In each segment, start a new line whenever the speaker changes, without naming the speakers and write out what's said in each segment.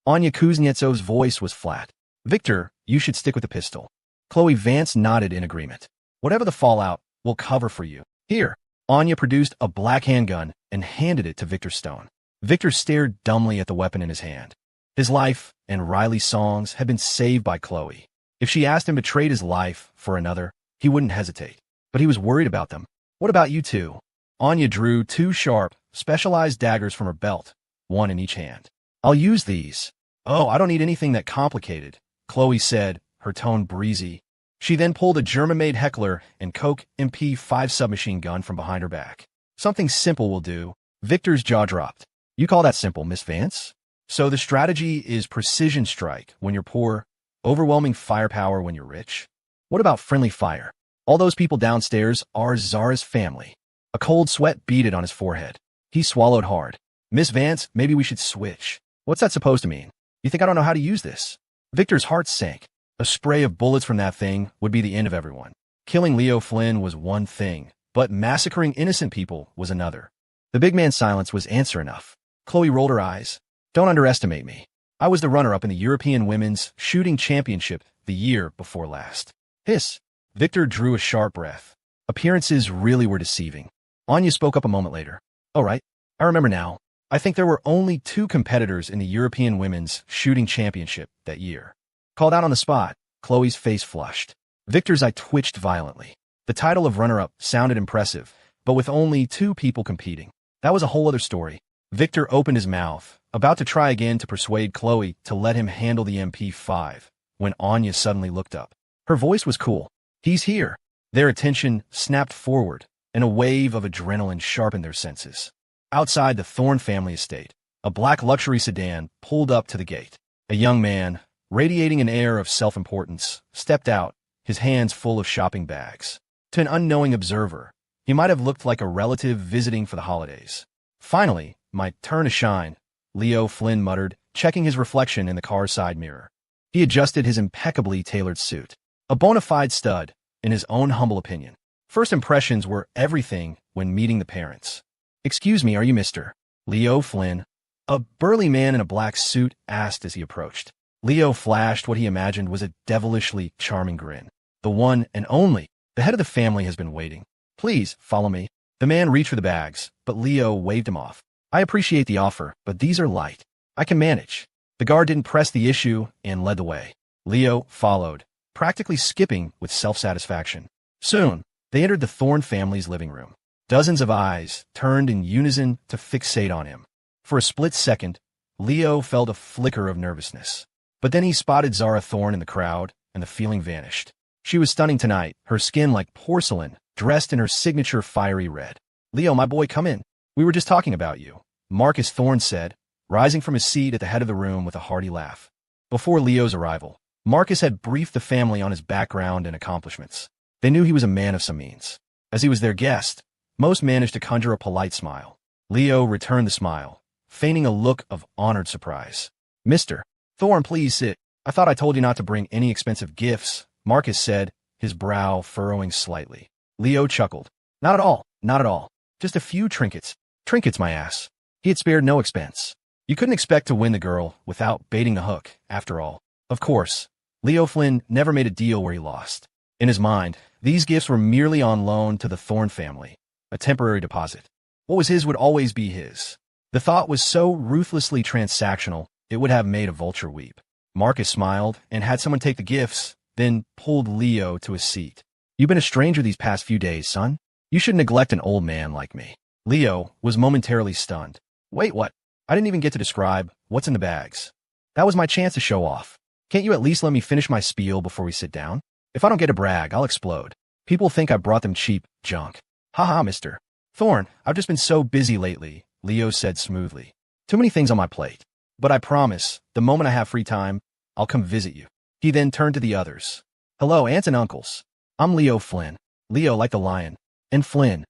Anya Kuznetsov's voice was flat. Victor, you should stick with the pistol. Chloe Vance nodded in agreement. Whatever the fallout, we'll cover for you. Here. Anya produced a black handgun and handed it to Victor Stone. Victor stared dumbly at the weapon in his hand. His life and Riley's songs had been saved by Chloe. If she asked him to trade his life for another, he wouldn't hesitate. But he was worried about them. What about you two? Anya drew two sharp, specialized daggers from her belt, one in each hand. I'll use these. Oh, I don't need anything that complicated, Chloe said, her tone breezy. She then pulled a German-made Heckler and Koch MP5 submachine gun from behind her back. Something simple will do. Victor's jaw dropped. You call that simple, Miss Vance? So the strategy is precision strike when you're poor, overwhelming firepower when you're rich? What about friendly fire? All those people downstairs are Zara's family. A cold sweat beaded on his forehead. He swallowed hard. Miss Vance, maybe we should switch. What's that supposed to mean? You think I don't know how to use this? Victor's heart sank. A spray of bullets from that thing would be the end of everyone. Killing Leo Flynn was one thing, but massacring innocent people was another. The big man's silence was answer enough. Chloe rolled her eyes. Don't underestimate me. I was the runner-up in the European Women's Shooting Championship the year before last. Hiss. Victor drew a sharp breath. Appearances really were deceiving. Anya spoke up a moment later. All right, I remember now. I think there were only 2 competitors in the European Women's Shooting Championship that year. Called out on the spot, Chloe's face flushed. Victor's eye twitched violently. The title of runner-up sounded impressive, but with only 2 people competing. That was a whole other story. Victor opened his mouth, about to try again to persuade Chloe to let him handle the MP5, when Anya suddenly looked up. Her voice was cool. He's here. Their attention snapped forward, and a wave of adrenaline sharpened their senses. Outside the Thorne family estate, a black luxury sedan pulled up to the gate. A young man, radiating an air of self-importance, stepped out, his hands full of shopping bags. To an unknowing observer, he might have looked like a relative visiting for the holidays. Finally, my turn to shine, Leo Flynn muttered, checking his reflection in the car's side mirror. He adjusted his impeccably tailored suit. A bona fide stud, in his own humble opinion. First impressions were everything when meeting the parents. Excuse me, are you Mr. Leo Flynn? A burly man in a black suit asked as he approached. Leo flashed what he imagined was a devilishly charming grin. The one and only. The head of the family has been waiting. Please, follow me. The man reached for the bags, but Leo waved him off. I appreciate the offer, but these are light. I can manage. The guard didn't press the issue and led the way. Leo followed, practically skipping with self-satisfaction. Soon, they entered the Thorne family's living room. Dozens of eyes turned in unison to fixate on him. For a split second, Leo felt a flicker of nervousness. But then he spotted Zara Thorne in the crowd, and the feeling vanished. She was stunning tonight, her skin like porcelain, dressed in her signature fiery red. Leo, my boy, come in. We were just talking about you, Marcus Thorne said, rising from his seat at the head of the room with a hearty laugh. Before Leo's arrival, Marcus had briefed the family on his background and accomplishments. They knew he was a man of some means. As he was their guest, most managed to conjure a polite smile. Leo returned the smile, feigning a look of honored surprise. Mr. Thorne, please sit. I thought I told you not to bring any expensive gifts, Marcus said, his brow furrowing slightly. Leo chuckled. Not at all, not at all. Just a few trinkets. Trinkets, my ass. He had spared no expense. You couldn't expect to win the girl without baiting the hook, after all. Of course, Leo Flynn never made a deal where he lost. In his mind, these gifts were merely on loan to the Thorne family, a temporary deposit. What was his would always be his. The thought was so ruthlessly transactional, it would have made a vulture weep. Marcus smiled and had someone take the gifts, then pulled Leo to his seat. You've been a stranger these past few days, son. You should neglect an old man like me. Leo was momentarily stunned. Wait, what? I didn't even get to describe what's in the bags. That was my chance to show off. Can't you at least let me finish my spiel before we sit down? If I don't get to brag, I'll explode. People think I brought them cheap junk. Haha, Mr. Thorne, I've just been so busy lately, Leo said smoothly. Too many things on my plate. But I promise, the moment I have free time, I'll come visit you. He then turned to the others. Hello, aunts and uncles. I'm Leo Flynn. Leo like the lion. And Flynn.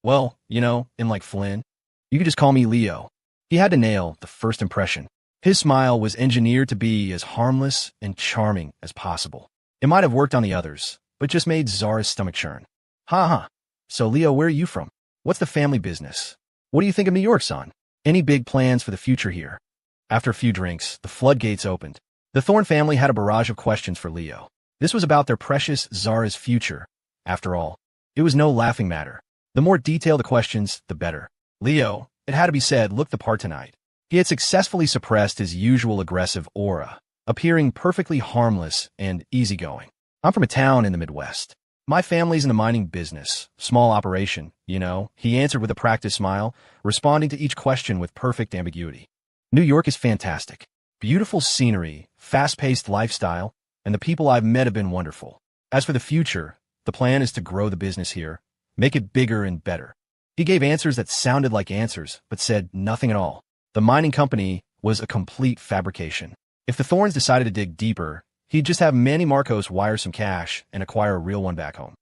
Well, you know, in like Flynn. You could just call me Leo. He had to nail the first impression. His smile was engineered to be as harmless and charming as possible. It might have worked on the others, but just made Zara's stomach churn. Ha. So Leo, where are you from? What's the family business? What do you think of New York, son? Any big plans for the future here? After a few drinks, the floodgates opened. The Thorne family had a barrage of questions for Leo. This was about their precious Zara's future. After all, it was no laughing matter. The more detailed the questions, the better. Leo, it had to be said, looked the part tonight. He had successfully suppressed his usual aggressive aura, appearing perfectly harmless and easygoing. I'm from a town in the Midwest. My family's in the mining business. Small operation, you know, he answered with a practiced smile, responding to each question with perfect ambiguity. New York is fantastic. Beautiful scenery, fast-paced lifestyle, and the people I've met have been wonderful. As for the future, the plan is to grow the business here, make it bigger and better. He gave answers that sounded like answers, but said nothing at all. The mining company was a complete fabrication. If the Thornes decided to dig deeper, he'd just have Manny Marcos wire some cash and acquire a real one back home.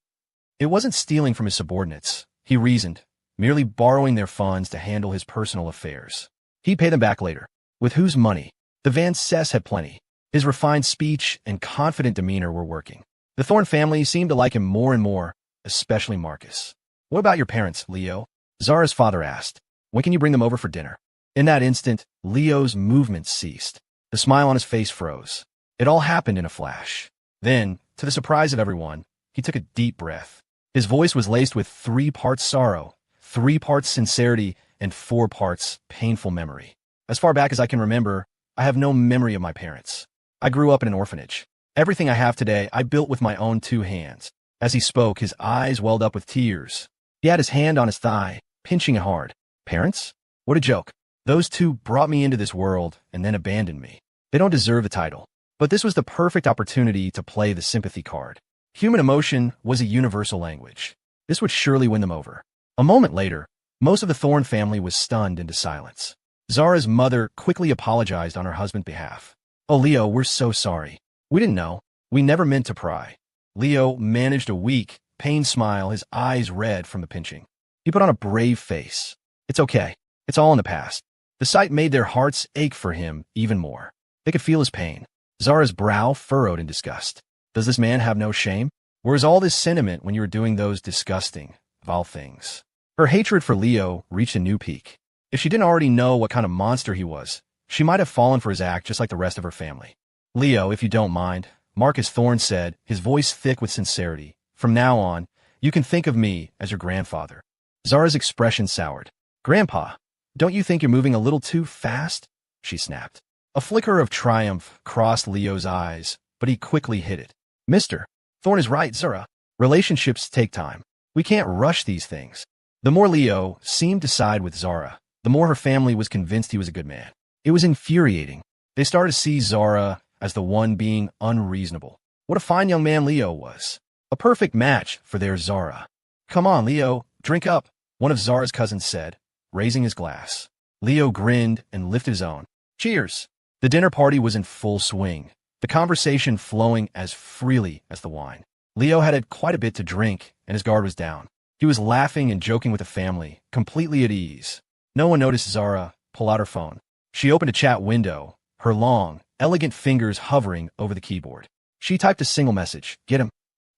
It wasn't stealing from his subordinates, he reasoned, merely borrowing their funds to handle his personal affairs. He'd pay them back later. With whose money? The Van Cess had plenty. His refined speech and confident demeanor were working. The Thorne family seemed to like him more and more, especially Marcus. What about your parents, Leo? Zara's father asked. When can you bring them over for dinner? In that instant, Leo's movements ceased. The smile on his face froze. It all happened in a flash. Then, to the surprise of everyone, he took a deep breath. His voice was laced with 3 parts sorrow, 3 parts sincerity, and 4 parts painful memory. As far back as I can remember, I have no memory of my parents. I grew up in an orphanage. Everything I have today, I built with my own 2 hands. As he spoke, his eyes welled up with tears. He had his hand on his thigh, pinching it hard. Parents? What a joke. Those 2 brought me into this world and then abandoned me. They don't deserve the title. But this was the perfect opportunity to play the sympathy card. Human emotion was a universal language. This would surely win them over. A moment later, most of the Thorne family was stunned into silence. Zara's mother quickly apologized on her husband's behalf. Oh, Leo, we're so sorry. We didn't know. We never meant to pry. Leo managed a weak, pained smile, his eyes red from the pinching. He put on a brave face. It's okay. It's all in the past. The sight made their hearts ache for him even more. They could feel his pain. Zara's brow furrowed in disgust. Does this man have no shame? Where's all this sentiment when you were doing those disgusting, vile things? Her hatred for Leo reached a new peak. If she didn't already know what kind of monster he was, she might have fallen for his act just like the rest of her family. Leo, if you don't mind, Marcus Thorne said, his voice thick with sincerity. From now on, you can think of me as your grandfather. Zara's expression soured. Grandpa, don't you think you're moving a little too fast? She snapped. A flicker of triumph crossed Leo's eyes, but he quickly hid it. Mister, Thorne is right, Zara. Relationships take time. We can't rush these things. The more Leo seemed to side with Zara, the more her family was convinced he was a good man. It was infuriating. They started to see Zara as the one being unreasonable. What a fine young man Leo was. A perfect match for their Zara. Come on, Leo, drink up, one of Zara's cousins said, raising his glass. Leo grinned and lifted his own. Cheers. The dinner party was in full swing, the conversation flowing as freely as the wine. Leo had quite a bit to drink, and his guard was down. He was laughing and joking with the family, completely at ease. No one noticed Zara pull out her phone. She opened a chat window, her long, elegant fingers hovering over the keyboard. She typed a single message, get him.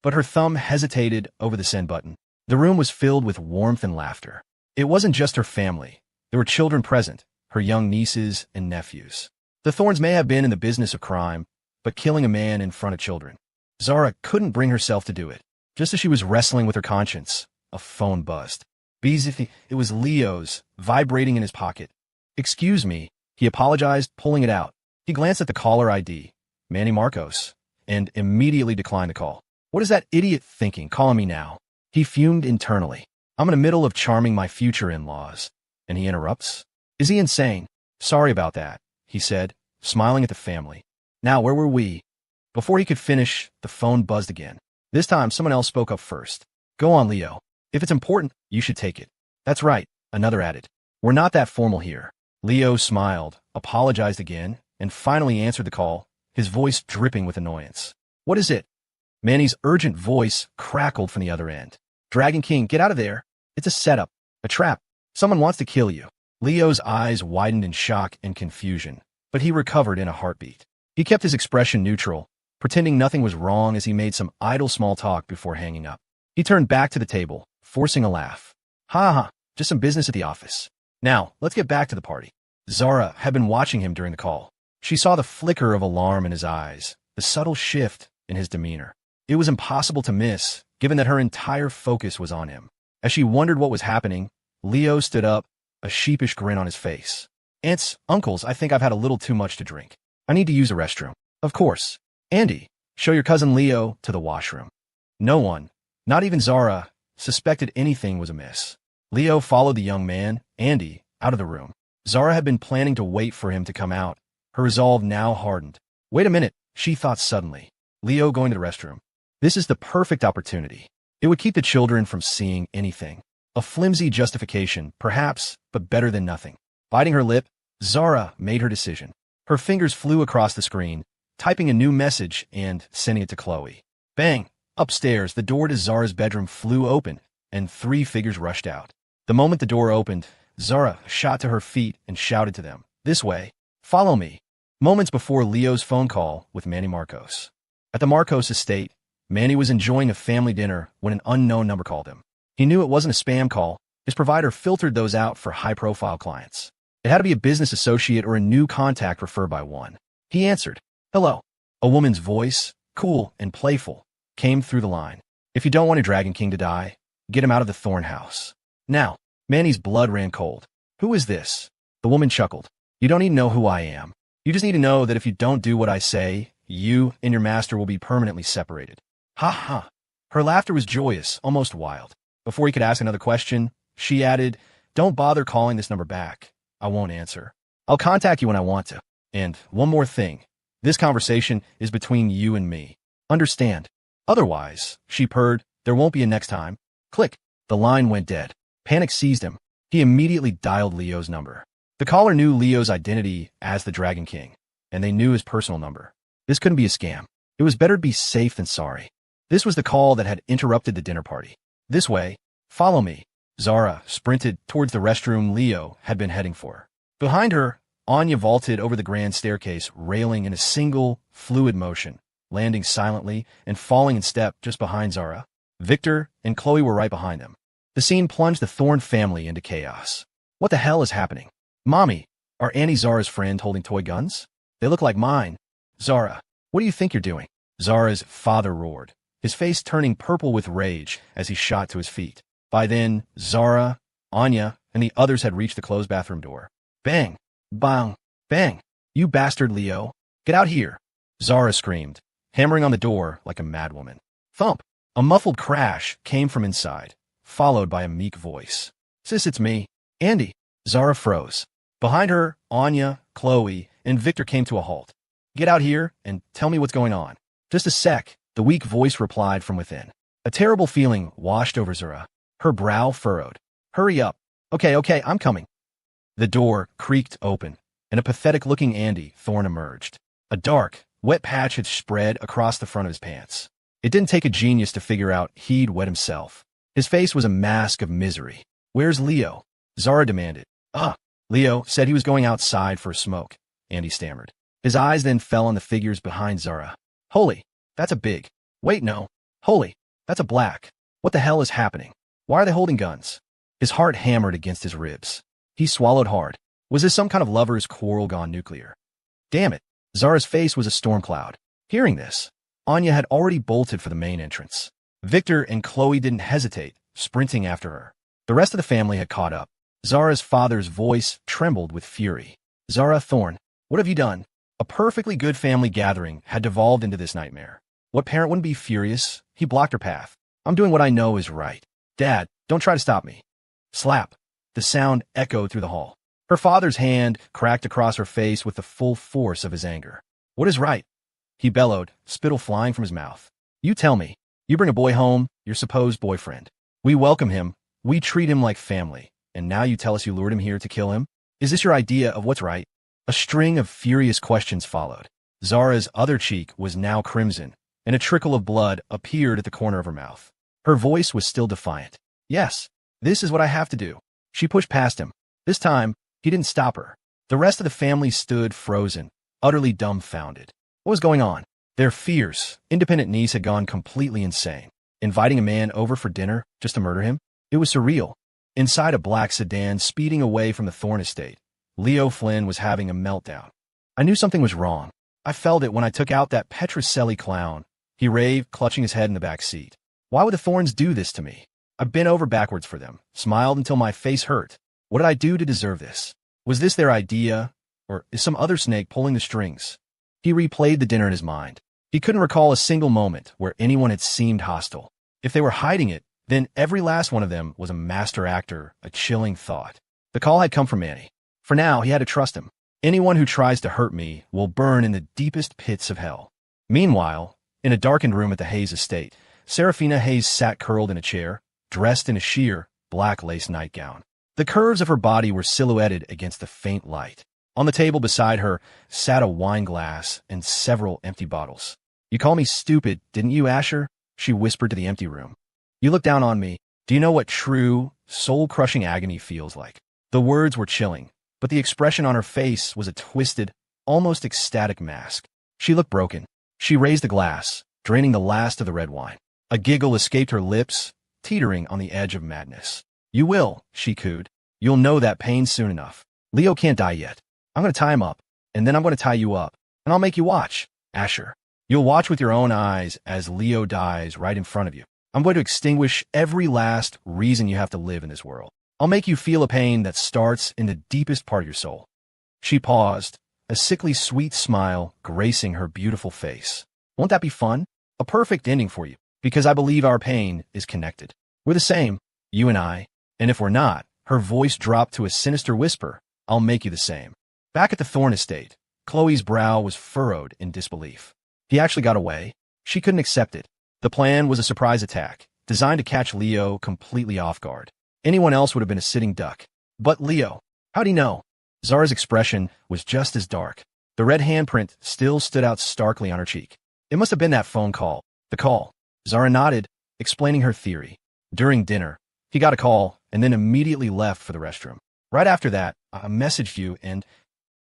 But her thumb hesitated over the send button. The room was filled with warmth and laughter. It wasn't just her family. There were children present, her young nieces and nephews. The Thornes may have been in the business of crime, but killing a man in front of children. Zara couldn't bring herself to do it. Just as she was wrestling with her conscience, a phone buzzed. It was Leo's, vibrating in his pocket. Excuse me, he apologized, pulling it out. He glanced at the caller ID, Manny Marcos, and immediately declined the call. What is that idiot thinking, calling me now? He fumed internally. I'm in the middle of charming my future in-laws. And he interrupts? Is he insane? Sorry about that, he said, smiling at the family. Now, where were we? Before he could finish, the phone buzzed again. This time, someone else spoke up first. Go on, Leo. If it's important, you should take it. That's right, another added. We're not that formal here. Leo smiled, apologized again, and finally answered the call, his voice dripping with annoyance. What is it? Manny's urgent voice crackled from the other end. Dragon King, get out of there. It's a setup, a trap. Someone wants to kill you. Leo's eyes widened in shock and confusion, but he recovered in a heartbeat. He kept his expression neutral, pretending nothing was wrong as he made some idle small talk before hanging up. He turned back to the table, forcing a laugh. Ha ha, just some business at the office. Now, let's get back to the party. Zara had been watching him during the call. She saw the flicker of alarm in his eyes, the subtle shift in his demeanor. It was impossible to miss, given that her entire focus was on him. As she wondered what was happening, Leo stood up, a sheepish grin on his face. Aunts, uncles, I think I've had a little too much to drink. I need to use a restroom. Of course. Andy, show your cousin Leo to the washroom. No one, not even Zara, suspected anything was amiss. Leo followed the young man, Andy, out of the room. Zara had been planning to wait for him to come out, her resolve now hardened. Wait a minute, she thought suddenly. Leo going to the restroom. This is the perfect opportunity. It would keep the children from seeing anything. A flimsy justification, perhaps, but better than nothing. Biting her lip, Zara made her decision. Her fingers flew across the screen, typing a new message and sending it to Chloe. Bang! Upstairs, the door to Zara's bedroom flew open, and 3 figures rushed out. The moment the door opened, Zara shot to her feet and shouted to them, "This way. Follow me." Moments before Leo's phone call with Manny Marcos. At the Marcos estate, Manny was enjoying a family dinner when an unknown number called him. He knew it wasn't a spam call. His provider filtered those out for high-profile clients. It had to be a business associate or a new contact referred by one. He answered. Hello. A woman's voice, cool and playful, came through the line. If you don't want a Dragon King to die, get him out of the Thorn House. Now, Manny's blood ran cold. Who is this? The woman chuckled. You don't need to know who I am. You just need to know that if you don't do what I say, you and your master will be permanently separated. Ha ha. Her laughter was joyous, almost wild. Before he could ask another question, she added, don't bother calling this number back. I won't answer. I'll contact you when I want to. And one more thing. This conversation is between you and me. Understand? Otherwise, she purred, there won't be a next time. Click. The line went dead. Panic seized him. He immediately dialed Leo's number. The caller knew Leo's identity as the Dragon King, and they knew his personal number. This couldn't be a scam. It was better to be safe than sorry. This was the call that had interrupted the dinner party. This way. Follow me. Zara sprinted towards the restroom Leo had been heading for. Behind her, Anya vaulted over the grand staircase, railing in a single, fluid motion, landing silently and falling in step just behind Zara. Victor and Chloe were right behind them. The scene plunged the Thorn family into chaos. What the hell is happening? Mommy, are Annie Zara's friend holding toy guns? They look like mine. Zara, what do you think you're doing? Zara's father roared, his face turning purple with rage as he shot to his feet. By then, Zara, Anya, and the others had reached the closed bathroom door. Bang! Bang! Bang! You bastard, Leo! Get out here! Zara screamed, hammering on the door like a madwoman. Thump! A muffled crash came from inside, followed by a meek voice. Sis, it's me. Andy. Zara froze. Behind her, Anya, Chloe, and Victor came to a halt. Get out here and tell me what's going on. Just a sec, the weak voice replied from within. A terrible feeling washed over Zara. Her brow furrowed. Hurry up. Okay, I'm coming. The door creaked open, and a pathetic-looking Andy Thorn emerged. A dark, wet patch had spread across the front of his pants. It didn't take a genius to figure out he'd wet himself. His face was a mask of misery. Where's Leo? Zara demanded. Leo said he was going outside for a smoke, Andy stammered. His eyes then fell on the figures behind Zara. Holy, that's a big. Wait, no. Holy, that's a black. What the hell is happening? Why are they holding guns? His heart hammered against his ribs. He swallowed hard. Was this some kind of lover's quarrel gone nuclear? Damn it. Zara's face was a storm cloud. Hearing this, Anya had already bolted for the main entrance. Victor and Chloe didn't hesitate, sprinting after her. The rest of the family had caught up. Zara's father's voice trembled with fury. Zara Thorn, what have you done? A perfectly good family gathering had devolved into this nightmare. What parent wouldn't be furious? He blocked her path. I'm doing what I know is right. Dad, don't try to stop me. Slap. The sound echoed through the hall. Her father's hand cracked across her face with the full force of his anger. What is right? He bellowed, spittle flying from his mouth. You tell me. You bring a boy home, your supposed boyfriend. We welcome him. We treat him like family. And now you tell us you lured him here to kill him? Is this your idea of what's right? A string of furious questions followed. Zara's other cheek was now crimson, and a trickle of blood appeared at the corner of her mouth. Her voice was still defiant. Yes, this is what I have to do. She pushed past him. This time, he didn't stop her. The rest of the family stood frozen, utterly dumbfounded. What was going on? Their fierce, independent niece had gone completely insane. Inviting a man over for dinner just to murder him? It was surreal. Inside a black sedan speeding away from the Thorn estate, Leo Flynn was having a meltdown. I knew something was wrong. I felt it when I took out that Petrocelli clown. He raved, clutching his head in the back seat. Why would the Thorns do this to me? I bent over backwards for them, smiled until my face hurt. What did I do to deserve this? Was this their idea, or is some other snake pulling the strings? He replayed the dinner in his mind. He couldn't recall a single moment where anyone had seemed hostile. If they were hiding it, then every last one of them was a master actor, a chilling thought. The call had come from Manny. For now, he had to trust him. Anyone who tries to hurt me will burn in the deepest pits of hell. Meanwhile, in a darkened room at the Hayes estate, Serafina Hayes sat curled in a chair, dressed in a sheer, black lace nightgown. The curves of her body were silhouetted against the faint light. On the table beside her sat a wine glass and several empty bottles. "You call me stupid, didn't you, Asher?" she whispered to the empty room. "You look down on me. Do you know what true, soul-crushing agony feels like?" The words were chilling, but the expression on her face was a twisted, almost ecstatic mask. She looked broken. She raised the glass, draining the last of the red wine. A giggle escaped her lips, teetering on the edge of madness. "You will," she cooed. "You'll know that pain soon enough. Leo can't die yet. I'm going to tie him up, and then I'm going to tie you up, and I'll make you watch, Asher. You'll watch with your own eyes as Leo dies right in front of you. I'm going to extinguish every last reason you have to live in this world. I'll make you feel a pain that starts in the deepest part of your soul." She paused, a sickly sweet smile gracing her beautiful face. "Won't that be fun? A perfect ending for you, because I believe our pain is connected. We're the same, you and I, and if we're not," her voice dropped to a sinister whisper, "I'll make you the same." Back at the Thorn estate, Chloe's brow was furrowed in disbelief. He actually got away. She couldn't accept it. The plan was a surprise attack, designed to catch Leo completely off guard. Anyone else would have been a sitting duck. But Leo, how'd he know? Zara's expression was just as dark. The red handprint still stood out starkly on her cheek. It must have been that phone call. The call. Zara nodded, explaining her theory. During dinner, he got a call and then immediately left for the restroom. Right after that, I messaged you and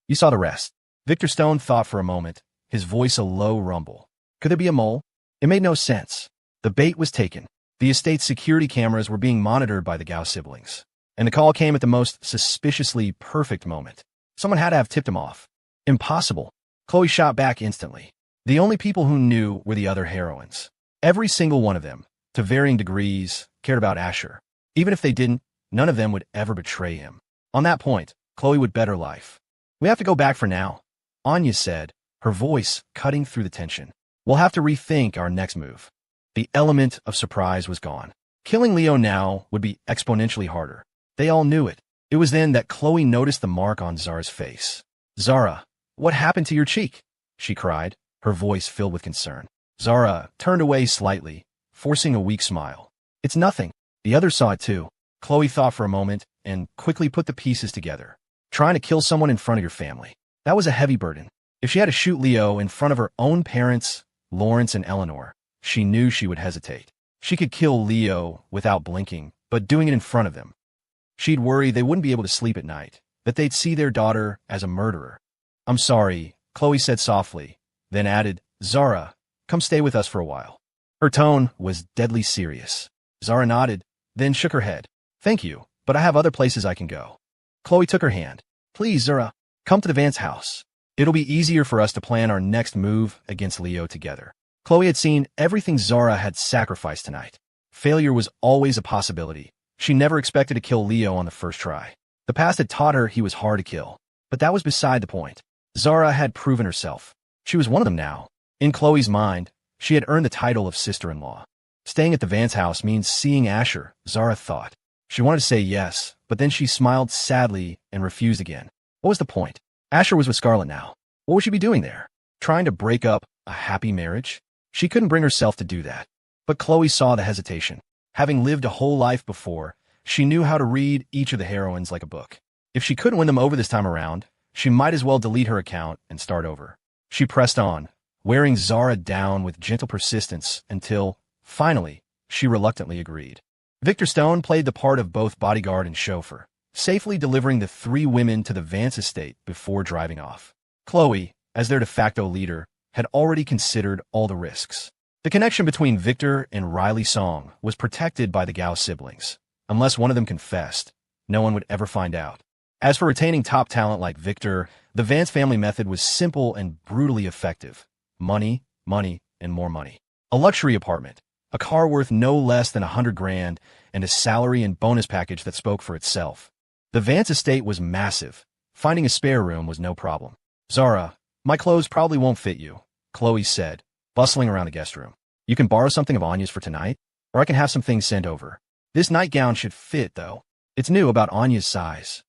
you saw the rest. Victor Stone thought for a moment, his voice a low rumble. Could there be a mole? It made no sense. The bait was taken. The estate's security cameras were being monitored by the Gao siblings. And the call came at the most suspiciously perfect moment. Someone had to have tipped him off. Impossible. Chloe shot back instantly. The only people who knew were the other heroines. Every single one of them, to varying degrees, cared about Asher. Even if they didn't, none of them would ever betray him. On that point, Chloe would bet her life. "We have to go back for now," Anya said, her voice cutting through the tension. "We'll have to rethink our next move." The element of surprise was gone. Killing Leo now would be exponentially harder. They all knew it. It was then that Chloe noticed the mark on Zara's face. "Zara, what happened to your cheek?" she cried, her voice filled with concern. Zara turned away slightly, forcing a weak smile. "It's nothing." The others saw it too. Chloe thought for a moment and quickly put the pieces together. Trying to kill someone in front of your family. That was a heavy burden. If she had to shoot Leo in front of her own parents, Lawrence and Eleanor, she knew she would hesitate. She could kill Leo without blinking, but doing it in front of them. She'd worry they wouldn't be able to sleep at night, that they'd see their daughter as a murderer. "I'm sorry," Chloe said softly, then added, "Zara, come stay with us for a while." Her tone was deadly serious. Zara nodded, then shook her head. "Thank you, but I have other places I can go." Chloe took her hand. "Please, Zara, come to the Vance house. It'll be easier for us to plan our next move against Leo together." Chloe had seen everything Zara had sacrificed tonight. Failure was always a possibility. She never expected to kill Leo on the first try. The past had taught her he was hard to kill. But that was beside the point. Zara had proven herself. She was one of them now. In Chloe's mind, she had earned the title of sister-in-law. Staying at the Vance house means seeing Asher, Zara thought. She wanted to say yes, but then she smiled sadly and refused again. What was the point? Asher was with Scarlett now. What would she be doing there? Trying to break up a happy marriage? She couldn't bring herself to do that. But Chloe saw the hesitation. Having lived a whole life before, she knew how to read each of the heroines like a book. If she couldn't win them over this time around, she might as well delete her account and start over. She pressed on, wearing Zara down with gentle persistence until, finally, she reluctantly agreed. Victor Stone played the part of both bodyguard and chauffeur, safely delivering the three women to the Vance estate before driving off. Chloe, as their de facto leader, had already considered all the risks. The connection between Victor and Riley Song was protected by the Gao siblings. Unless one of them confessed, no one would ever find out. As for retaining top talent like Victor, the Vance family method was simple and brutally effective. Money, money, and more money. A luxury apartment, a car worth no less than $100,000, and a salary and bonus package that spoke for itself. The Vance estate was massive. Finding a spare room was no problem. Zara, my clothes probably won't fit you, Chloe said, bustling around the guest room. You can borrow something of Anya's for tonight, or I can have some things sent over. This nightgown should fit, though. It's new, about Anya's size.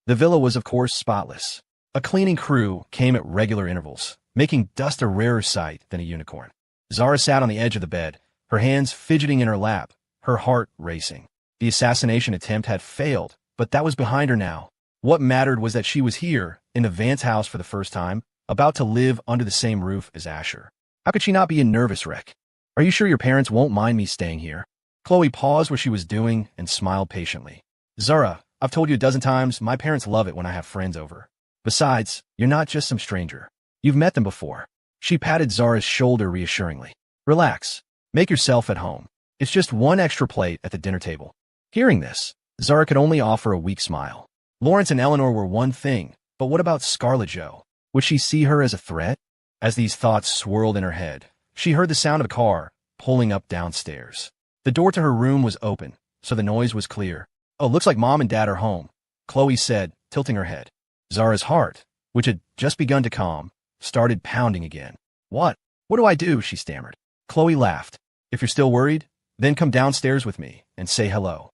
The villa was, of course, spotless. A cleaning crew came at regular intervals, making dust a rarer sight than a unicorn. Zara sat on the edge of the bed, her hands fidgeting in her lap, her heart racing. The assassination attempt had failed, but that was behind her now. What mattered was that she was here, in the Vance house for the first time, about to live under the same roof as Asher. How could she not be a nervous wreck? Are you sure your parents won't mind me staying here? Chloe paused what she was doing and smiled patiently. Zara, I've told you a dozen times, my parents love it when I have friends over. Besides, you're not just some stranger. You've met them before. She patted Zara's shoulder reassuringly. Relax. Make yourself at home. It's just one extra plate at the dinner table. Hearing this, Zara could only offer a weak smile. Lawrence and Eleanor were one thing, but what about Scarlett Jo? Would she see her as a threat? As these thoughts swirled in her head, she heard the sound of a car pulling up downstairs. The door to her room was open, so the noise was clear. Oh, looks like Mom and Dad are home, Chloe said, tilting her head. Zara's heart, which had just begun to calm, started pounding again. What do I do? She stammered. Chloe laughed. If you're still worried, then come downstairs with me and say hello.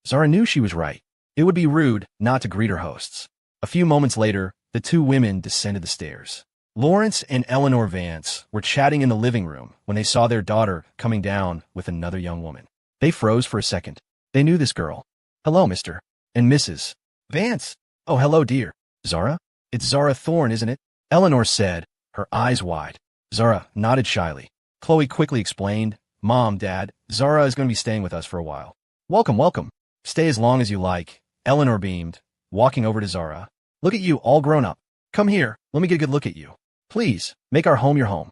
Zara knew she was right. It would be rude not to greet her hosts. A few moments later, the two women descended the stairs. Lawrence and Eleanor Vance were chatting in the living room when they saw their daughter coming down with another young woman. They froze for a second. They knew this girl. Hello, Mr. and Mrs. Vance. Oh, hello, dear. Zara? It's Zara Thorne, isn't it? Eleanor said, her eyes wide. Zara nodded shyly. Chloe quickly explained, Mom, Dad, Zara is going to be staying with us for a while. Welcome, welcome. Stay as long as you like. Eleanor beamed, walking over to Zara. Look at you, all grown up. Come here, let me get a good look at you. Please, make our home your home.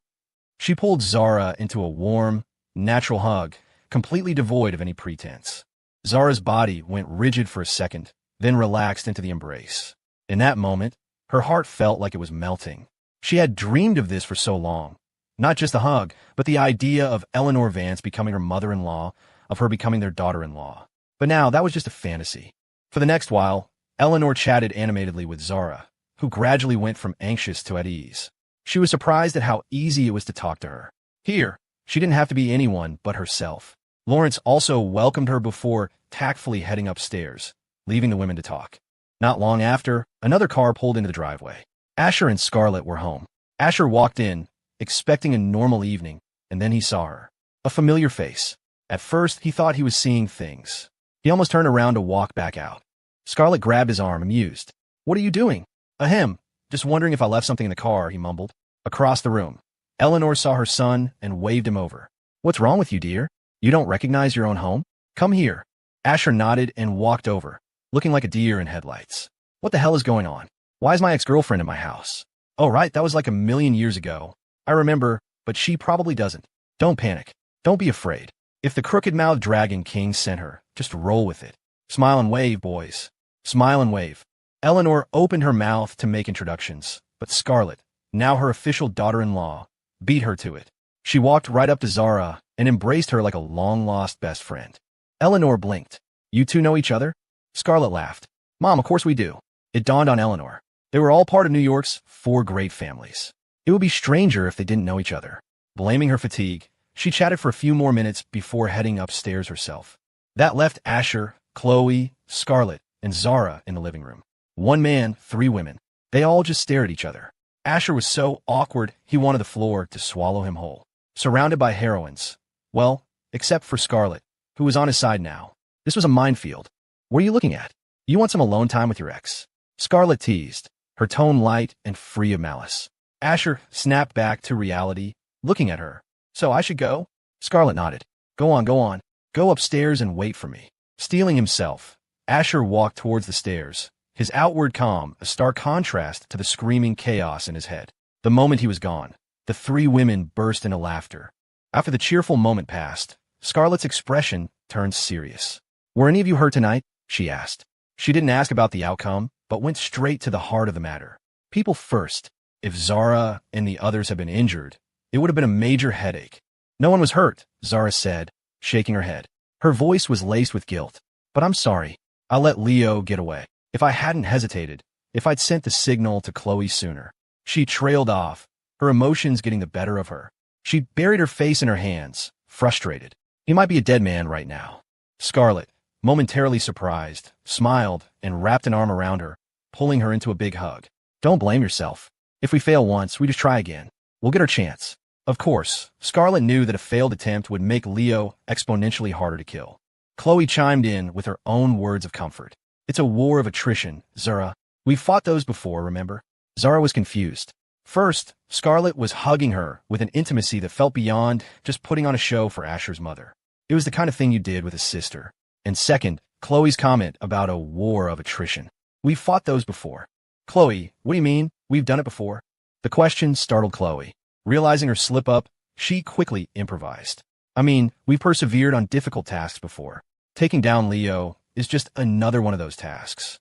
She pulled Zara into a warm, natural hug, completely devoid of any pretense. Zara's body went rigid for a second, then relaxed into the embrace. In that moment, her heart felt like it was melting. She had dreamed of this for so long. Not just the hug, but the idea of Eleanor Vance becoming her mother-in-law, of her becoming their daughter-in-law. But now that was just a fantasy. For the next while, Eleanor chatted animatedly with Zara, who gradually went from anxious to at ease. She was surprised at how easy it was to talk to her. Here, she didn't have to be anyone but herself. Lawrence also welcomed her before tactfully heading upstairs, leaving the women to talk. Not long after, another car pulled into the driveway. Asher and Scarlett were home. Asher walked in, expecting a normal evening, and then he saw her. A familiar face. At first, he thought he was seeing things. He almost turned around to walk back out. Scarlett grabbed his arm, amused. What are you doing? Ahem. Just wondering if I left something in the car, he mumbled. Across the room, Eleanor saw her son and waved him over. What's wrong with you, dear? You don't recognize your own home? Come here. Asher nodded and walked over, looking like a deer in headlights. What the hell is going on? Why is my ex-girlfriend in my house? Oh, right, that was like 1,000,000 years ago. I remember, but she probably doesn't. Don't panic. Don't be afraid. If the crooked-mouthed Dragon King sent her, just roll with it. Smile and wave, boys. Smile and wave. Eleanor opened her mouth to make introductions, but Scarlett, now her official daughter-in-law, beat her to it. She walked right up to Zara and embraced her like a long-lost best friend. Eleanor blinked. You two know each other? Scarlett laughed. Mom, of course we do. It dawned on Eleanor. They were all part of New York's 4 great families. It would be stranger if they didn't know each other. Blaming her fatigue, she chatted for a few more minutes before heading upstairs herself. That left Asher, Chloe, Scarlett, and Zara in the living room. 1 man, 3 women. They all just stared at each other. Asher was so awkward he wanted the floor to swallow him whole. Surrounded by heroines. Well, except for Scarlett, who was on his side now. This was a minefield. What are you looking at? You want some alone time with your ex? Scarlett teased, her tone light and free of malice. Asher snapped back to reality, looking at her. So I should go? Scarlett nodded. Go on, go on. Go upstairs and wait for me. Steeling himself, Asher walked towards the stairs, his outward calm a stark contrast to the screaming chaos in his head. The moment he was gone, the 3 women burst into laughter. After the cheerful moment passed, Scarlett's expression turned serious. Were any of you hurt tonight? She asked. She didn't ask about the outcome, but went straight to the heart of the matter. People first. If Zara and the others had been injured, it would have been a major headache. No one was hurt, Zara said, shaking her head. Her voice was laced with guilt. But I'm sorry. I let Leo get away. If I hadn't hesitated, if I'd sent the signal to Chloe sooner. She trailed off, her emotions getting the better of her. She buried her face in her hands, frustrated. He might be a dead man right now. Scarlett, momentarily surprised, smiled and wrapped an arm around her, pulling her into a big hug. Don't blame yourself. If we fail once, we just try again. We'll get our chance. Of course, Scarlett knew that a failed attempt would make Leo exponentially harder to kill. Chloe chimed in with her own words of comfort. It's a war of attrition, Zara. We've fought those before, remember? Zara was confused. First, Scarlett was hugging her with an intimacy that felt beyond just putting on a show for Asher's mother. It was the kind of thing you did with a sister. And second, Chloe's comment about a war of attrition. We've fought those before. Chloe, what do you mean? We've done it before? The question startled Chloe. Realizing her slip-up, she quickly improvised. I mean, we've persevered on difficult tasks before. Taking down Leo is just another one of those tasks.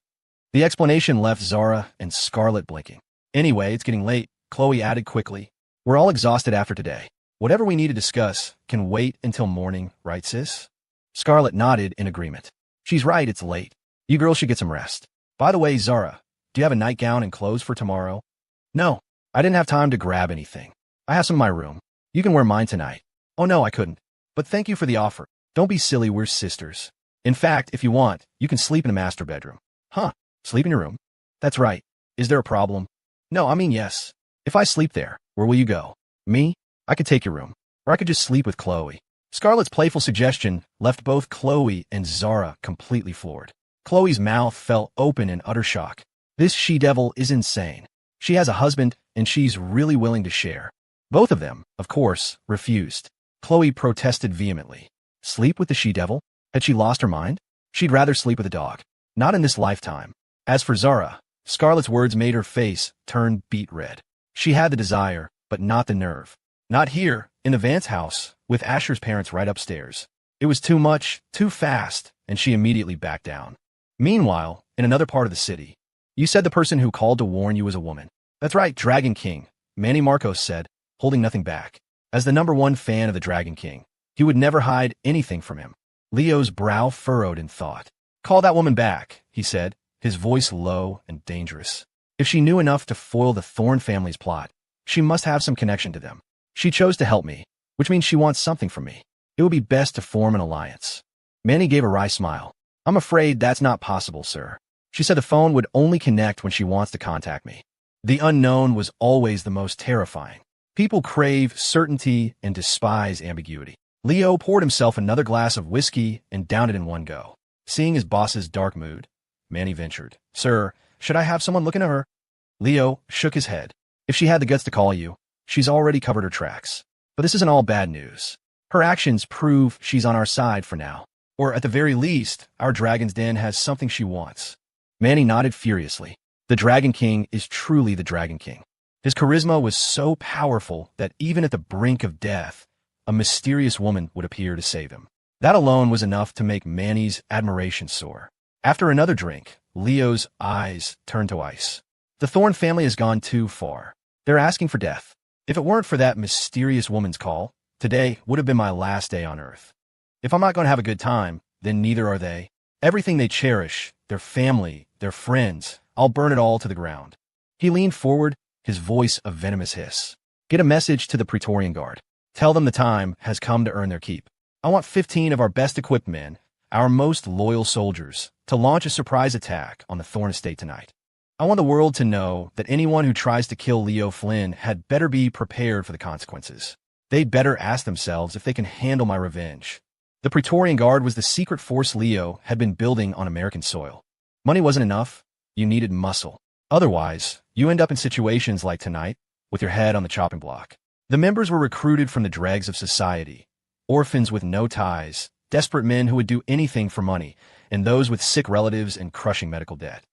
The explanation left Zara and Scarlett blinking. Anyway, it's getting late, Chloe added quickly. We're all exhausted after today. Whatever we need to discuss can wait until morning, right, sis? Scarlett nodded in agreement. She's right, it's late. You girls should get some rest. By the way, Zara, do you have a nightgown and clothes for tomorrow? No, I didn't have time to grab anything. I have some in my room. You can wear mine tonight. Oh no, I couldn't. But thank you for the offer. Don't be silly, we're sisters. In fact, if you want, you can sleep in the master bedroom. Huh, sleep in your room? That's right. Is there a problem? No, I mean yes. If I sleep there, where will you go? Me? I could take your room. Or I could just sleep with Chloe. Scarlett's playful suggestion left both Chloe and Zara completely floored. Chloe's mouth fell open in utter shock. This she-devil is insane. She has a husband, and she's really willing to share. Both of them, of course, refused. Chloe protested vehemently. Sleep with the she-devil? Had she lost her mind? She'd rather sleep with a dog. Not in this lifetime. As for Zara, Scarlett's words made her face turn beet red. She had the desire, but not the nerve. Not here, in the Vance house, with Asher's parents right upstairs. It was too much, too fast, and she immediately backed down. Meanwhile, in another part of the city, you said the person who called to warn you was a woman. That's right, Dragon King, Manny Marcos said, holding nothing back. As the #1 fan of the Dragon King, he would never hide anything from him. Leo's brow furrowed in thought. Call that woman back, he said, his voice low and dangerous. If she knew enough to foil the Thorne family's plot, she must have some connection to them. She chose to help me, which means she wants something from me. It would be best to form an alliance. Manny gave a wry smile. I'm afraid that's not possible, sir. She said the phone would only connect when she wants to contact me. The unknown was always the most terrifying. People crave certainty and despise ambiguity. Leo poured himself another glass of whiskey and downed it in one go. Seeing his boss's dark mood, Manny ventured. Sir, should I have someone look into her? Leo shook his head. If she had the guts to call you, she's already covered her tracks. But this isn't all bad news. Her actions prove she's on our side for now. Or at the very least, our Dragon's Den has something she wants. Manny nodded furiously. The Dragon King is truly the Dragon King. His charisma was so powerful that even at the brink of death, a mysterious woman would appear to save him. That alone was enough to make Manny's admiration soar. After another drink, Leo's eyes turned to ice. The Thorne family has gone too far. They're asking for death. If it weren't for that mysterious woman's call, today would have been my last day on Earth. If I'm not going to have a good time, then neither are they. Everything they cherish, their family, their friends, I'll burn it all to the ground. He leaned forward, his voice a venomous hiss. Get a message to the Praetorian Guard. Tell them the time has come to earn their keep. I want 15 of our best equipped men, our most loyal soldiers, to launch a surprise attack on the Thorne estate tonight. I want the world to know that anyone who tries to kill Leo Flynn had better be prepared for the consequences. They'd better ask themselves if they can handle my revenge. The Praetorian Guard was the secret force Leo had been building on American soil. Money wasn't enough. You needed muscle. Otherwise, you end up in situations like tonight, with your head on the chopping block. The members were recruited from the dregs of society, orphans with no ties, desperate men who would do anything for money, and those with sick relatives and crushing medical debt.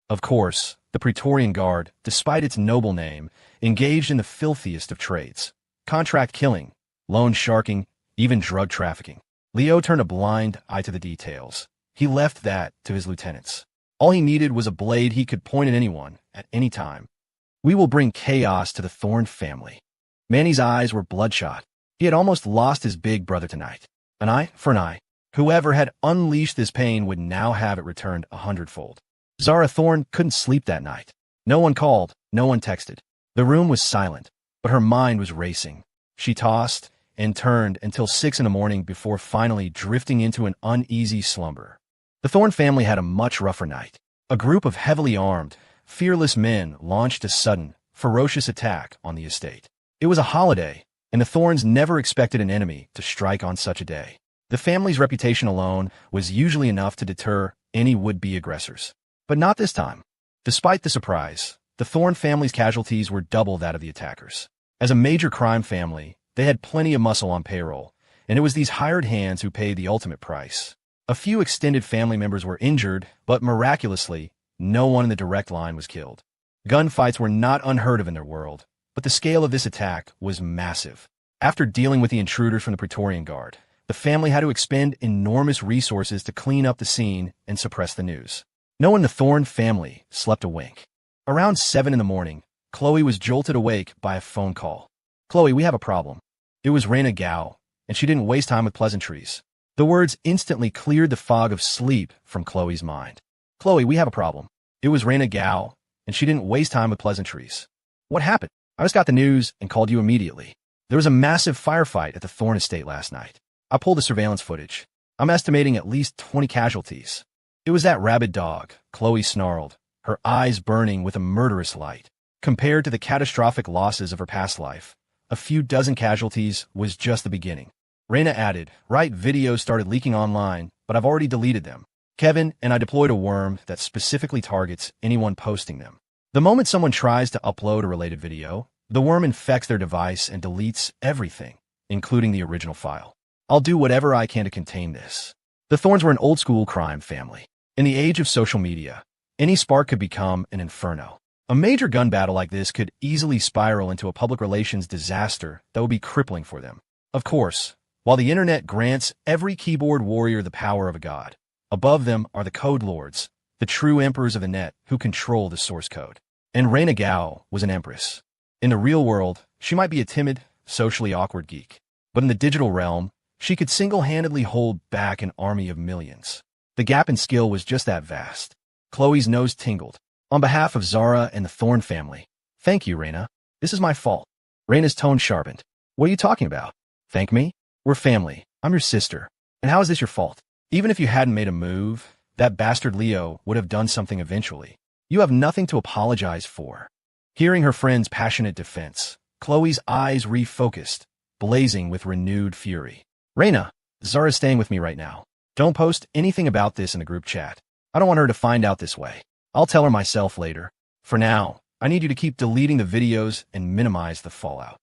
Of course, the Praetorian Guard, despite its noble name, engaged in the filthiest of trades. Contract killing, loan sharking, even drug trafficking. Leo turned a blind eye to the details. He left that to his lieutenants. All he needed was a blade he could point at anyone, at any time. We will bring chaos to the Thorne family. Manny's eyes were bloodshot. He had almost lost his big brother tonight. An eye for an eye. Whoever had unleashed this pain would now have it returned 100-fold. Zara Thorne couldn't sleep that night. No one called, no one texted. The room was silent, but her mind was racing. She tossed and turned until 6 a.m. before finally drifting into an uneasy slumber. The Thorne family had a much rougher night. A group of heavily armed, fearless men launched a sudden, ferocious attack on the estate. It was a holiday, and the Thornes never expected an enemy to strike on such a day. The family's reputation alone was usually enough to deter any would-be aggressors. But not this time. Despite the surprise, the Thorne family's casualties were double that of the attackers. As a major crime family, they had plenty of muscle on payroll, and it was these hired hands who paid the ultimate price. A few extended family members were injured, but miraculously, no one in the direct line was killed. Gunfights were not unheard of in their world, but the scale of this attack was massive. After dealing with the intruders from the Praetorian Guard, the family had to expend enormous resources to clean up the scene and suppress the news. No one in the Thorne family slept a wink. Around 7 a.m, Chloe was jolted awake by a phone call. "Chloe, we have a problem." It was Raina Gao, and she didn't waste time with pleasantries. The words instantly cleared the fog of sleep from Chloe's mind. "Chloe, we have a problem." It was Raina Gao, and she didn't waste time with pleasantries. "What happened?" "I just got the news and called you immediately. There was a massive firefight at the Thorne estate last night. I pulled the surveillance footage. I'm estimating at least 20 casualties." "It was that rabid dog," Chloe snarled, her eyes burning with a murderous light. Compared to the catastrophic losses of her past life, a few dozen casualties was just the beginning. Raina added, "Right, videos started leaking online, but I've already deleted them. Kevin and I deployed a worm that specifically targets anyone posting them. The moment someone tries to upload a related video, the worm infects their device and deletes everything, including the original file. I'll do whatever I can to contain this." The Thornes were an old-school crime family. In the age of social media, any spark could become an inferno. A major gun battle like this could easily spiral into a public relations disaster that would be crippling for them. Of course, while the internet grants every keyboard warrior the power of a god, above them are the code lords, the true emperors of the net who control the source code. And Raina Gao was an empress. In the real world, she might be a timid, socially awkward geek. But in the digital realm, she could single-handedly hold back an army of millions. The gap in skill was just that vast. Chloe's nose tingled. "On behalf of Zara and the Thorne family, thank you, Raina. This is my fault." Raina's tone sharpened. "What are you talking about? Thank me? We're family. I'm your sister. And how is this your fault? Even if you hadn't made a move, that bastard Leo would have done something eventually. You have nothing to apologize for." Hearing her friend's passionate defense, Chloe's eyes refocused, blazing with renewed fury. "Raina, Zara's staying with me right now. Don't post anything about this in the group chat. I don't want her to find out this way. I'll tell her myself later. For now, I need you to keep deleting the videos and minimize the fallout."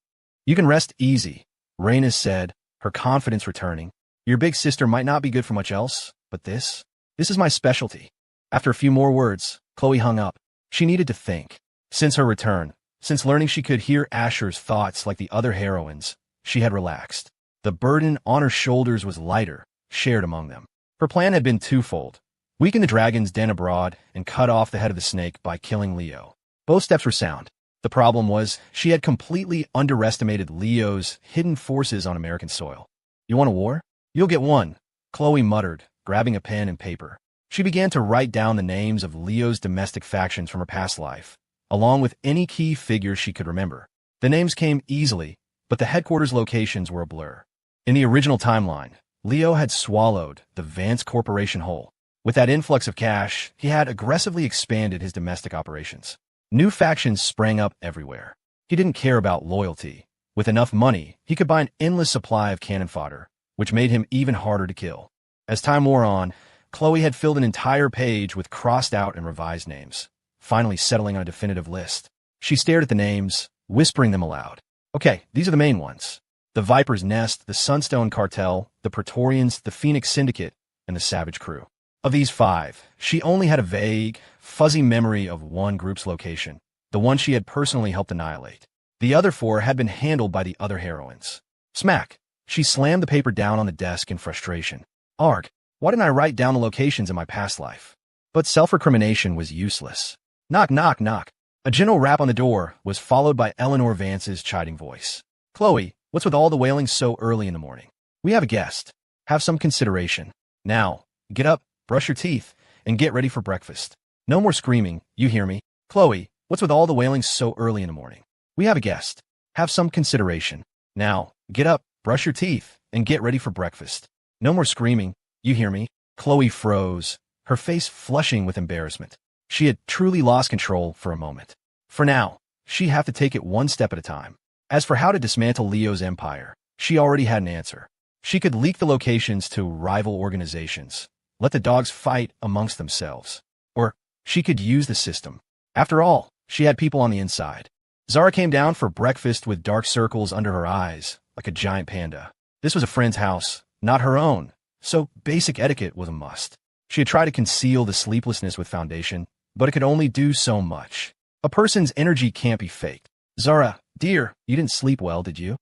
"You can rest easy," Raina said, her confidence returning. "Your big sister might not be good for much else, but this is my specialty." After a few more words, Chloe hung up. She needed to think. Since her return, since learning she could hear Asher's thoughts like the other heroines, she had relaxed. The burden on her shoulders was lighter, shared among them. Her plan had been twofold: weaken the dragon's den abroad and cut off the head of the snake by killing Leo. Both steps were sound. The problem was she had completely underestimated Leo's hidden forces on American soil. "You want a war? You'll get one," Chloe muttered, grabbing a pen and paper. She began to write down the names of Leo's domestic factions from her past life, along with any key figures she could remember. The names came easily, but the headquarters locations were a blur. In the original timeline, Leo had swallowed the Vance Corporation whole. With that influx of cash, he had aggressively expanded his domestic operations. New factions sprang up everywhere. He didn't care about loyalty. With enough money, he could buy an endless supply of cannon fodder, which made him even harder to kill. As time wore on, Chloe had filled an entire page with crossed-out and revised names, finally settling on a definitive list. She stared at the names, whispering them aloud. "Okay, these are the main ones. The Viper's Nest, the Sunstone Cartel, the Praetorians, the Phoenix Syndicate, and the Savage Crew." Of these 5, she only had a vague, fuzzy memory of one group's location, the one she had personally helped annihilate. The other 4 had been handled by the other heroines. Smack! She slammed the paper down on the desk in frustration. "Arg, why didn't I write down the locations in my past life?" But self-recrimination was useless. Knock, knock, knock. A gentle rap on the door was followed by Eleanor Vance's chiding voice. Chloe, what's with all the wailing so early in the morning? We have a guest. Have some consideration. Now, get up, brush your teeth, and get ready for breakfast. No more screaming, you hear me? Chloe, what's with all the wailing so early in the morning? We have a guest. Have some consideration. Now, get up, brush your teeth, and get ready for breakfast. No more screaming, you hear me? Chloe froze, her face flushing with embarrassment. She had truly lost control for a moment. For now, she'd have to take it one step at a time. As for how to dismantle Leo's empire, she already had an answer. She could leak the locations to rival organizations, let the dogs fight amongst themselves. Or she could use the system. After all, she had people on the inside. Zara came down for breakfast with dark circles under her eyes, like a giant panda. This was a friend's house, not her own, so basic etiquette was a must. She had tried to conceal the sleeplessness with foundation, but it could only do so much. A person's energy can't be faked. Zara, dear, you didn't sleep well, did you?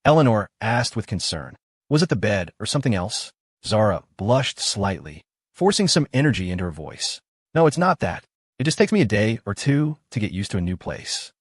Eleanor asked with concern. Was it the bed or something else? Zara blushed slightly, forcing some energy into her voice. No, it's not that. It just takes me a day or two to get used to a new place.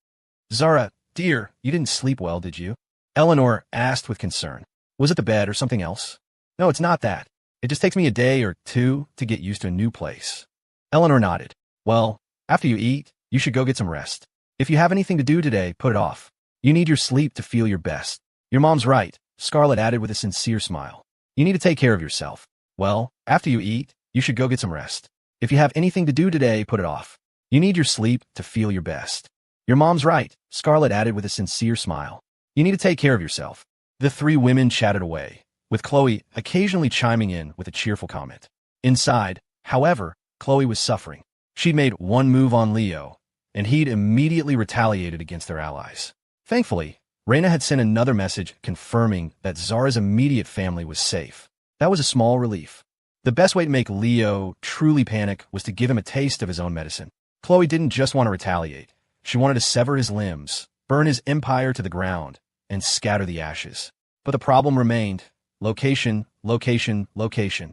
Zara, dear, you didn't sleep well, did you? Eleanor asked with concern. Was it the bed or something else? No, it's not that. It just takes me a day or two to get used to a new place. Eleanor nodded. Well, after you eat, you should go get some rest. If you have anything to do today, put it off. You need your sleep to feel your best. Your mom's right, Scarlett added with a sincere smile. You need to take care of yourself. Well, after you eat, you should go get some rest. If you have anything to do today, put it off. You need your sleep to feel your best. Your mom's right, Scarlett added with a sincere smile. You need to take care of yourself. The three women chatted away, with Chloe occasionally chiming in with a cheerful comment. Inside, however, Chloe was suffering. She'd made one move on Leo, and he'd immediately retaliated against their allies. Thankfully, Raina had sent another message confirming that Zara's immediate family was safe. That was a small relief. The best way to make Leo truly panic was to give him a taste of his own medicine. Chloe didn't just want to retaliate. She wanted to sever his limbs, burn his empire to the ground, and scatter the ashes. But the problem remained. Location, location, location.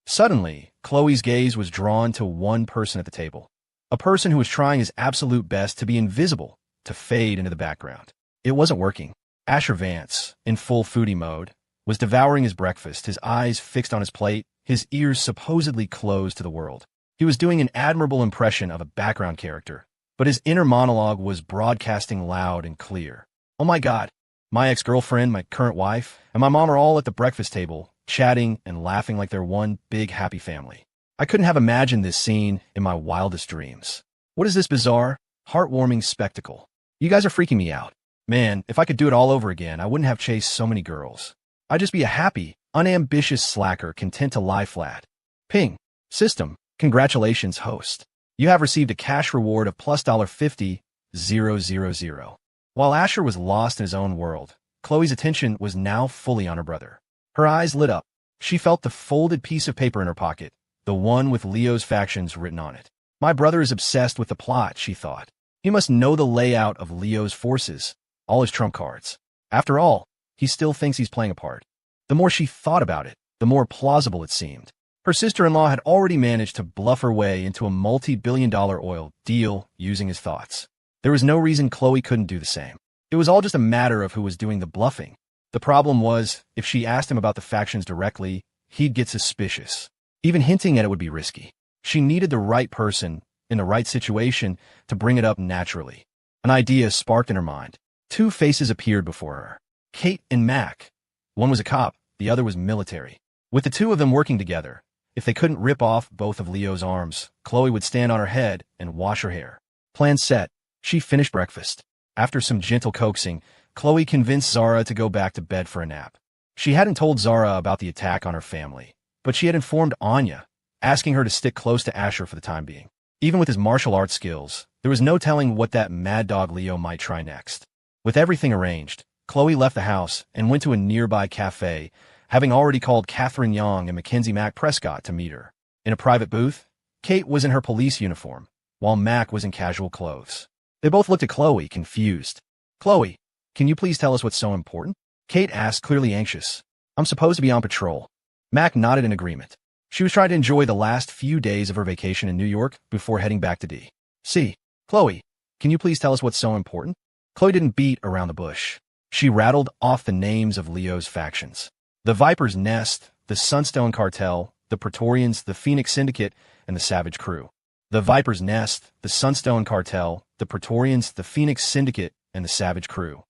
Suddenly, Chloe's gaze was drawn to one person at the table. A person who was trying his absolute best to be invisible, to fade into the background. It wasn't working. Asher Vance, in full foodie mode, was devouring his breakfast, his eyes fixed on his plate, his ears supposedly closed to the world. He was doing an admirable impression of a background character, but his inner monologue was broadcasting loud and clear. Oh my God, my ex-girlfriend, my current wife, and my mom are all at the breakfast table, chatting and laughing like they're one big happy family. I couldn't have imagined this scene in my wildest dreams. What is this bizarre, heartwarming spectacle? You guys are freaking me out. Man, if I could do it all over again, I wouldn't have chased so many girls. I'd just be a happy, unambitious slacker content to lie flat. Ping. System. Congratulations, host. You have received a cash reward of plus $50,000. While Asher was lost in his own world, Chloe's attention was now fully on her brother. Her eyes lit up. She felt the folded piece of paper in her pocket, the one with Leo's factions written on it. My brother is obsessed with the plot, she thought. He must know the layout of Leo's forces, all his trump cards. After all, he still thinks he's playing a part. The more she thought about it, the more plausible it seemed. Her sister-in-law had already managed to bluff her way into a multi-billion-dollar oil deal using his thoughts. There was no reason Chloe couldn't do the same. It was all just a matter of who was doing the bluffing. The problem was, if she asked him about the factions directly, he'd get suspicious. Even hinting at it would be risky. She needed the right person, in the right situation, to bring it up naturally. An idea sparked in her mind. Two faces appeared before her. Kate and Mac. One was a cop, the other was military. With the two of them working together, if they couldn't rip off both of Leo's arms, Chloe would stand on her head and wash her hair. Plan set. She finished breakfast. After some gentle coaxing, Chloe convinced Zara to go back to bed for a nap. She hadn't told Zara about the attack on her family, but she had informed Anya, asking her to stick close to Asher for the time being. Even with his martial arts skills, there was no telling what that mad dog Leo might try next. With everything arranged, Chloe left the house and went to a nearby cafe, having already called Catherine Young and Mackenzie Mac Prescott to meet her. In a private booth, Kate was in her police uniform, while Mac was in casual clothes. They both looked at Chloe, confused. Chloe, can you please tell us what's so important? Kate asked, clearly anxious. I'm supposed to be on patrol. Mac nodded in agreement. She was trying to enjoy the last few days of her vacation in New York before heading back to D.C. Chloe, can you please tell us what's so important? Chloe didn't beat around the bush. She rattled off the names of Leo's factions. The Viper's Nest, the Sunstone Cartel, the Praetorians, the Phoenix Syndicate, and the Savage Crew. The Viper's Nest, the Sunstone Cartel, the Praetorians, the Phoenix Syndicate, and the Savage Crew.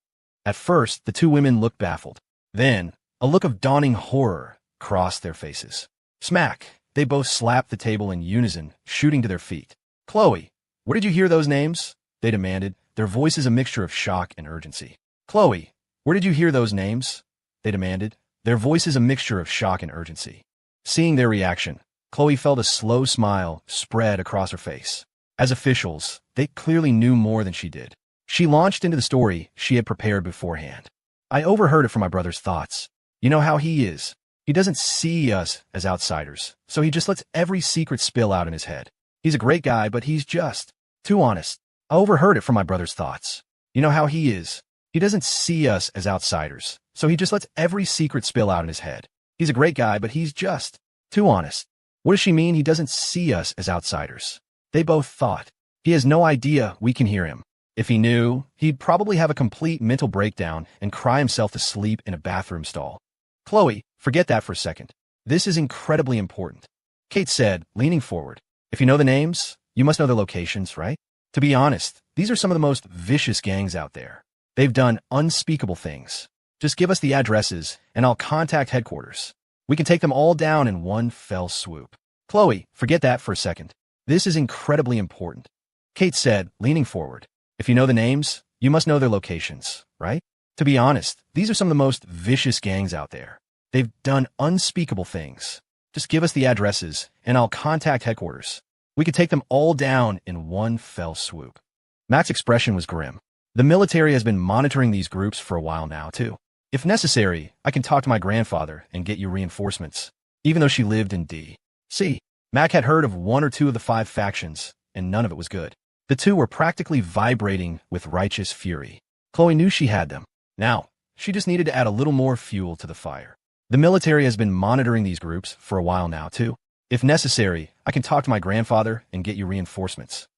At first, the two women looked baffled. Then, a look of dawning horror crossed their faces. Smack! They both slapped the table in unison, shooting to their feet. Chloe, where did you hear those names? They demanded, their voices a mixture of shock and urgency. Chloe, where did you hear those names? They demanded, their voices a mixture of shock and urgency. Seeing their reaction, Chloe felt a slow smile spread across her face. As officials, they clearly knew more than she did. She launched into the story she had prepared beforehand. I overheard it from my brother's thoughts. You know how he is. He doesn't see us as outsiders, so he just lets every secret spill out in his head. He's a great guy, but he's just too honest. I overheard it from my brother's thoughts. You know how he is. He doesn't see us as outsiders, so he just lets every secret spill out in his head. He's a great guy, but he's just too honest. What does she mean he doesn't see us as outsiders? They both thought. He has no idea we can hear him. If he knew, he'd probably have a complete mental breakdown and cry himself to sleep in a bathroom stall. Chloe, forget that for a second. This is incredibly important. Kate said, leaning forward. If you know the names, you must know their locations, right? To be honest, these are some of the most vicious gangs out there. They've done unspeakable things. Just give us the addresses, and I'll contact headquarters. We can take them all down in one fell swoop. Chloe, forget that for a second. This is incredibly important. Kate said, leaning forward. If you know the names, you must know their locations, right? To be honest, these are some of the most vicious gangs out there. They've done unspeakable things. Just give us the addresses, and I'll contact headquarters. We could take them all down in one fell swoop. Matt's expression was grim. The military has been monitoring these groups for a while now, too. If necessary, I can talk to my grandfather and get you reinforcements, even though she lived in D.C. Mac had heard of one or two of the 5 factions, and none of it was good. The two were practically vibrating with righteous fury. Chloe knew she had them. Now, she just needed to add a little more fuel to the fire. The military has been monitoring these groups for a while now, too. If necessary, I can talk to my grandfather and get you reinforcements.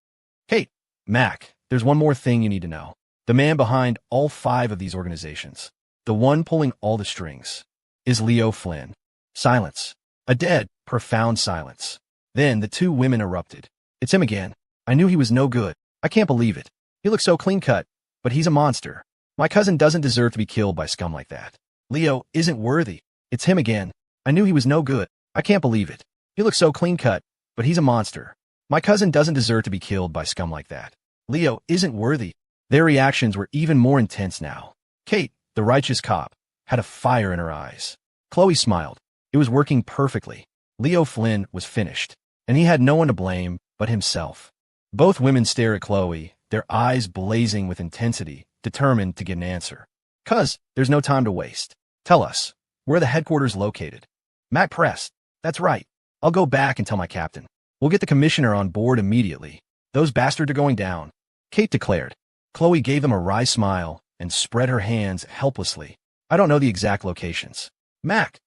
Kate, Mac, there's one more thing you need to know. The man behind all 5 of these organizations, the one pulling all the strings, is Leo Flynn. Silence. A dead, profound silence. Then the two women erupted. It's him again. I knew he was no good. I can't believe it. He looks so clean-cut, but he's a monster. My cousin doesn't deserve to be killed by scum like that. Leo isn't worthy. It's him again. I knew he was no good. I can't believe it. He looks so clean-cut, but he's a monster. My cousin doesn't deserve to be killed by scum like that. Leo isn't worthy. Their reactions were even more intense now. Kate, the righteous cop, had a fire in her eyes. Chloe smiled. It was working perfectly. Leo Flynn was finished, and he had no one to blame but himself. Both women stared at Chloe, their eyes blazing with intensity, determined to get an answer. "'Cause there's no time to waste. Tell us, where are the headquarters located?" Mac pressed. "That's right. I'll go back and tell my captain. We'll get the commissioner on board immediately. Those bastards are going down," Kate declared. Chloe gave them a wry smile and spread her hands helplessly. "I don't know the exact locations." Mac.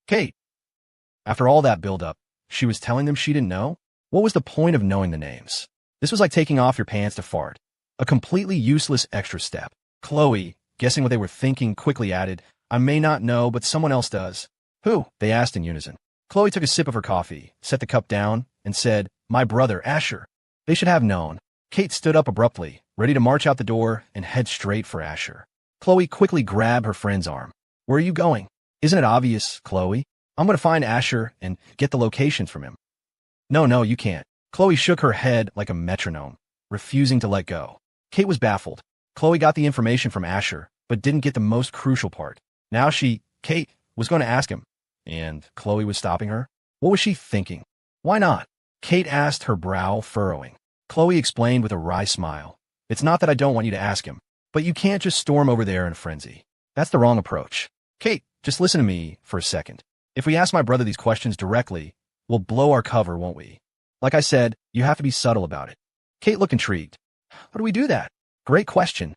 Kate. After all that build-up, she was telling them she didn't know? What was the point of knowing the names? This was like taking off your pants to fart. A completely useless extra step. Chloe, guessing what they were thinking, quickly added, "I may not know, but someone else does." "Who?" they asked in unison. Chloe took a sip of her coffee, set the cup down, and said, "My brother, Asher." They should have known. Kate stood up abruptly, ready to march out the door and head straight for Asher. Chloe quickly grabbed her friend's arm. "Where are you going?" "Isn't it obvious, Chloe? I'm going to find Asher and get the locations from him." No, you can't." Chloe shook her head like a metronome, refusing to let go. Kate was baffled. Chloe got the information from Asher, but didn't get the most crucial part. Now Kate, was going to ask him, and Chloe was stopping her. What was she thinking? "Why not?" Kate asked, her brow furrowing. Chloe explained with a wry smile. "It's not that I don't want you to ask him, but you can't just storm over there in a frenzy. That's the wrong approach. Kate, just listen to me for a second. If we ask my brother these questions directly, we'll blow our cover, won't we? Like I said, you have to be subtle about it." Kate looked intrigued. "How do we do that?" "Great question,"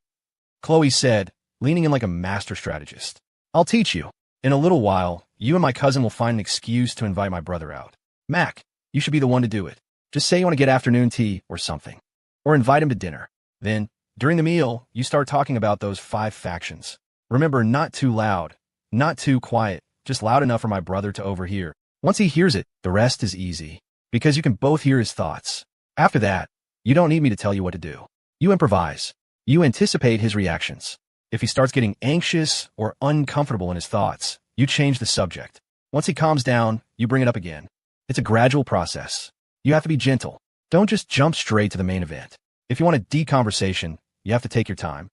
Chloe said, leaning in like a master strategist. "I'll teach you. In a little while, you and my cousin will find an excuse to invite my brother out. Mac, you should be the one to do it. Just say you want to get afternoon tea or something. Or invite him to dinner. Then, during the meal, you start talking about those 5 factions. Remember, not too loud, not too quiet, just loud enough for my brother to overhear. Once he hears it, the rest is easy, because you can both hear his thoughts. After that, you don't need me to tell you what to do. You improvise. You anticipate his reactions. If he starts getting anxious or uncomfortable in his thoughts, you change the subject. Once he calms down, you bring it up again. It's a gradual process. You have to be gentle. Don't just jump straight to the main event. If you want a deep conversation, you have to take your time.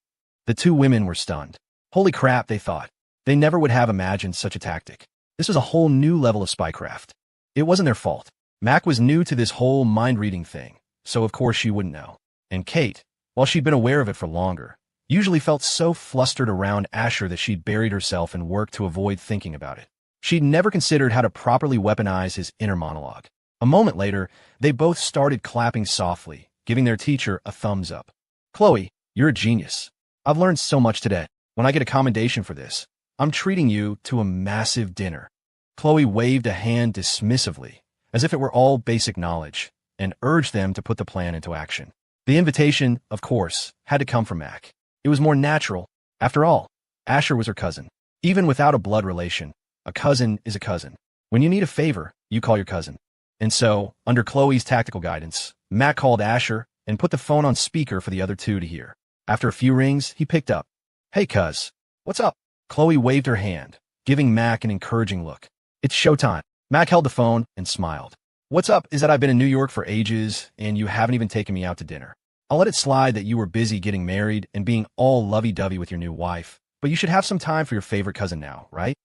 The 2 women were stunned. Holy crap, they thought. They never would have imagined such a tactic. This was a whole new level of spycraft. It wasn't their fault. Mac was new to this whole mind-reading thing, so of course she wouldn't know. And Kate, while she'd been aware of it for longer, usually felt so flustered around Asher that she'd buried herself and worked to avoid thinking about it. She'd never considered how to properly weaponize his inner monologue. A moment later, they both started clapping softly, giving their teacher a thumbs up. Chloe, you're a genius. I've learned so much today. When I get a commendation for this, I'm treating you to a massive dinner. Chloe waved a hand dismissively, as if it were all basic knowledge, and urged them to put the plan into action. The invitation, of course, had to come from Mac. It was more natural. After all, Asher was her cousin. Even without a blood relation, a cousin is a cousin. When you need a favor, you call your cousin. And so, under Chloe's tactical guidance, Mac called Asher and put the phone on speaker for the other 2 to hear. After a few rings, he picked up. Hey, cuz. What's up? Chloe waved her hand, giving Mac an encouraging look. It's showtime. Mac held the phone and smiled. What's up is that I've been in New York for ages, and you haven't even taken me out to dinner. I'll let it slide that you were busy getting married and being all lovey-dovey with your new wife, but you should have some time for your favorite cousin now, right?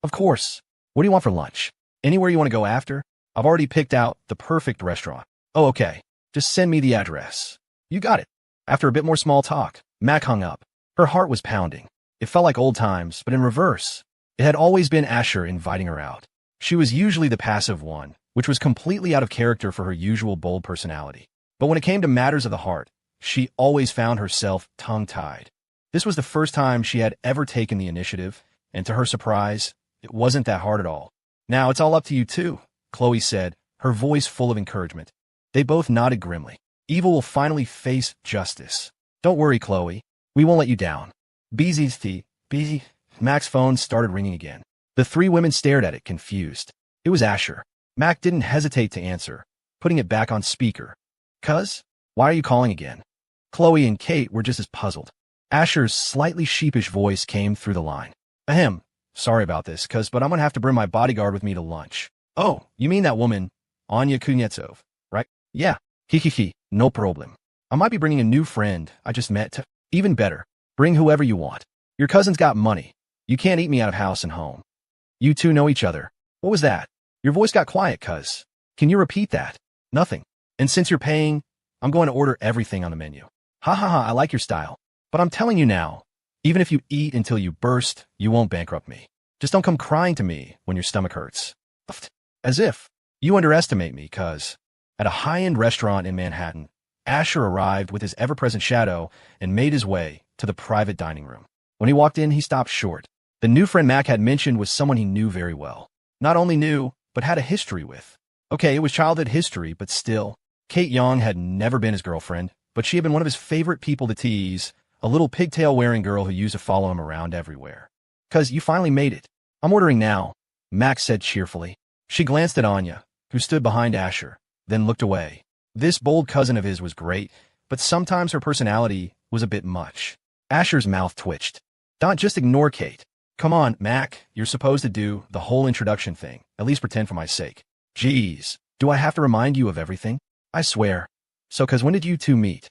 Of course. What do you want for lunch? Anywhere you want to go after? I've already picked out the perfect restaurant. Oh, okay. Just send me the address. You got it. After a bit more small talk, Mac hung up. Her heart was pounding. It felt like old times, but in reverse. It had always been Asher inviting her out. She was usually the passive one, which was completely out of character for her usual bold personality. But when it came to matters of the heart, she always found herself tongue-tied. This was the first time she had ever taken the initiative, and to her surprise, it wasn't that hard at all. Now it's all up to you too, Chloe said, her voice full of encouragement. They both nodded grimly. Evil will finally face justice. Don't worry, Chloe. We won't let you down. Busy. Mac's phone started ringing again. The 3 women stared at it, confused. It was Asher. Mac didn't hesitate to answer, putting it back on speaker. Cuz? Why are you calling again? Chloe and Kate were just as puzzled. Asher's slightly sheepish voice came through the line. Ahem. Sorry about this, cuz, but I'm gonna have to bring my bodyguard with me to lunch. Oh, you mean that woman, Anya Kuznetsov, right? Yeah. No problem. I might be bringing a new friend I just met to... Even better, bring whoever you want. Your cousin's got money. You can't eat me out of house and home. You 2 know each other. What was that? Your voice got quiet, cuz. Can you repeat that? Nothing. And since you're paying, I'm going to order everything on the menu. Ha, I like your style. But I'm telling you now, even if you eat until you burst, you won't bankrupt me. Just don't come crying to me when your stomach hurts. As if. You underestimate me, cuz. At a high-end restaurant in Manhattan, Asher arrived with his ever-present shadow and made his way to the private dining room. When he walked in, he stopped short. The new friend Mac had mentioned was someone he knew very well. Not only knew, but had a history with. Okay, it was childhood history, but still. Kate Young had never been his girlfriend, but she had been one of his favorite people to tease, a little pigtail-wearing girl who used to follow him around everywhere. Cuz, you finally made it. I'm ordering now, Mac said cheerfully. She glanced at Anya, who stood behind Asher, then looked away. This bold cousin of his was great, but sometimes her personality was a bit much. Asher's mouth twitched. Don't just ignore Kate. Come on, Mac, you're supposed to do the whole introduction thing, at least pretend for my sake. Geez, do I have to remind you of everything? I swear. So, cuz when did you 2 meet?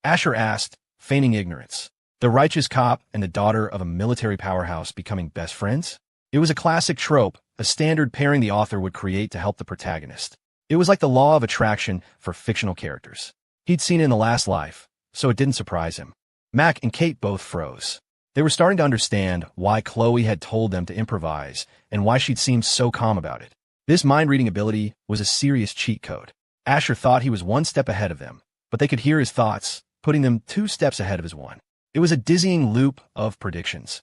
Asher asked, feigning ignorance. The righteous cop and the daughter of a military powerhouse becoming best friends? It was a classic trope, a standard pairing the author would create to help the protagonist. It was like the law of attraction for fictional characters. He'd seen it in the last life, so it didn't surprise him. Mac and Kate both froze. They were starting to understand why Chloe had told them to improvise and why she'd seemed so calm about it. This mind-reading ability was a serious cheat code. Asher thought he was 1 step ahead of them, but they could hear his thoughts, putting them 2 steps ahead of his one. It was a dizzying loop of predictions.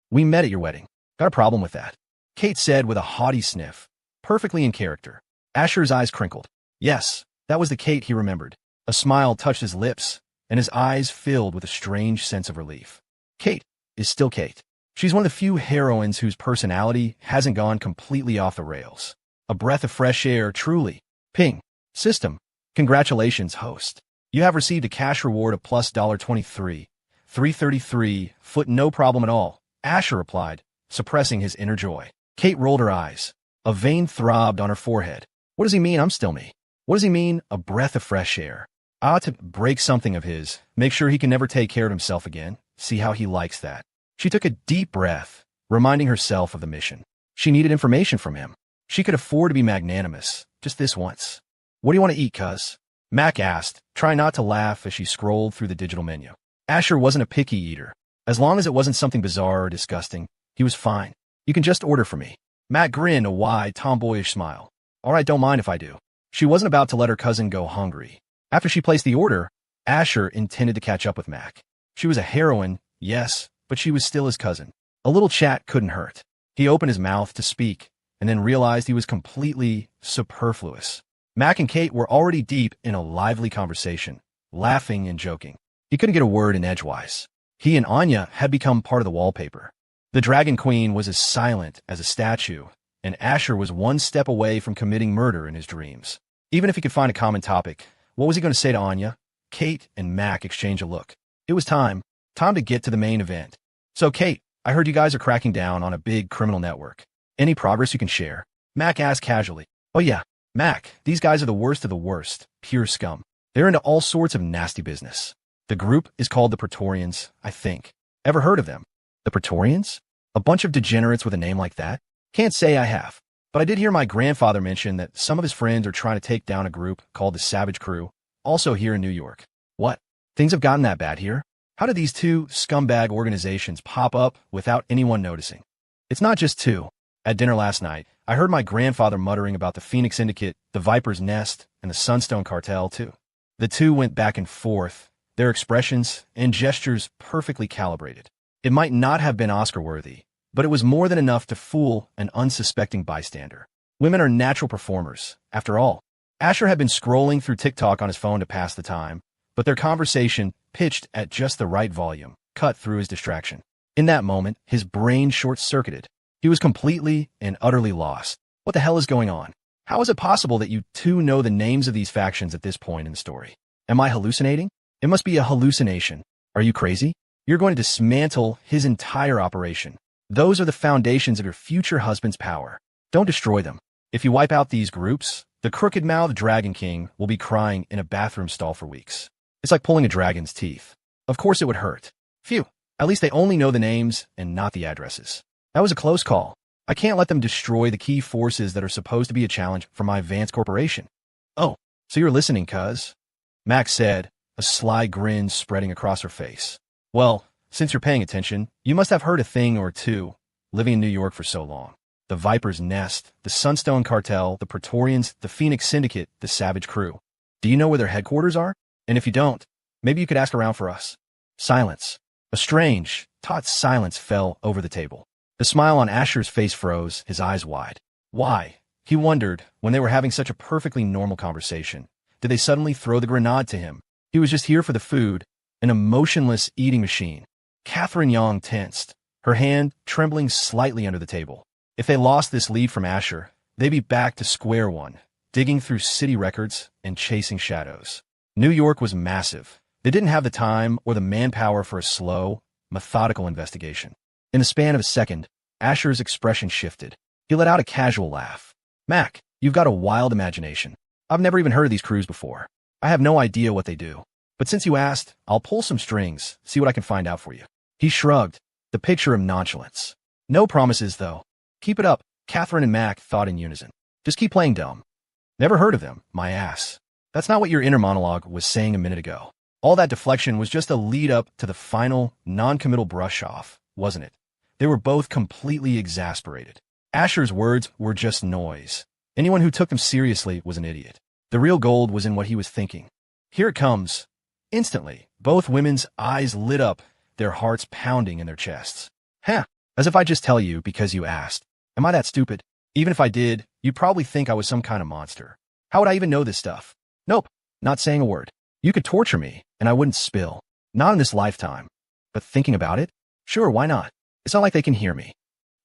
We met at your wedding. Got a problem with that. Kate said with a haughty sniff, perfectly in character. Asher's eyes crinkled. Yes, that was the Kate he remembered. A smile touched his lips, and his eyes filled with a strange sense of relief. Kate is still Kate. She's one of the few heroines whose personality hasn't gone completely off the rails. A breath of fresh air, truly. Ping. System. Congratulations, host. You have received a cash reward of plus $23. 333, foot no problem at all, Asher replied, suppressing his inner joy. Kate rolled her eyes. A vein throbbed on her forehead. What does he mean I'm still me? What does he mean a breath of fresh air? I ought to break something of his, make sure he can never take care of himself again, see how he likes that. She took a deep breath, reminding herself of the mission. She needed information from him. She could afford to be magnanimous, just this once. What do you want to eat, cuz? Mac asked, trying not to laugh as she scrolled through the digital menu. Asher wasn't a picky eater. As long as it wasn't something bizarre or disgusting, he was fine. You can just order for me. Mac grinned a wide, tomboyish smile. All right, don't mind if I do. She wasn't about to let her cousin go hungry. After she placed the order, Asher intended to catch up with Mac. She was a heroine, yes, but she was still his cousin. A little chat couldn't hurt. He opened his mouth to speak, and then realized he was completely superfluous. Mac and Kate were already deep in a lively conversation, laughing and joking. He couldn't get a word in edgewise. He and Anya had become part of the wallpaper. The Dragon Queen was as silent as a statue, and Asher was one step away from committing murder in his dreams. Even if he could find a common topic, what was he going to say to Anya? Kate and Mac exchanged a look. It was time to get to the main event. So, Kate, I heard you guys are cracking down on a big criminal network. Any progress you can share? Mac asked casually. Oh yeah, Mac, these guys are the worst of the worst, pure scum. They're into all sorts of nasty business. The group is called the Praetorians, I think. Ever heard of them? The Praetorians? A bunch of degenerates with a name like that? Can't say I have. But I did hear my grandfather mention that some of his friends are trying to take down a group called the Savage Crew, also here in New York. What? Things have gotten that bad here? How did these two scumbag organizations pop up without anyone noticing? It's not just two. At dinner last night, I heard my grandfather muttering about the Phoenix Syndicate, the Viper's Nest, and the Sunstone Cartel, too. The two went back and forth, their expressions and gestures perfectly calibrated. It might not have been Oscar-worthy, but it was more than enough to fool an unsuspecting bystander. Women are natural performers, after all. Asher had been scrolling through TikTok on his phone to pass the time, but their conversation, pitched at just the right volume, cut through his distraction. In that moment, his brain short-circuited. He was completely and utterly lost. What the hell is going on? How is it possible that you two know the names of these factions at this point in the story? Am I hallucinating? It must be a hallucination. Are you crazy? You're going to dismantle his entire operation. Those are the foundations of your future husband's power. Don't destroy them. If you wipe out these groups, the crooked-mouthed Dragon King will be crying in a bathroom stall for weeks. It's like pulling a dragon's teeth. Of course it would hurt. Phew. At least they only know the names and not the addresses. That was a close call. I can't let them destroy the key forces that are supposed to be a challenge for my Vance Corporation. Oh, so you're listening, cuz? Max said, a sly grin spreading across her face. Well, since you're paying attention, you must have heard a thing or two, living in New York for so long. The Viper's Nest, the Sunstone Cartel, the Praetorians, the Phoenix Syndicate, the Savage Crew. Do you know where their headquarters are? And if you don't, maybe you could ask around for us. Silence. A strange, taut silence fell over the table. The smile on Asher's face froze, his eyes wide. Why? He wondered, when they were having such a perfectly normal conversation, did they suddenly throw the grenade to him? He was just here for the food, an emotionless eating machine. Catherine Young tensed, her hand trembling slightly under the table. If they lost this lead from Asher, they'd be back to square one, digging through city records and chasing shadows. New York was massive. They didn't have the time or the manpower for a slow, methodical investigation. In the span of a second, Asher's expression shifted. He let out a casual laugh. Mac, you've got a wild imagination. I've never even heard of these crews before. I have no idea what they do. But since you asked, I'll pull some strings, see what I can find out for you. He shrugged, the picture of nonchalance. No promises, though. Keep it up, Catherine and Mac thought in unison. Just keep playing dumb. Never heard of them, my ass. That's not what your inner monologue was saying a minute ago. All that deflection was just a lead-up to the final, non-committal brush-off, wasn't it? They were both completely exasperated. Asher's words were just noise. Anyone who took them seriously was an idiot. The real gold was in what he was thinking. Here it comes. Instantly, both women's eyes lit up, their hearts pounding in their chests. Huh, as if I just tell you because you asked. Am I that stupid? Even if I did, you'd probably think I was some kind of monster. How would I even know this stuff? Nope, not saying a word. You could torture me, and I wouldn't spill. Not in this lifetime. But thinking about it? Sure, why not? It's not like they can hear me.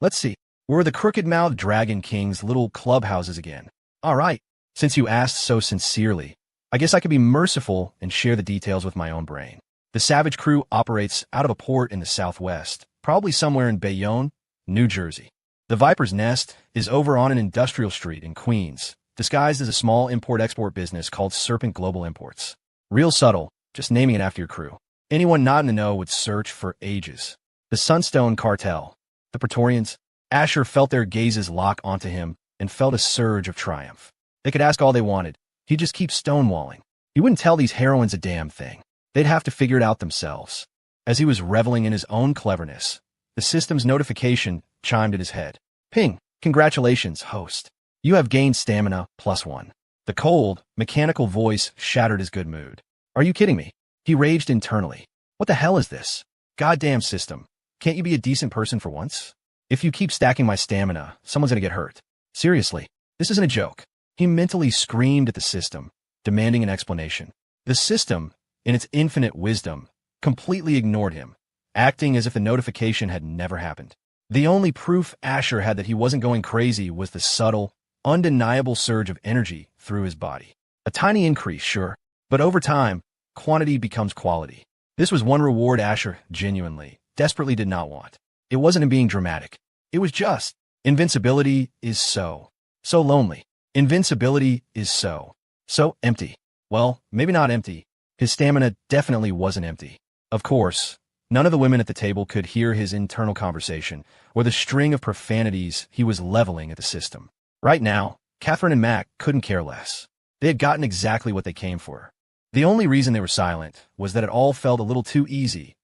Let's see. We're the crooked-mouthed Dragon King's little clubhouses again. All right, since you asked so sincerely, I guess I could be merciful and share the details with my own brain. The Savage Crew operates out of a port in the southwest, probably somewhere in Bayonne, New Jersey. The Viper's Nest is over on an industrial street in Queens, disguised as a small import-export business called Serpent Global Imports. Real subtle, just naming it after your crew. Anyone not in the know would search for ages. The Sunstone Cartel, the Praetorians. Asher felt their gazes lock onto him and felt a surge of triumph. They could ask all they wanted. He'd just keep stonewalling. He wouldn't tell these heroines a damn thing. They'd have to figure it out themselves. As he was reveling in his own cleverness, the system's notification chimed at his head. Ping, congratulations, host. You have gained stamina +1. The cold, mechanical voice shattered his good mood. Are you kidding me? He raged internally. What the hell is this? Goddamn system. Can't you be a decent person for once? If you keep stacking my stamina, someone's gonna get hurt. Seriously, this isn't a joke. He mentally screamed at the system, demanding an explanation. The system, in its infinite wisdom, completely ignored him, acting as if the notification had never happened. The only proof Asher had that he wasn't going crazy was the subtle, undeniable surge of energy through his body. A tiny increase, sure, but over time, quantity becomes quality. This was one reward Asher genuinely, desperately did not want. It wasn't him being dramatic. It was just, invincibility is so lonely. Invincibility is so empty. Well, maybe not empty. His stamina definitely wasn't empty. Of course, none of the women at the table could hear his internal conversation or the string of profanities he was leveling at the system. Right now, Catherine and Mac couldn't care less. They had gotten exactly what they came for. The only reason they were silent was that it all felt a little too easy,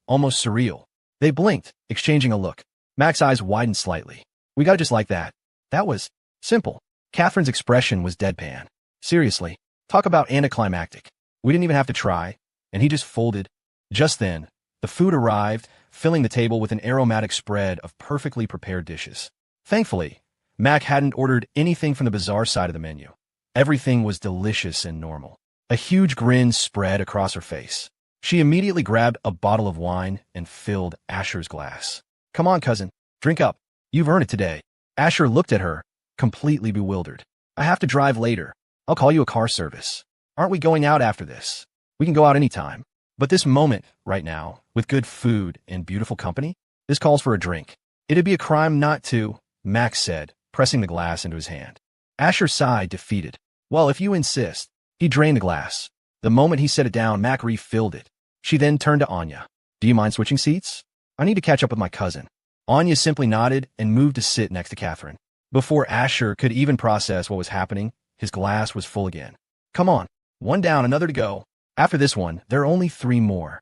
almost surreal. They blinked, exchanging a look. Mac's eyes widened slightly. We got it just like that. That was simple. Catherine's expression was deadpan. Seriously, talk about anticlimactic. We didn't even have to try, and he just folded. Just then, the food arrived, filling the table with an aromatic spread of perfectly prepared dishes. Thankfully, Mac hadn't ordered anything from the bizarre side of the menu. Everything was delicious and normal. A huge grin spread across her face. She immediately grabbed a bottle of wine and filled Asher's glass. Come on, cousin, drink up. You've earned it today. Asher looked at her, completely bewildered. I have to drive later. I'll call you a car service. Aren't we going out after this? We can go out anytime. But this moment, right now, with good food and beautiful company, this calls for a drink. It'd be a crime not to, Max said, pressing the glass into his hand. Asher sighed, defeated. Well, if you insist. He drained the glass. The moment he set it down, Mac refilled it. She then turned to Anya. Do you mind switching seats? I need to catch up with my cousin. Anya simply nodded and moved to sit next to Catherine. Before Asher could even process what was happening, his glass was full again. Come on. One down, another to go. After this one, there are only 3 more.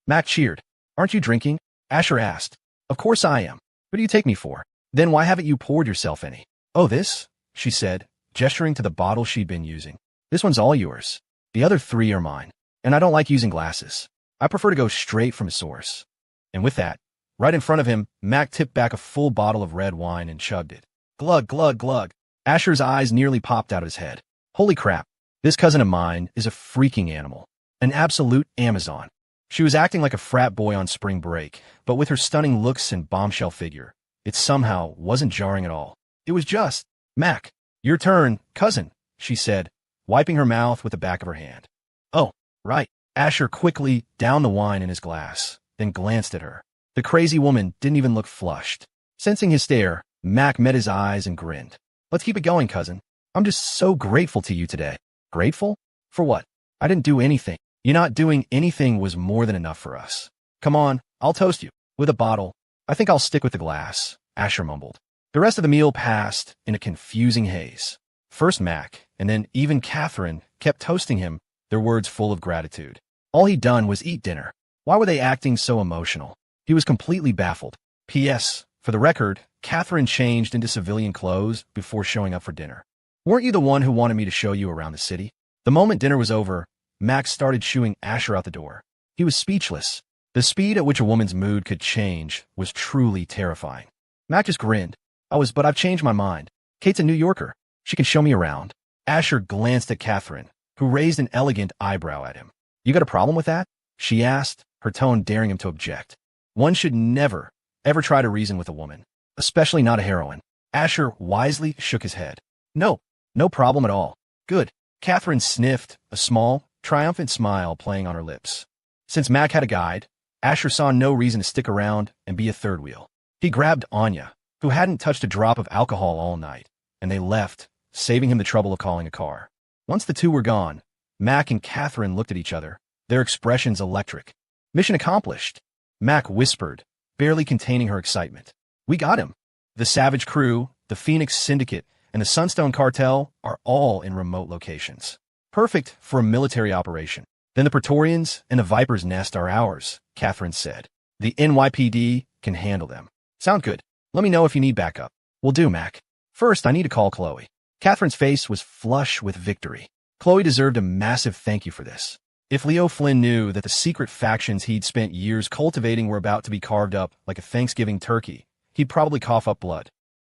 Mac cheered. Aren't you drinking? Asher asked. Of course I am. What do you take me for? Then why haven't you poured yourself any? Oh, this? She said, gesturing to the bottle she'd been using. This one's all yours. The other 3 are mine. And I don't like using glasses. I prefer to go straight from a source. And with that, right in front of him, Mac tipped back a full bottle of red wine and chugged it. Glug, glug, glug. Asher's eyes nearly popped out of his head. Holy crap. This cousin of mine is a freaking animal. An absolute Amazon. She was acting like a frat boy on spring break, but with her stunning looks and bombshell figure, it somehow wasn't jarring at all. It was just, Mac, your turn, cousin, she said, wiping her mouth with the back of her hand. Oh, right. Asher quickly downed the wine in his glass, then glanced at her. The crazy woman didn't even look flushed. Sensing his stare, Mac met his eyes and grinned. Let's keep it going, cousin. I'm just so grateful to you today. Grateful? For what? I didn't do anything. You not doing anything was more than enough for us. Come on, I'll toast you. With a bottle. I think I'll stick with the glass, Asher mumbled. The rest of the meal passed in a confusing haze. First Mac, and then even Catherine, kept toasting him, their words full of gratitude. All he'd done was eat dinner. Why were they acting so emotional? He was completely baffled. P.S. For the record, Catherine changed into civilian clothes before showing up for dinner. Weren't you the one who wanted me to show you around the city? The moment dinner was over, Max started shooing Asher out the door. He was speechless. The speed at which a woman's mood could change was truly terrifying. Mac just grinned. But I've changed my mind. Kate's a New Yorker. She can show me around. Asher glanced at Catherine, who raised an elegant eyebrow at him. You got a problem with that? She asked, her tone daring him to object. One should never, ever try to reason with a woman, especially not a heroine. Asher wisely shook his head. No, no problem at all. Good. Catherine sniffed, a small, triumphant smile playing on her lips. Since Mac had a guide, Asher saw no reason to stick around and be a third wheel. He grabbed Anya, who hadn't touched a drop of alcohol all night, and they left, saving him the trouble of calling a car. Once the two were gone, Mac and Catherine looked at each other, their expressions electric. Mission accomplished, Mac whispered, barely containing her excitement. We got him. The Savage Crew, the Phoenix Syndicate, and the Sunstone Cartel are all in remote locations. Perfect for a military operation. Then the Praetorians and the Viper's Nest are ours, Catherine said. The NYPD can handle them. Sound good. Let me know if you need backup. Will do, Mac. First, I need to call Chloe. Catherine's face was flush with victory. Chloe deserved a massive thank you for this. If Leo Flynn knew that the secret factions he'd spent years cultivating were about to be carved up like a Thanksgiving turkey, he'd probably cough up blood.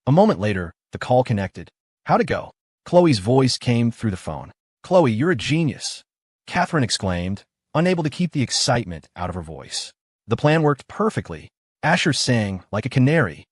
A moment later, the call connected. How'd it go? Chloe's voice came through the phone. Chloe, you're a genius, Catherine exclaimed, unable to keep the excitement out of her voice. The plan worked perfectly. Asher sang like a canary.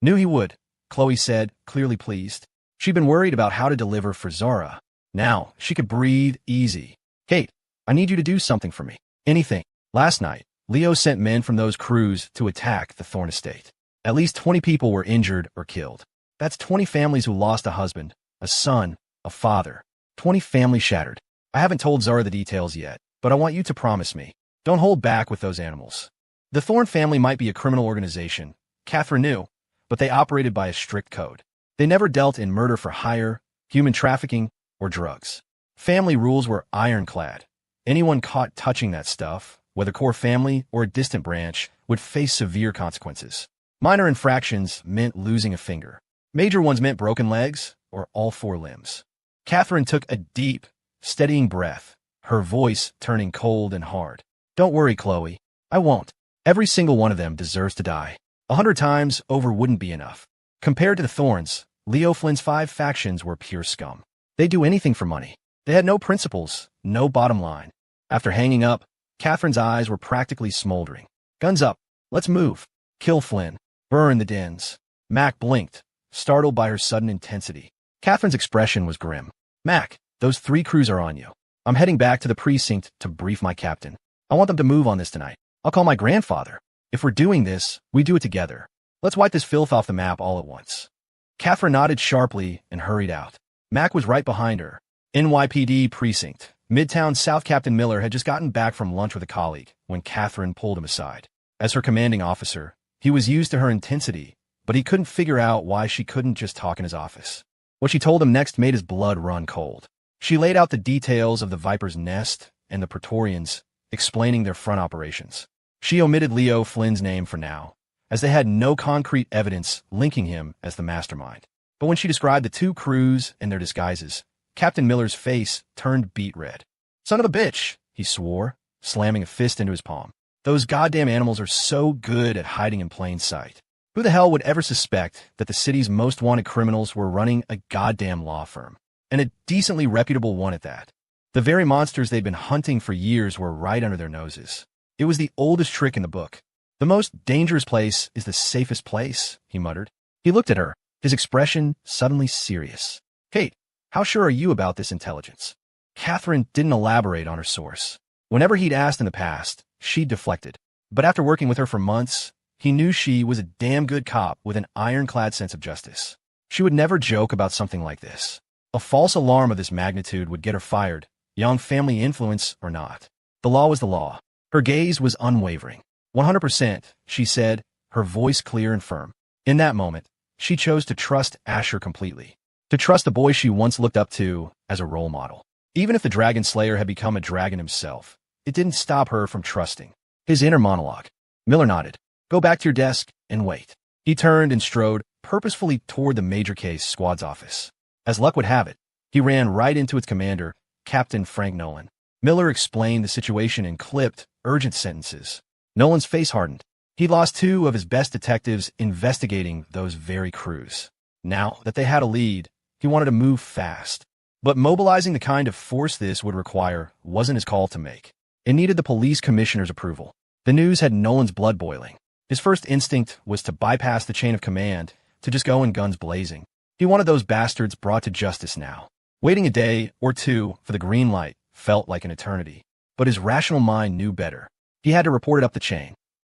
Knew he would, Chloe said, clearly pleased. She'd been worried about how to deliver for Zara. Now, she could breathe easy. Kate, I need you to do something for me. Anything. Last night, Leo sent men from those crews to attack the Thorne estate. At least 20 people were injured or killed. That's 20 families who lost a husband, a son, a father. 20 families shattered. I haven't told Zara the details yet, but I want you to promise me. Don't hold back with those animals. The Thorne family might be a criminal organization, Catherine knew, but they operated by a strict code. They never dealt in murder for hire, human trafficking, or drugs. Family rules were ironclad. Anyone caught touching that stuff, whether core family or a distant branch, would face severe consequences. Minor infractions meant losing a finger. Major ones meant broken legs or all 4 limbs. Catherine took a deep, steadying breath, her voice turning cold and hard. Don't worry, Chloe. I won't. Every single one of them deserves to die. 100 times over wouldn't be enough. Compared to the Thorns, Leo Flynn's 5 factions were pure scum. They'd do anything for money. They had no principles, no bottom line. After hanging up, Catherine's eyes were practically smoldering. Guns up. Let's move. Kill Flynn. Burn the dens. Mac blinked, startled by her sudden intensity. Catherine's expression was grim. Mac, those 3 crews are on you. I'm heading back to the precinct to brief my captain. I want them to move on this tonight. I'll call my grandfather. If we're doing this, we do it together. Let's wipe this filth off the map all at once. Catherine nodded sharply and hurried out. Mac was right behind her. NYPD precinct. Midtown South. Captain Miller had just gotten back from lunch with a colleague when Catherine pulled him aside. As her commanding officer, he was used to her intensity, but he couldn't figure out why she couldn't just talk in his office. What she told him next made his blood run cold. She laid out the details of the Viper's Nest and the Praetorians, explaining their front operations. She omitted Leo Flynn's name for now, as they had no concrete evidence linking him as the mastermind. But when she described the 2 crews and their disguises, Captain Miller's face turned beet red. Son of a bitch, he swore, slamming a fist into his palm. Those goddamn animals are so good at hiding in plain sight. Who the hell would ever suspect that the city's most wanted criminals were running a goddamn law firm? And a decently reputable one at that. The very monsters they'd been hunting for years were right under their noses. It was the oldest trick in the book. The most dangerous place is the safest place, he muttered. He looked at her, his expression suddenly serious. Kate, how sure are you about this intelligence? Catherine didn't elaborate on her source. Whenever he'd asked in the past, she'd deflected. But after working with her for months, he knew she was a damn good cop with an ironclad sense of justice. She would never joke about something like this. A false alarm of this magnitude would get her fired, young family influence or not. The law was the law. Her gaze was unwavering. 100%, she said, her voice clear and firm. In that moment, she chose to trust Asher completely. To trust the boy she once looked up to as a role model. Even if the Dragon Slayer had become a dragon himself, it didn't stop her from trusting. His inner monologue. Miller nodded. Go back to your desk and wait. He turned and strode purposefully toward the major case squad's office. As luck would have it, he ran right into its commander, Captain Frank Nolan. Miller explained the situation in clipped, urgent sentences. Nolan's face hardened. He'd lost 2 of his best detectives investigating those very crews. Now that they had a lead, he wanted to move fast. But mobilizing the kind of force this would require wasn't his call to make. It needed the police commissioner's approval. The news had Nolan's blood boiling. His first instinct was to bypass the chain of command, to just go in guns blazing. He wanted those bastards brought to justice now. Waiting a day or two for the green light felt like an eternity. But his rational mind knew better. He had to report it up the chain.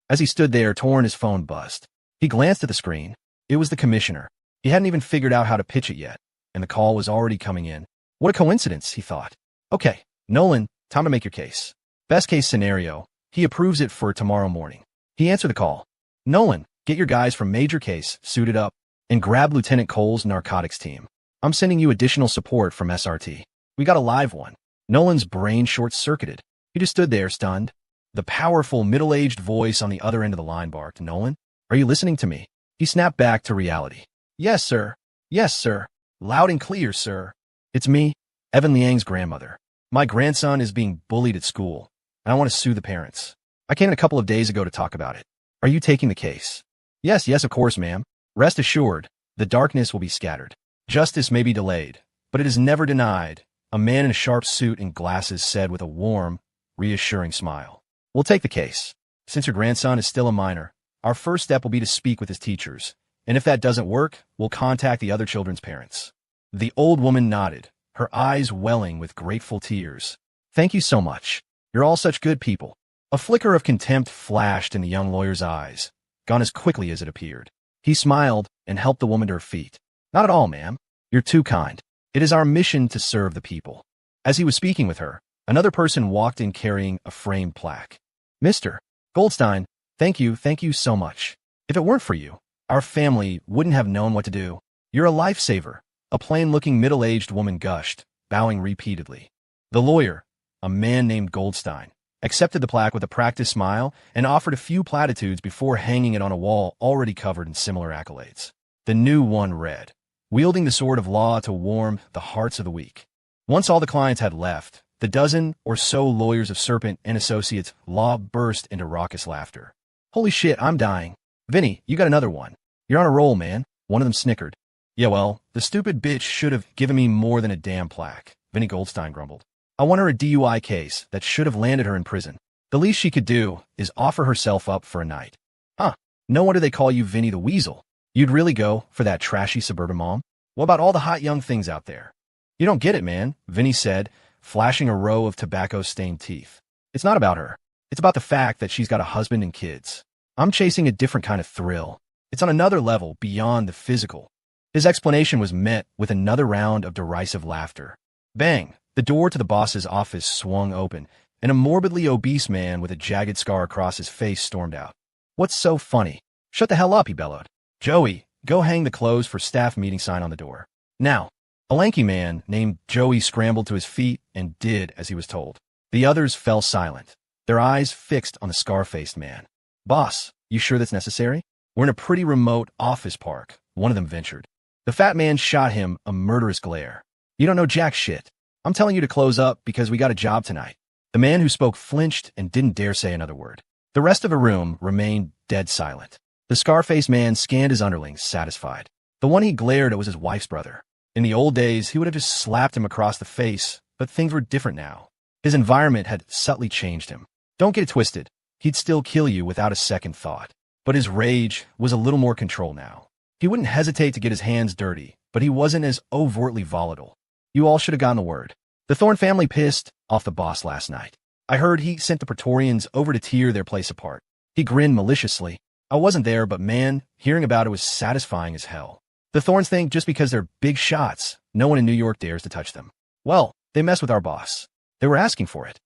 As he stood there, torn, his phone buzzed. He glanced at the screen. It was the commissioner. He hadn't even figured out how to pitch it yet, and the call was already coming in. What a coincidence, he thought. Okay, Nolan, time to make your case. Best case scenario, he approves it for tomorrow morning. He answered the call. Nolan, get your guys from Major Case suited up and grab Lieutenant Cole's narcotics team. I'm sending you additional support from SRT. We got a live one. Nolan's brain short-circuited. He just stood there, stunned. The powerful, middle-aged voice on the other end of the line barked, Nolan, are you listening to me? He snapped back to reality. Yes, sir. Yes, sir. Loud and clear, sir. It's me, Evan Liang's grandmother. My grandson is being bullied at school, and I want to sue the parents. I came in a couple of days ago to talk about it. Are you taking the case? Yes, of course, ma'am. Rest assured, the darkness will be scattered. Justice may be delayed, but it is never denied, a man in a sharp suit and glasses said with a warm, reassuring smile. We'll take the case. Since your grandson is still a minor, our first step will be to speak with his teachers, and if that doesn't work, we'll contact the other children's parents. The old woman nodded, her eyes welling with grateful tears. Thank you so much. You're all such good people. A flicker of contempt flashed in the young lawyer's eyes, gone as quickly as it appeared. He smiled and helped the woman to her feet. Not at all, ma'am. You're too kind. It is our mission to serve the people. As he was speaking with her, another person walked in carrying a framed plaque. Mr. Goldstein, thank you so much. If it weren't for you, our family wouldn't have known what to do. You're a lifesaver, a plain-looking middle-aged woman gushed, bowing repeatedly. The lawyer, a man named Goldstein, accepted the plaque with a practiced smile and offered a few platitudes before hanging it on a wall already covered in similar accolades. The new one read, wielding the sword of law to warm the hearts of the weak. Once all the clients had left, the dozen or so lawyers of Serpent and Associates Law burst into raucous laughter. Holy shit, I'm dying. Vinny, you got another one. You're on a roll, man. One of them snickered. Yeah, well, the stupid bitch should have given me more than a damn plaque, Vinny Goldstein grumbled. I won her a DUI case that should have landed her in prison. The least she could do is offer herself up for a night. Huh, no wonder they call you Vinny the Weasel. You'd really go for that trashy suburban mom? What about all the hot young things out there? You don't get it, man, Vinny said, flashing a row of tobacco-stained teeth. It's not about her. It's about the fact that she's got a husband and kids. I'm chasing a different kind of thrill. It's on another level beyond the physical. His explanation was met with another round of derisive laughter. Bang! The door to the boss's office swung open, and a morbidly obese man with a jagged scar across his face stormed out. What's so funny? Shut the hell up, he bellowed. Joey, go hang the closed for staff meeting sign on the door. Now. A lanky man named Joey scrambled to his feet and did as he was told. The others fell silent, their eyes fixed on the scar-faced man. Boss, you sure that's necessary? We're in a pretty remote office park, one of them ventured. The fat man shot him a murderous glare. You don't know jack shit. I'm telling you to close up because we got a job tonight. The man who spoke flinched and didn't dare say another word. The rest of the room remained dead silent. The scar-faced man scanned his underlings, satisfied. The one he glared at was his wife's brother. In the old days, he would have just slapped him across the face, but things were different now. His environment had subtly changed him. Don't get it twisted. He'd still kill you without a second thought. But his rage was a little more controlled now. He wouldn't hesitate to get his hands dirty, but he wasn't as overtly volatile. You all should have gotten the word. The Thorne family pissed off the boss last night. I heard he sent the Praetorians over to tear their place apart. He grinned maliciously. I wasn't there, but man, hearing about it was satisfying as hell. The Thorns think just because they're big shots, no one in New York dares to touch them. Well, they mess with our boss. They were asking for it.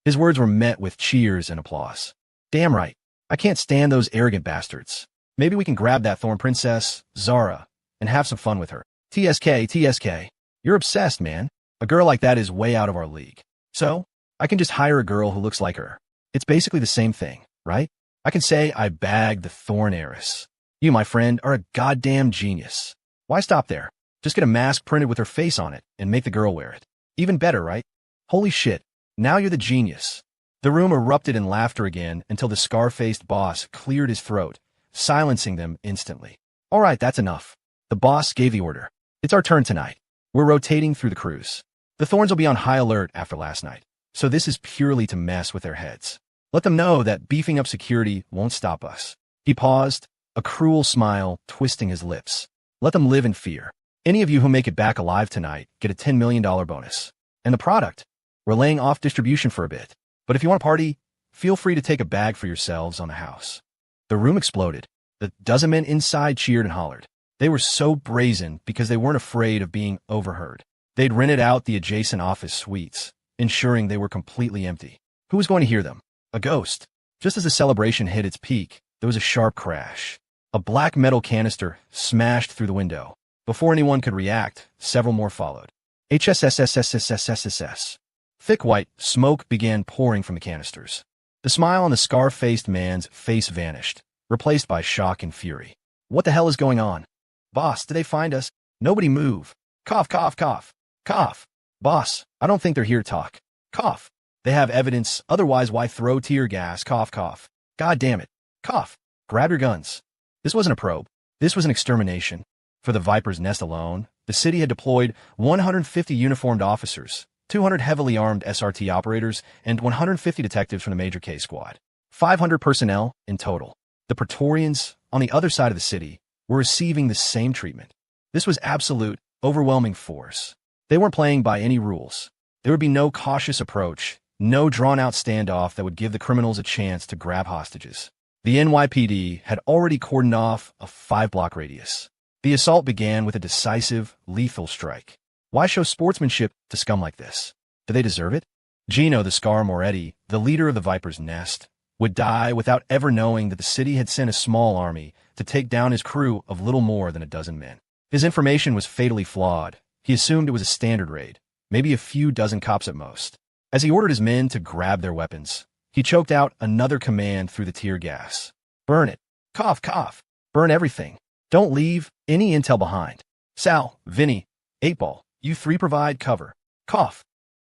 His words were met with cheers and applause. Damn right. I can't stand those arrogant bastards. Maybe we can grab that Thorne princess, Zara, and have some fun with her. TSK. You're obsessed, man. A girl like that is way out of our league. So, I can just hire a girl who looks like her. It's basically the same thing, right? I can say I bagged the Thorne heiress. You, my friend, are a goddamn genius. Why stop there? Just get a mask printed with her face on it and make the girl wear it. Even better, right? Holy shit, now you're the genius. The room erupted in laughter again until the scar-faced boss cleared his throat, silencing them instantly. All right, that's enough. The boss gave the order. It's our turn tonight. We're rotating through the crews. The Thorns will be on high alert after last night, so this is purely to mess with their heads. Let them know that beefing up security won't stop us. He paused, a cruel smile twisting his lips. Let them live in fear. Any of you who make it back alive tonight get a $10 million bonus. And the product? We're laying off distribution for a bit. But if you want to party, feel free to take a bag for yourselves on the house. The room exploded. The dozen men inside cheered and hollered. They were so brazen because they weren't afraid of being overheard. They'd rented out the adjacent office suites, ensuring they were completely empty. Who was going to hear them? A ghost. Just as the celebration hit its peak, there was a sharp crash. A black metal canister smashed through the window. Before anyone could react, several more followed. HSSSSSSSSS. Thick white smoke began pouring from the canisters. The smile on the scar-faced man's face vanished, replaced by shock and fury. What the hell is going on? Boss, did they find us? Nobody move. Cough, cough, cough. Cough. Boss, I don't think they're here to talk. Cough. They have evidence, otherwise why throw tear gas? Cough, cough. God damn it. Cough. Grab your guns. This wasn't a probe. This was an extermination. For the Viper's Nest alone, the city had deployed 150 uniformed officers, 200 heavily armed SRT operators, and 150 detectives from the Major K squad. 500 personnel in total. The Praetorians, on the other side of the city, were receiving the same treatment. This was absolute, overwhelming force. They weren't playing by any rules. There would be no cautious approach, no drawn-out standoff that would give the criminals a chance to grab hostages. The NYPD had already cordoned off a 5-block radius. The assault began with a decisive, lethal strike. Why show sportsmanship to scum like this? Do they deserve it? Gino the Scar Moretti, the leader of the Viper's Nest, would die without ever knowing that the city had sent a small army to take down his crew of little more than a dozen men. His information was fatally flawed. He assumed it was a standard raid, maybe a few dozen cops at most. As he ordered his men to grab their weapons, he choked out another command through the tear gas. Burn it. Cough, cough. Burn everything. Don't leave any intel behind. Sal, Vinny, 8-Ball, you three provide cover. Cough.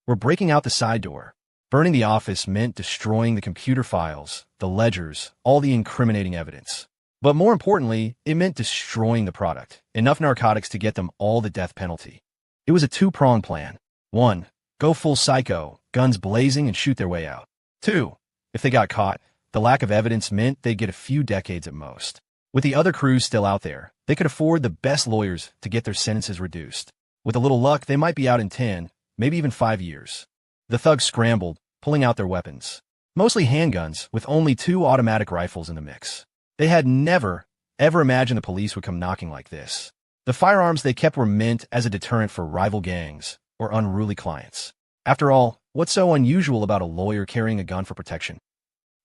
We're breaking out the side door. Burning the office meant destroying the computer files, the ledgers, all the incriminating evidence. But more importantly, it meant destroying the product, enough narcotics to get them all the death penalty. It was a two-pronged plan. 1. Go full psycho, guns blazing and shoot their way out. 2. If they got caught, the lack of evidence meant they'd get a few decades at most. With the other crews still out there, they could afford the best lawyers to get their sentences reduced. With a little luck, they might be out in 10, maybe even 5 years. The thugs scrambled, pulling out their weapons. Mostly handguns, with only 2 automatic rifles in the mix. They had never, ever imagined the police would come knocking like this. The firearms they kept were meant as a deterrent for rival gangs or unruly clients. After all, what's so unusual about a lawyer carrying a gun for protection?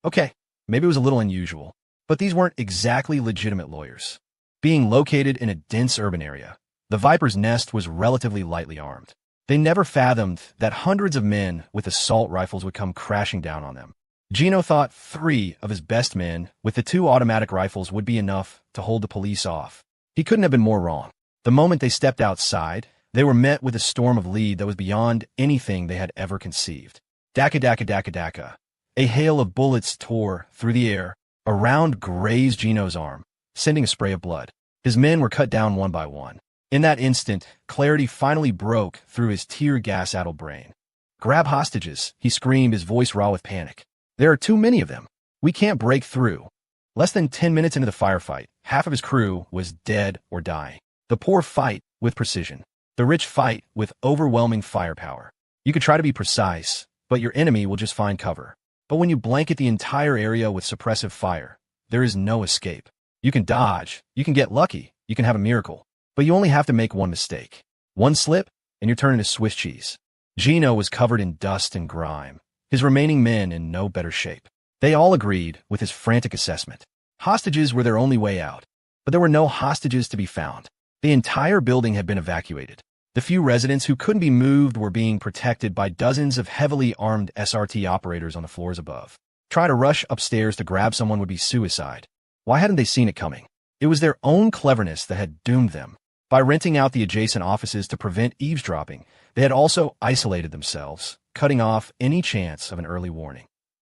Okay, maybe it was a little unusual, but these weren't exactly legitimate lawyers. Being located in a dense urban area, the Viper's Nest was relatively lightly armed. They never fathomed that hundreds of men with assault rifles would come crashing down on them. Gino thought 3 of his best men with the 2 automatic rifles would be enough to hold the police off. He couldn't have been more wrong. The moment they stepped outside, they were met with a storm of lead that was beyond anything they had ever conceived. Daka daka daka daka. A hail of bullets tore through the air. A round grazed Gino's arm, sending a spray of blood. His men were cut down one by one. In that instant, clarity finally broke through his tear gas-addled brain. Grab hostages, he screamed, his voice raw with panic. There are too many of them. We can't break through. Less than 10 minutes into the firefight, half of his crew was dead or dying. The poor fight with precision. The rich fight with overwhelming firepower. You could try to be precise, but your enemy will just find cover. But when you blanket the entire area with suppressive fire, there is no escape. You can dodge, you can get lucky, you can have a miracle, but you only have to make one mistake. One slip, and you're turned into Swiss cheese. Gino was covered in dust and grime, his remaining men in no better shape. They all agreed with his frantic assessment. Hostages were their only way out, but there were no hostages to be found. The entire building had been evacuated. The few residents who couldn't be moved were being protected by dozens of heavily armed SRT operators on the floors above. Try to rush upstairs to grab someone would be suicide. Why hadn't they seen it coming? It was their own cleverness that had doomed them. By renting out the adjacent offices to prevent eavesdropping, they had also isolated themselves, cutting off any chance of an early warning.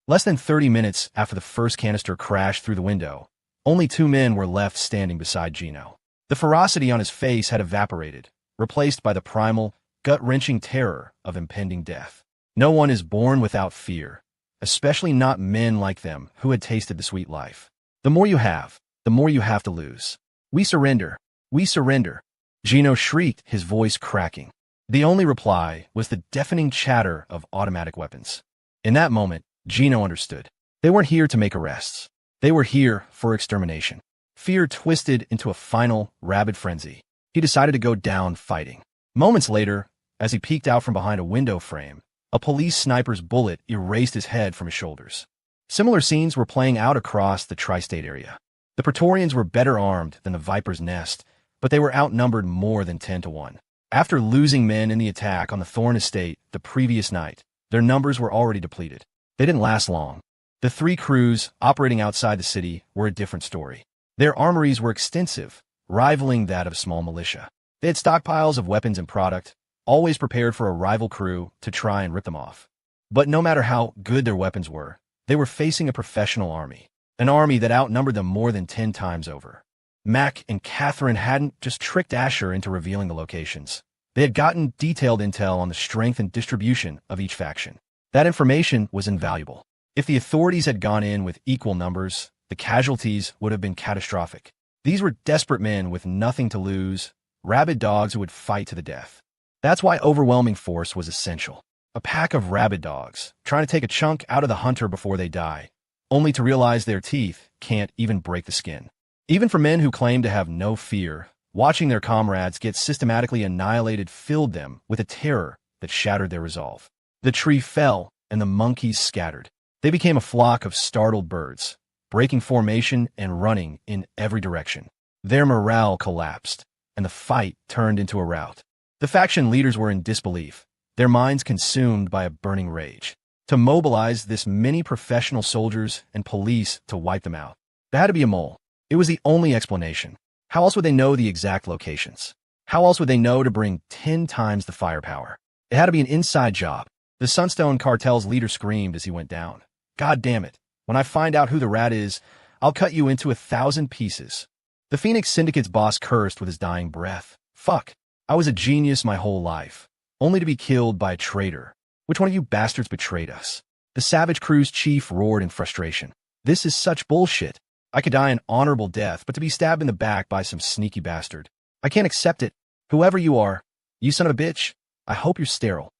Less than 30 minutes after the first canister crashed through the window, only 2 men were left standing beside Gino. The ferocity on his face had evaporated, replaced by the primal, gut-wrenching terror of impending death. No one is born without fear, especially not men like them who had tasted the sweet life. The more you have, the more you have to lose. We surrender. We surrender. Gino shrieked, his voice cracking. The only reply was the deafening chatter of automatic weapons. In that moment, Gino understood. They weren't here to make arrests. They were here for extermination. Fear twisted into a final, rabid frenzy. He decided to go down fighting. Moments later, as he peeked out from behind a window frame, a police sniper's bullet erased his head from his shoulders. Similar scenes were playing out across the tri-state area. The Praetorians were better armed than the Viper's Nest, but they were outnumbered more than 10-1. After losing men in the attack on the Thorn estate the previous night, their numbers were already depleted. They didn't last long. The three crews operating outside the city were a different story. Their armories were extensive, rivaling that of small militia. They had stockpiles of weapons and product, always prepared for a rival crew to try and rip them off. But no matter how good their weapons were, they were facing a professional army, an army that outnumbered them more than 10 times over. Mac and Catherine hadn't just tricked Asher into revealing the locations. They had gotten detailed intel on the strength and distribution of each faction. That information was invaluable. If the authorities had gone in with equal numbers, the casualties would have been catastrophic. These were desperate men with nothing to lose, rabid dogs who would fight to the death. That's why overwhelming force was essential. A pack of rabid dogs, trying to take a chunk out of the hunter before they die, only to realize their teeth can't even break the skin. Even for men who claim to have no fear, watching their comrades get systematically annihilated filled them with a terror that shattered their resolve. The tree fell, and the monkeys scattered. They became a flock of startled birds, breaking formation and running in every direction. Their morale collapsed, and the fight turned into a rout. The faction leaders were in disbelief, their minds consumed by a burning rage. To mobilize this many professional soldiers and police to wipe them out. There had to be a mole. It was the only explanation. How else would they know the exact locations? How else would they know to bring 10 times the firepower? It had to be an inside job. The Sunstone cartel's leader screamed as he went down. God damn it. When I find out who the rat is, I'll cut you into 1,000 pieces. The Phoenix Syndicate's boss cursed with his dying breath. Fuck. I was a genius my whole life, only to be killed by a traitor. Which one of you bastards betrayed us? The Savage Crew's chief roared in frustration. This is such bullshit. I could die an honorable death, but to be stabbed in the back by some sneaky bastard. I can't accept it. Whoever you are, you son of a bitch, I hope you're sterile.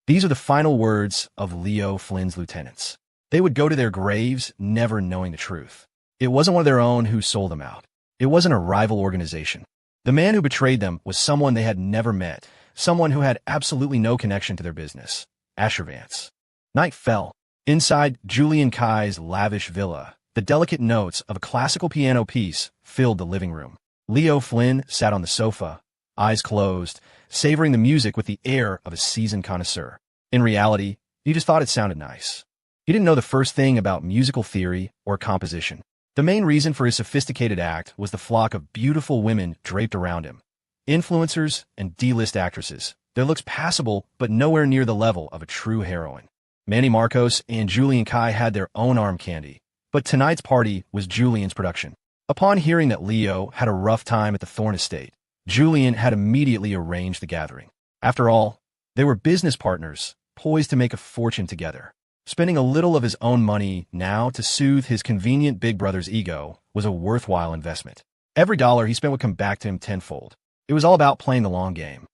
These are the final words of Leo Flynn's lieutenants. They would go to their graves never knowing the truth. It wasn't one of their own who sold them out. It wasn't a rival organization. The man who betrayed them was someone they had never met, someone who had absolutely no connection to their business. Asher Vance. Night fell. Inside Julian Kai's lavish villa, the delicate notes of a classical piano piece filled the living room. Leo Flynn sat on the sofa, eyes closed, savoring the music with the air of a seasoned connoisseur. In reality, he just thought it sounded nice. He didn't know the first thing about musical theory or composition. The main reason for his sophisticated act was the flock of beautiful women draped around him. Influencers and D-list actresses. Their looks passable, but nowhere near the level of a true heroine. Manny Marcos and Julian Kai had their own arm candy, but tonight's party was Julian's production. Upon hearing that Leo had a rough time at the Thorn estate, Julian had immediately arranged the gathering. After all, they were business partners, poised to make a fortune together. Spending a little of his own money now to soothe his convenient big brother's ego was a worthwhile investment. Every dollar he spent would come back to him tenfold. It was all about playing the long game.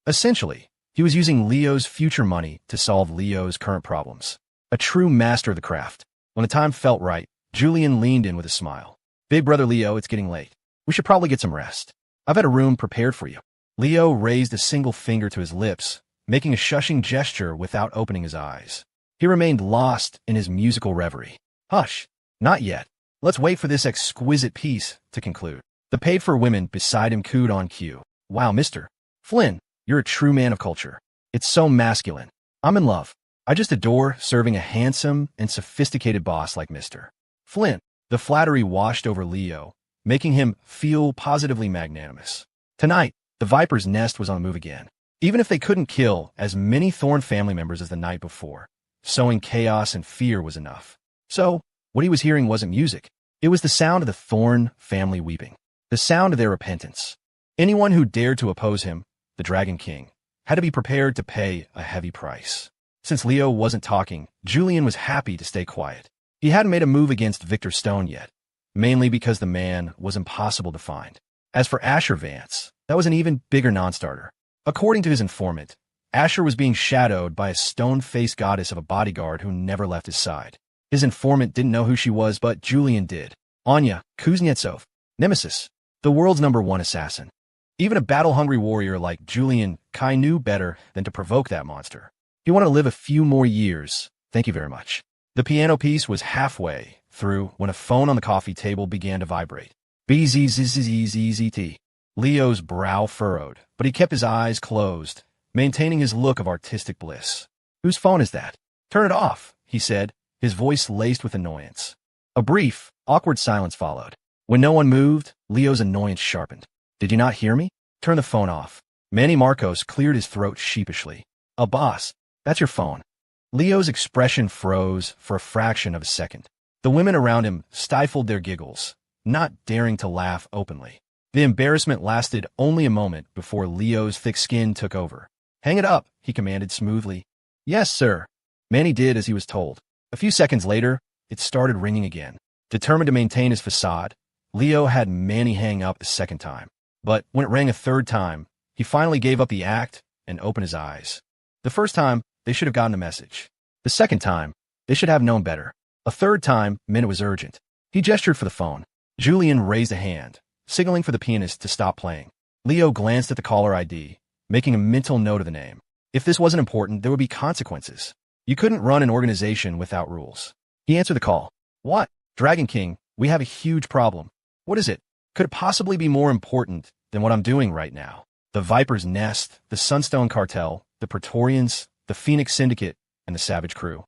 Essentially, he was using Leo's future money to solve Leo's current problems. A true master of the craft. When the time felt right, Julian leaned in with a smile. Big brother Leo, it's getting late. We should probably get some rest. I've had a room prepared for you. Leo raised a single finger to his lips, making a shushing gesture without opening his eyes. He remained lost in his musical reverie. Hush, not yet. Let's wait for this exquisite piece to conclude. The paid-for women beside him cooed on cue. Wow, Mr. Flynn, you're a true man of culture. It's so masculine. I'm in love. I just adore serving a handsome and sophisticated boss like Mr. Flynn. The flattery washed over Leo, making him feel positively magnanimous. Tonight, the Viper's Nest was on the move again. Even if they couldn't kill as many Thorn family members as the night before, sowing chaos and fear was enough. So, what he was hearing wasn't music. It was the sound of the Thorn family weeping. the sound of their repentance. Anyone who dared to oppose him, the Dragon King, had to be prepared to pay a heavy price. Since Leo wasn't talking, Julian was happy to stay quiet. He hadn't made a move against Victor Stone yet, mainly because the man was impossible to find. As for Asher Vance, that was an even bigger non-starter. According to his informant, Asher was being shadowed by a stone-faced goddess of a bodyguard who never left his side. His informant didn't know who she was, but Julian did. Anya Kuznetsov, Nemesis, the world's #1 assassin. Even a battle-hungry warrior like Julian Kai knew better than to provoke that monster. He wanted to live a few more years. Thank you very much. The piano piece was halfway through when a phone on the coffee table began to vibrate. BZZZZZT. Leo's brow furrowed, but he kept his eyes closed, maintaining his look of artistic bliss. Whose phone is that? Turn it off, he said, his voice laced with annoyance. A brief, awkward silence followed. When no one moved, Leo's annoyance sharpened. Did you not hear me? Turn the phone off. Manny Marcos cleared his throat sheepishly. Boss, that's your phone. Leo's expression froze for a fraction of a second. The women around him stifled their giggles, not daring to laugh openly. The embarrassment lasted only a moment before Leo's thick skin took over. Hang it up, he commanded smoothly. Yes, sir. Manny did as he was told. A few seconds later, it started ringing again. Determined to maintain his facade, Leo had Manny hang up the second time. But when it rang a third time, he finally gave up the act and opened his eyes. The first time, they should have gotten the message. The second time, they should have known better. A third time meant it was urgent. He gestured for the phone. Julian raised a hand, signaling for the pianist to stop playing. Leo glanced at the caller ID, making a mental note of the name. If this wasn't important, there would be consequences. You couldn't run an organization without rules. He answered the call. What? Dragon King, we have a huge problem. What is it? Could it possibly be more important than what I'm doing right now? The Viper's Nest, the Sunstone Cartel, the Praetorians, the Phoenix Syndicate, and the Savage Crew.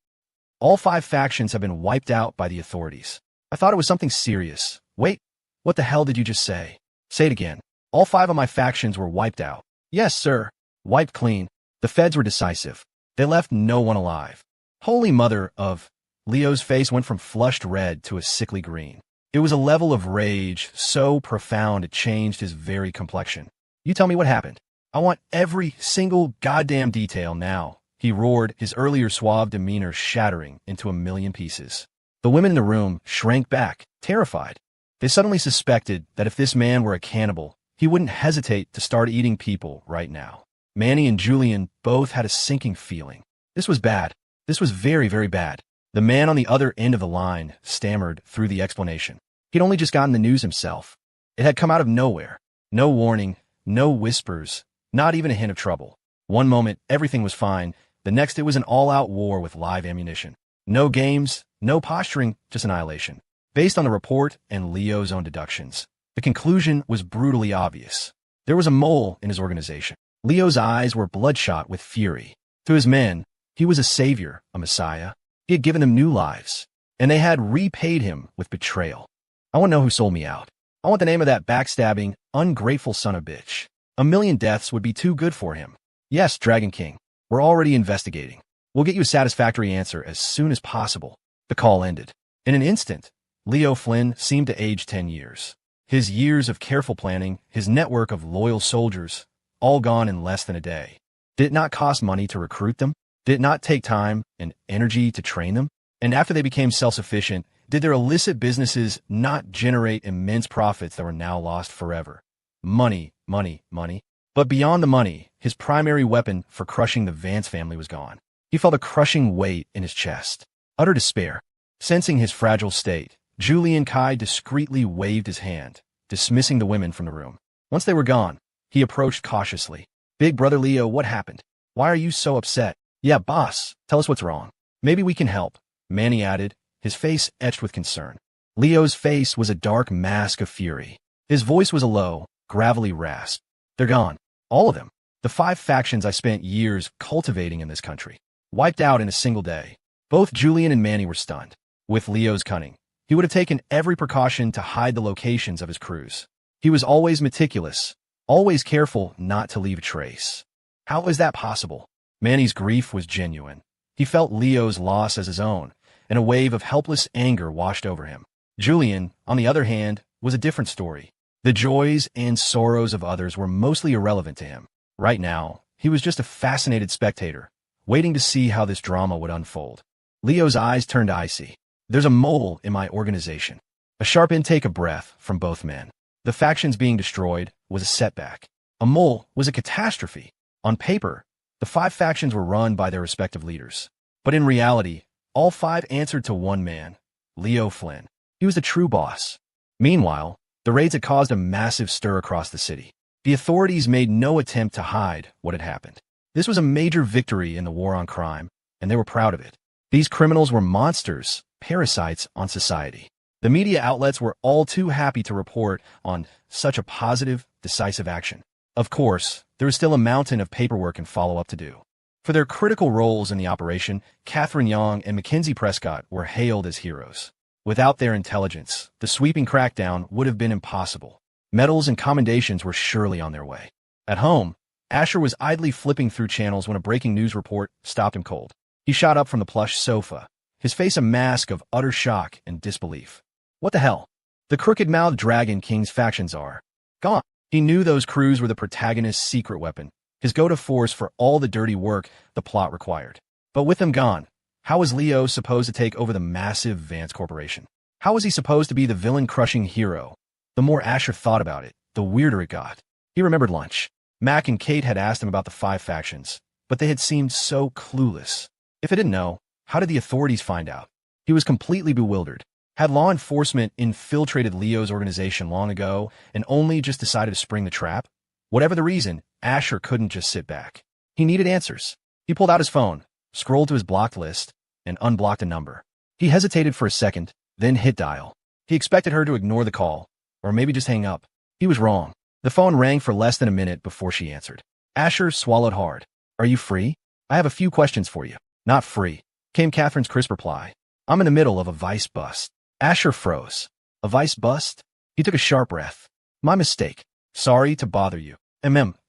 All 5 factions have been wiped out by the authorities. I thought it was something serious. Wait, what the hell did you just say? Say it again. All 5 of my factions were wiped out. Yes, sir. Wiped clean. The feds were decisive. They left no one alive. Holy mother of... Leo's face went from flushed red to a sickly green. It was a level of rage so profound it changed his very complexion. You tell me what happened. I want every single goddamn detail now, he roared, his earlier suave demeanor shattering into a million pieces. The women in the room shrank back, terrified. They suddenly suspected that if this man were a cannibal, he wouldn't hesitate to start eating people right now. Manny and Julian both had a sinking feeling. This was bad. This was very, very bad. The man on the other end of the line stammered through the explanation. He'd only just gotten the news himself. It had come out of nowhere. No warning, no whispers, not even a hint of trouble. One moment, everything was fine. The next, it was an all-out war with live ammunition. No games, no posturing, just annihilation. Based on the report and Leo's own deductions, the conclusion was brutally obvious. There was a mole in his organization. Leo's eyes were bloodshot with fury. To his men, he was a savior, a messiah. He had given them new lives, and they had repaid him with betrayal. I want to know who sold me out. I want the name of that backstabbing, ungrateful son of a bitch. 1,000,000 deaths would be too good for him. Yes, Dragon King, we're already investigating. We'll get you a satisfactory answer as soon as possible. The call ended. In an instant, Leo Flynn seemed to age 10 years. His years of careful planning, his network of loyal soldiers, all gone in less than a day. Did it not cost money to recruit them? Did it not take time and energy to train them? And after they became self-sufficient, did their illicit businesses not generate immense profits that were now lost forever? Money, money, money. But beyond the money, his primary weapon for crushing the Vance family was gone. He felt a crushing weight in his chest. Utter despair. Sensing his fragile state, Julian Kai discreetly waved his hand, dismissing the women from the room. Once they were gone, he approached cautiously. Big brother Leo, what happened? Why are you so upset? Yeah, boss, tell us what's wrong. Maybe we can help, Manny added, his face etched with concern. Leo's face was a dark mask of fury. His voice was a low, gravelly rasp. They're gone. All of them. The 5 factions I spent years cultivating in this country. Wiped out in a single day. Both Julian and Manny were stunned. With Leo's cunning, he would have taken every precaution to hide the locations of his crews. He was always meticulous, always careful not to leave a trace. How is that possible? Manny's grief was genuine. He felt Leo's loss as his own, and a wave of helpless anger washed over him. Julian, on the other hand, was a different story. The joys and sorrows of others were mostly irrelevant to him. Right now, he was just a fascinated spectator, waiting to see how this drama would unfold. Leo's eyes turned icy. There's a mole in my organization. A sharp intake of breath from both men. The factions being destroyed was a setback. A mole was a catastrophe. On paper, the 5 factions were run by their respective leaders. But in reality, all 5 answered to one man, Leo Flynn. He was the true boss. Meanwhile, the raids had caused a massive stir across the city. The authorities made no attempt to hide what had happened. This was a major victory in the war on crime, and they were proud of it. These criminals were monsters, parasites on society. The media outlets were all too happy to report on such a positive, decisive action. Of course, there was still a mountain of paperwork and follow-up to do. For their critical roles in the operation, Catherine Young and Mackenzie Prescott were hailed as heroes. Without their intelligence, the sweeping crackdown would have been impossible. Medals and commendations were surely on their way. At home, Asher was idly flipping through channels when a breaking news report stopped him cold. He shot up from the plush sofa, his face a mask of utter shock and disbelief. What the hell? The crooked-mouthed Dragon King's factions are gone. He knew those crews were the protagonist's secret weapon, his go-to force for all the dirty work the plot required. But with them gone, how was Leo supposed to take over the massive Vance Corporation? How was he supposed to be the villain-crushing hero? The more Asher thought about it, the weirder it got. He remembered lunch. Mac and Kate had asked him about the 5 factions, but they had seemed so clueless. If he didn't know, how did the authorities find out? He was completely bewildered. Had law enforcement infiltrated Leo's organization long ago and only just decided to spring the trap? Whatever the reason, Asher couldn't just sit back. He needed answers. He pulled out his phone, scrolled to his blocked list, and unblocked a number. He hesitated for a second, then hit dial. He expected her to ignore the call, or maybe just hang up. He was wrong. The phone rang for less than a minute before she answered. Asher swallowed hard. Are you free? I have a few questions for you. Not free, came Catherine's crisp reply. I'm in the middle of a vice bust. Asher froze. A vice bust? He took a sharp breath. My mistake. Sorry to bother you.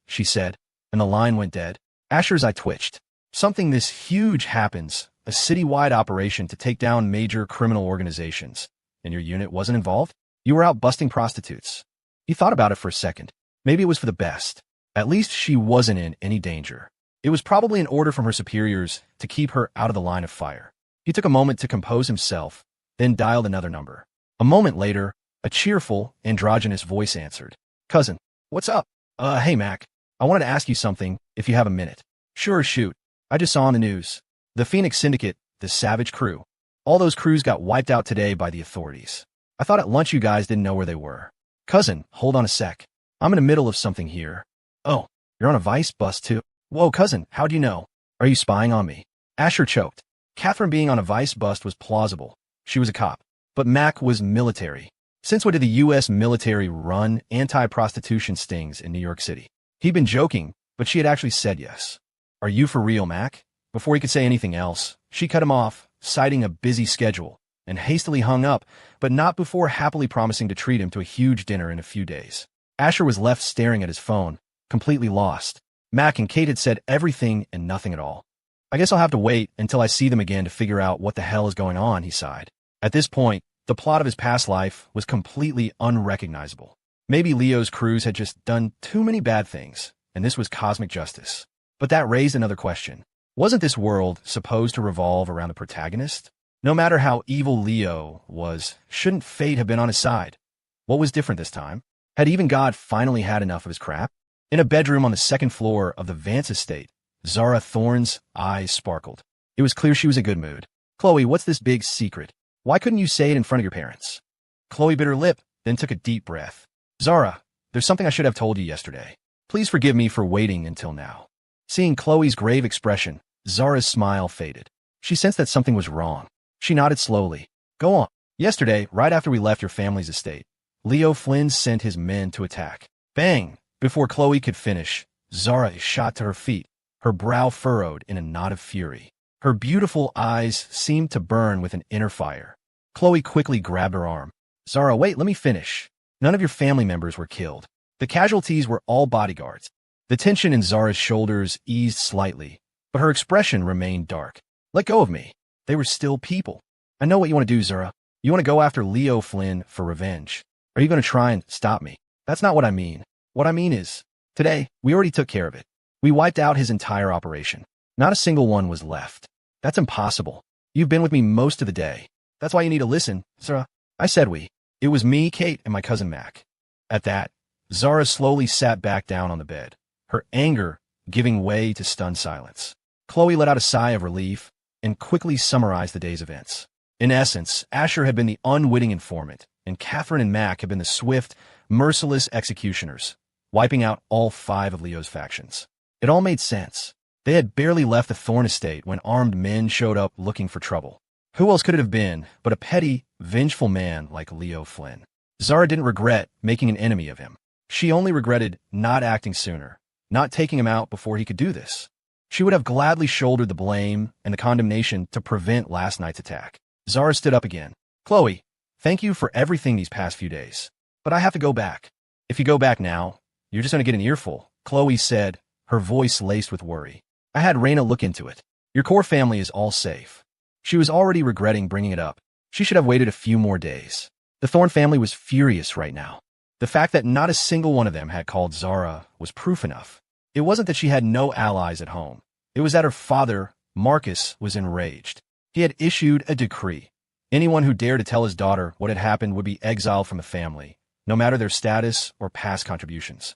She said, and the line went dead. Asher's eye twitched. Something this huge happens, a citywide operation to take down major criminal organizations, and your unit wasn't involved? You were out busting prostitutes. He thought about it for a second. Maybe it was for the best. At least she wasn't in any danger. It was probably an order from her superiors to keep her out of the line of fire. He took a moment to compose himself, then dialed another number. A moment later, a cheerful, androgynous voice answered. Cousin, what's up? Hey Mac, I wanted to ask you something, if you have a minute. Sure, shoot. I just saw on the news. The Phoenix Syndicate, the Savage Crew. All those crews got wiped out today by the authorities. I thought at lunch you guys didn't know where they were. Cousin, hold on a sec. I'm in the middle of something here. Oh, you're on a vice bust too? Whoa, cousin, how do you know? Are you spying on me? Asher choked. Catherine being on a vice bust was plausible. She was a cop. But Mac was military. Since when did the U.S. military run anti-prostitution stings in New York City? He'd been joking, but she had actually said yes. Are you for real, Mac? Before he could say anything else, she cut him off, citing a busy schedule, and hastily hung up, but not before happily promising to treat him to a huge dinner in a few days. Asher was left staring at his phone, completely lost. Mac and Kate had said everything and nothing at all. I guess I'll have to wait until I see them again to figure out what the hell is going on, he sighed. At this point, the plot of his past life was completely unrecognizable. Maybe Leo's crews had just done too many bad things, and this was cosmic justice. But that raised another question. Wasn't this world supposed to revolve around the protagonist? No matter how evil Leo was, shouldn't fate have been on his side? What was different this time? Had even God finally had enough of his crap? In a bedroom on the 2nd floor of the Vance estate, Zara Thorne's eyes sparkled. It was clear she was in a good mood. Chloe, what's this big secret? Why couldn't you say it in front of your parents? Chloe bit her lip, then took a deep breath. Zara, there's something I should have told you yesterday. Please forgive me for waiting until now. Seeing Chloe's grave expression, Zara's smile faded. She sensed that something was wrong. She nodded slowly. Go on. Yesterday, right after we left your family's estate, Leo Flynn sent his men to attack. Bang! Before Chloe could finish, Zara shot to her feet, her brow furrowed in a knot of fury. Her beautiful eyes seemed to burn with an inner fire. Chloe quickly grabbed her arm. Zara, wait, let me finish. None of your family members were killed. The casualties were all bodyguards. The tension in Zara's shoulders eased slightly, but her expression remained dark. Let go of me. They were still people. I know what you want to do, Zara. You want to go after Leo Flynn for revenge. Are you going to try and stop me? That's not what I mean. What I mean is, today, we already took care of it. We wiped out his entire operation. Not a single one was left. That's impossible. You've been with me most of the day. That's why you need to listen, Zara. I said we. It was me, Kate, and my cousin Mac. At that, Zara slowly sat back down on the bed, her anger giving way to stunned silence. Chloe let out a sigh of relief and quickly summarized the day's events. In essence, Asher had been the unwitting informant, and Catherine and Mac had been the swift, merciless executioners, wiping out all 5 of Leo's factions. It all made sense. They had barely left the Thorn estate when armed men showed up looking for trouble. Who else could it have been but a petty, vengeful man like Leo Flynn? Zara didn't regret making an enemy of him. She only regretted not acting sooner, not taking him out before he could do this. She would have gladly shouldered the blame and the condemnation to prevent last night's attack. Zara stood up again. Chloe, thank you for everything these past few days. But I have to go back. If you go back now, you're just going to get an earful, Chloe said, her voice laced with worry. I had Raina look into it. Your core family is all safe. She was already regretting bringing it up. She should have waited a few more days. The Thorn family was furious right now. The fact that not a single one of them had called Zara was proof enough. It wasn't that she had no allies at home. It was that her father, Marcus, was enraged. He had issued a decree. Anyone who dared to tell his daughter what had happened would be exiled from the family, no matter their status or past contributions.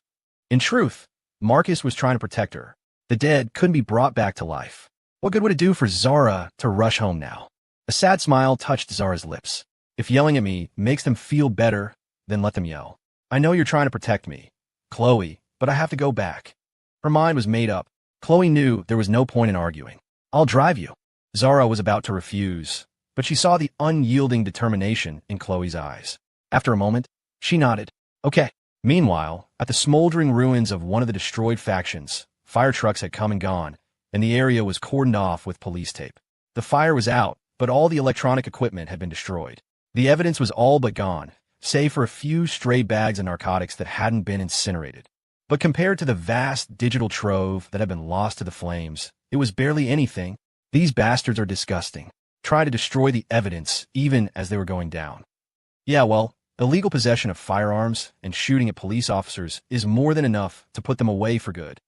In truth, Marcus was trying to protect her. The dead couldn't be brought back to life. What good would it do for Zara to rush home now? A sad smile touched Zara's lips. If yelling at me makes them feel better, then let them yell. I know you're trying to protect me, Chloe, but I have to go back. Her mind was made up. Chloe knew there was no point in arguing. I'll drive you. Zara was about to refuse, but she saw the unyielding determination in Chloe's eyes. After a moment, she nodded. Okay. Meanwhile, at the smoldering ruins of one of the destroyed factions, fire trucks had come and gone, and the area was cordoned off with police tape. The fire was out, but all the electronic equipment had been destroyed. The evidence was all but gone, save for a few stray bags of narcotics that hadn't been incinerated. But compared to the vast digital trove that had been lost to the flames, it was barely anything. These bastards are disgusting. Try to destroy the evidence even as they were going down. Yeah, well, illegal possession of firearms and shooting at police officers is more than enough to put them away for good.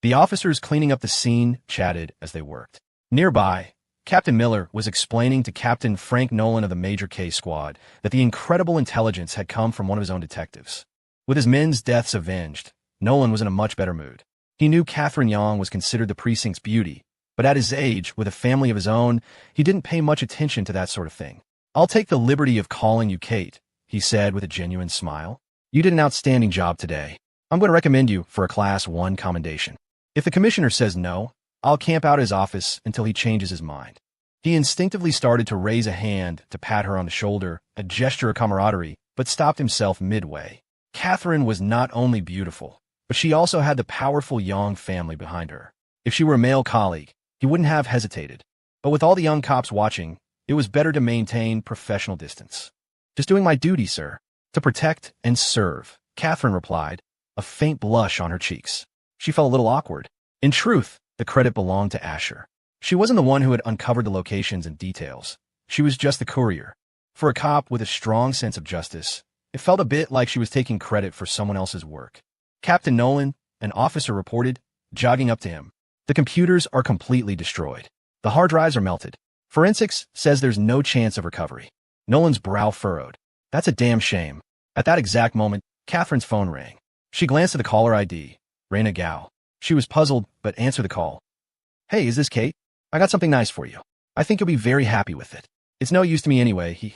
The officers cleaning up the scene chatted as they worked. Nearby, Captain Miller was explaining to Captain Frank Nolan of the Major K Squad that the incredible intelligence had come from one of his own detectives. With his men's deaths avenged, Nolan was in a much better mood. He knew Catherine Young was considered the precinct's beauty, but at his age, with a family of his own, he didn't pay much attention to that sort of thing. I'll take the liberty of calling you Kate, he said with a genuine smile. You did an outstanding job today. I'm going to recommend you for a Class 1 commendation. If the commissioner says no, I'll camp out his office until he changes his mind. He instinctively started to raise a hand to pat her on the shoulder, a gesture of camaraderie, but stopped himself midway. Catherine was not only beautiful, but she also had the powerful Young family behind her. If she were a male colleague, he wouldn't have hesitated. But with all the young cops watching, it was better to maintain professional distance. Just doing my duty, sir. To protect and serve, Catherine replied, a faint blush on her cheeks. She felt a little awkward. In truth, the credit belonged to Asher. She wasn't the one who had uncovered the locations and details. She was just the courier. For a cop with a strong sense of justice, it felt a bit like she was taking credit for someone else's work. Captain Nolan, an officer, reported, jogging up to him. The computers are completely destroyed. The hard drives are melted. Forensics says there's no chance of recovery. Nolan's brow furrowed. That's a damn shame. At that exact moment, Catherine's phone rang. She glanced at the caller ID, Raina Gao. She was puzzled, but answered the call. Hey, is this Kate? I got something nice for you. I think you'll be very happy with it. It's no use to me anyway.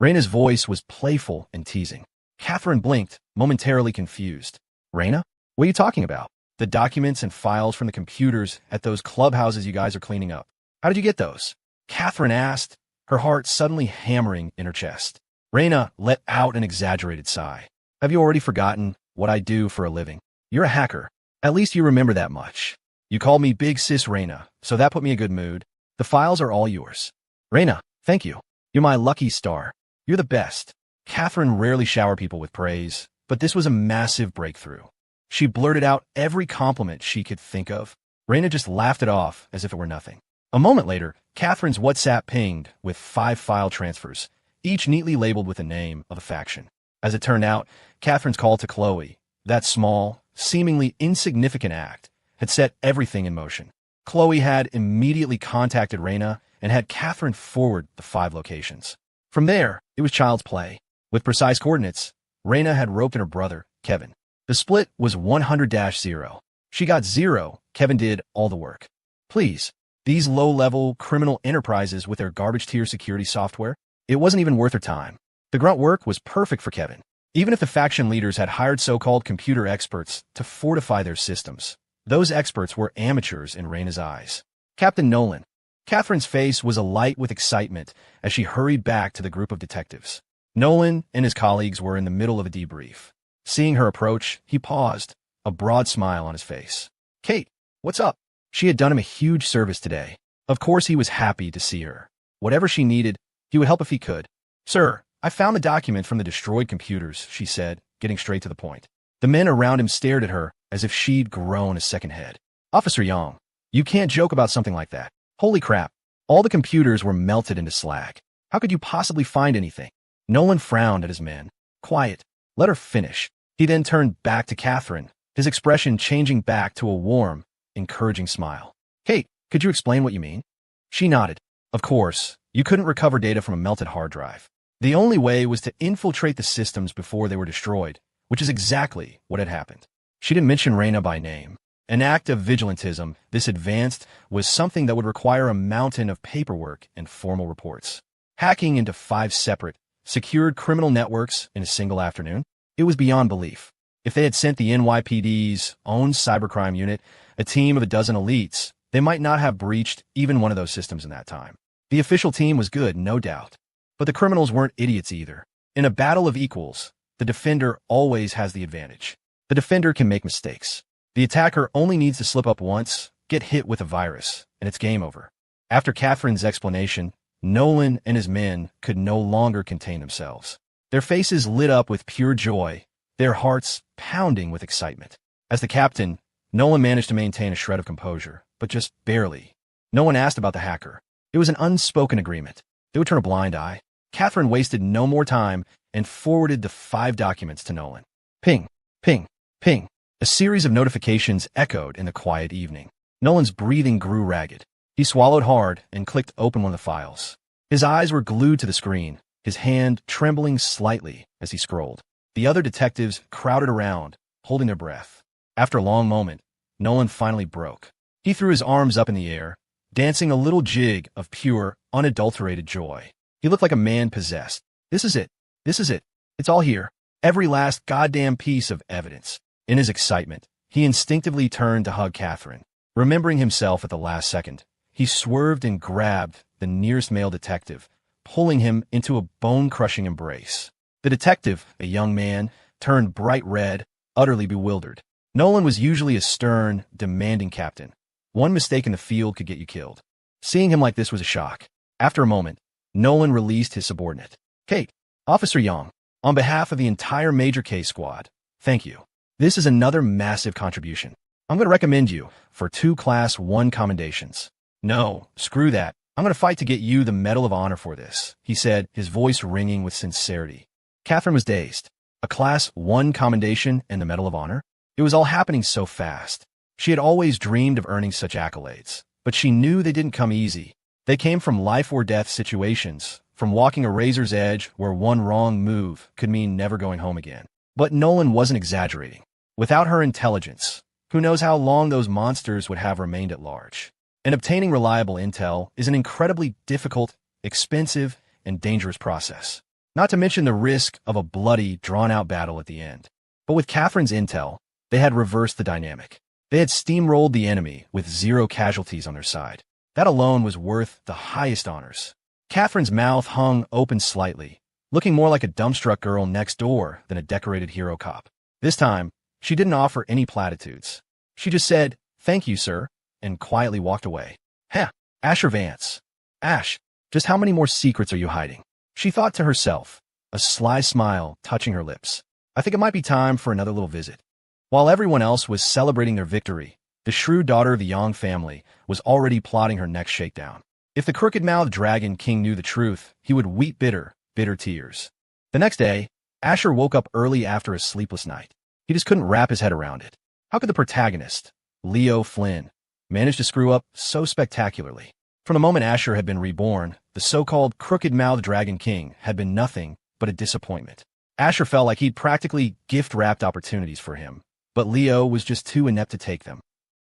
Raina's voice was playful and teasing. Catherine blinked, momentarily confused. Raina? What are you talking about? The documents and files from the computers at those clubhouses you guys are cleaning up. How did you get those? Catherine asked, her heart suddenly hammering in her chest. Raina let out an exaggerated sigh. Have you already forgotten what I do for a living? You're a hacker. At least you remember that much. You called me Big Sis Raina, so that put me in a good mood. The files are all yours. Raina, thank you. You're my lucky star. You're the best. Catherine rarely showered people with praise, but this was a massive breakthrough. She blurted out every compliment she could think of. Raina just laughed it off as if it were nothing. A moment later, Catherine's WhatsApp pinged with 5 file transfers, each neatly labeled with the name of a faction. As it turned out, Catherine's call to Chloe, that small, seemingly insignificant act, had set everything in motion. Chloe had immediately contacted Raina and had Catherine forward the 5 locations. From there, it was child's play. With precise coordinates, Raina had roped in her brother, Kevin. The split was 100-0. She got 0, Kevin did all the work. Please, these low-level criminal enterprises with their garbage-tier security software, it wasn't even worth her time. The grunt work was perfect for Kevin. Even if the faction leaders had hired so-called computer experts to fortify their systems, those experts were amateurs in Raina's eyes. Captain Nolan. Catherine's face was alight with excitement as she hurried back to the group of detectives. Nolan and his colleagues were in the middle of a debrief. Seeing her approach, he paused, a broad smile on his face. Kate, what's up? She had done him a huge service today. Of course he was happy to see her. Whatever she needed, he would help if he could. Sir, I found the document from the destroyed computers, she said, getting straight to the point. The men around him stared at her as if she'd grown a second head. Officer Young, you can't joke about something like that. Holy crap. All the computers were melted into slag. How could you possibly find anything? Nolan frowned at his men. Quiet. Let her finish. He then turned back to Catherine, his expression changing back to a warm, encouraging smile. Kate, could you explain what you mean? She nodded. Of course, you couldn't recover data from a melted hard drive. The only way was to infiltrate the systems before they were destroyed, which is exactly what had happened. She didn't mention Raina by name. An act of vigilantism, this advanced, was something that would require a mountain of paperwork and formal reports. Hacking into 5 separate, secured criminal networks in a single afternoon? It was beyond belief. If they had sent the NYPD's own cybercrime unit, a team of a dozen elites, they might not have breached even one of those systems in that time. The official team was good, no doubt. But the criminals weren't idiots either. In a battle of equals, the defender always has the advantage. The defender can make mistakes. The attacker only needs to slip up once, get hit with a virus, and it's game over. After Catherine's explanation, Nolan and his men could no longer contain themselves. Their faces lit up with pure joy, their hearts pounding with excitement. As the captain, Nolan managed to maintain a shred of composure, but just barely. No one asked about the hacker. It was an unspoken agreement. They would turn a blind eye. Catherine wasted no more time and forwarded the 5 documents to Nolan. Ping, ping, ping. A series of notifications echoed in the quiet evening. Nolan's breathing grew ragged. He swallowed hard and clicked open one of the files. His eyes were glued to the screen, his hand trembling slightly as he scrolled. The other detectives crowded around, holding their breath. After a long moment, Nolan finally broke. He threw his arms up in the air, dancing a little jig of pure, unadulterated joy. He looked like a man possessed. This is it. This is it. It's all here. Every last goddamn piece of evidence. In his excitement, he instinctively turned to hug Catherine. Remembering himself at the last second, he swerved and grabbed the nearest male detective, pulling him into a bone-crushing embrace. The detective, a young man, turned bright red, utterly bewildered. Nolan was usually a stern, demanding captain. One mistake in the field could get you killed. Seeing him like this was a shock. After a moment, Nolan released his subordinate. Kate, Officer Young, on behalf of the entire Major K squad, thank you. This is another massive contribution. I'm going to recommend you for 2 Class 1 commendations. No, screw that. I'm going to fight to get you the Medal of Honor for this, he said, his voice ringing with sincerity. Catherine was dazed. A Class 1 commendation and the Medal of Honor? It was all happening so fast. She had always dreamed of earning such accolades, but she knew they didn't come easy. They came from life-or-death situations, from walking a razor's edge where one wrong move could mean never going home again. But Nolan wasn't exaggerating. Without her intelligence, who knows how long those monsters would have remained at large. And obtaining reliable intel is an incredibly difficult, expensive, and dangerous process. Not to mention the risk of a bloody, drawn-out battle at the end. But with Catherine's intel, they had reversed the dynamic. They had steamrolled the enemy with 0 casualties on their side. That alone was worth the highest honors. Catherine's mouth hung open slightly, looking more like a dumbstruck girl next door than a decorated hero cop. This time, she didn't offer any platitudes. She just said, "Thank you, sir," and quietly walked away. Heh, Asher Vance. Ash, just how many more secrets are you hiding? She thought to herself, a sly smile touching her lips. I think it might be time for another little visit. While everyone else was celebrating their victory, the shrewd daughter of the Yang family was already plotting her next shakedown. If the crooked-mouthed Dragon King knew the truth, he would weep bitter, bitter tears. The next day, Asher woke up early after a sleepless night. He just couldn't wrap his head around it. How could the protagonist, Leo Flynn, manage to screw up so spectacularly? From the moment Asher had been reborn, the so-called crooked-mouthed Dragon King had been nothing but a disappointment. Asher felt like he'd practically gift-wrapped opportunities for him, but Leo was just too inept to take them.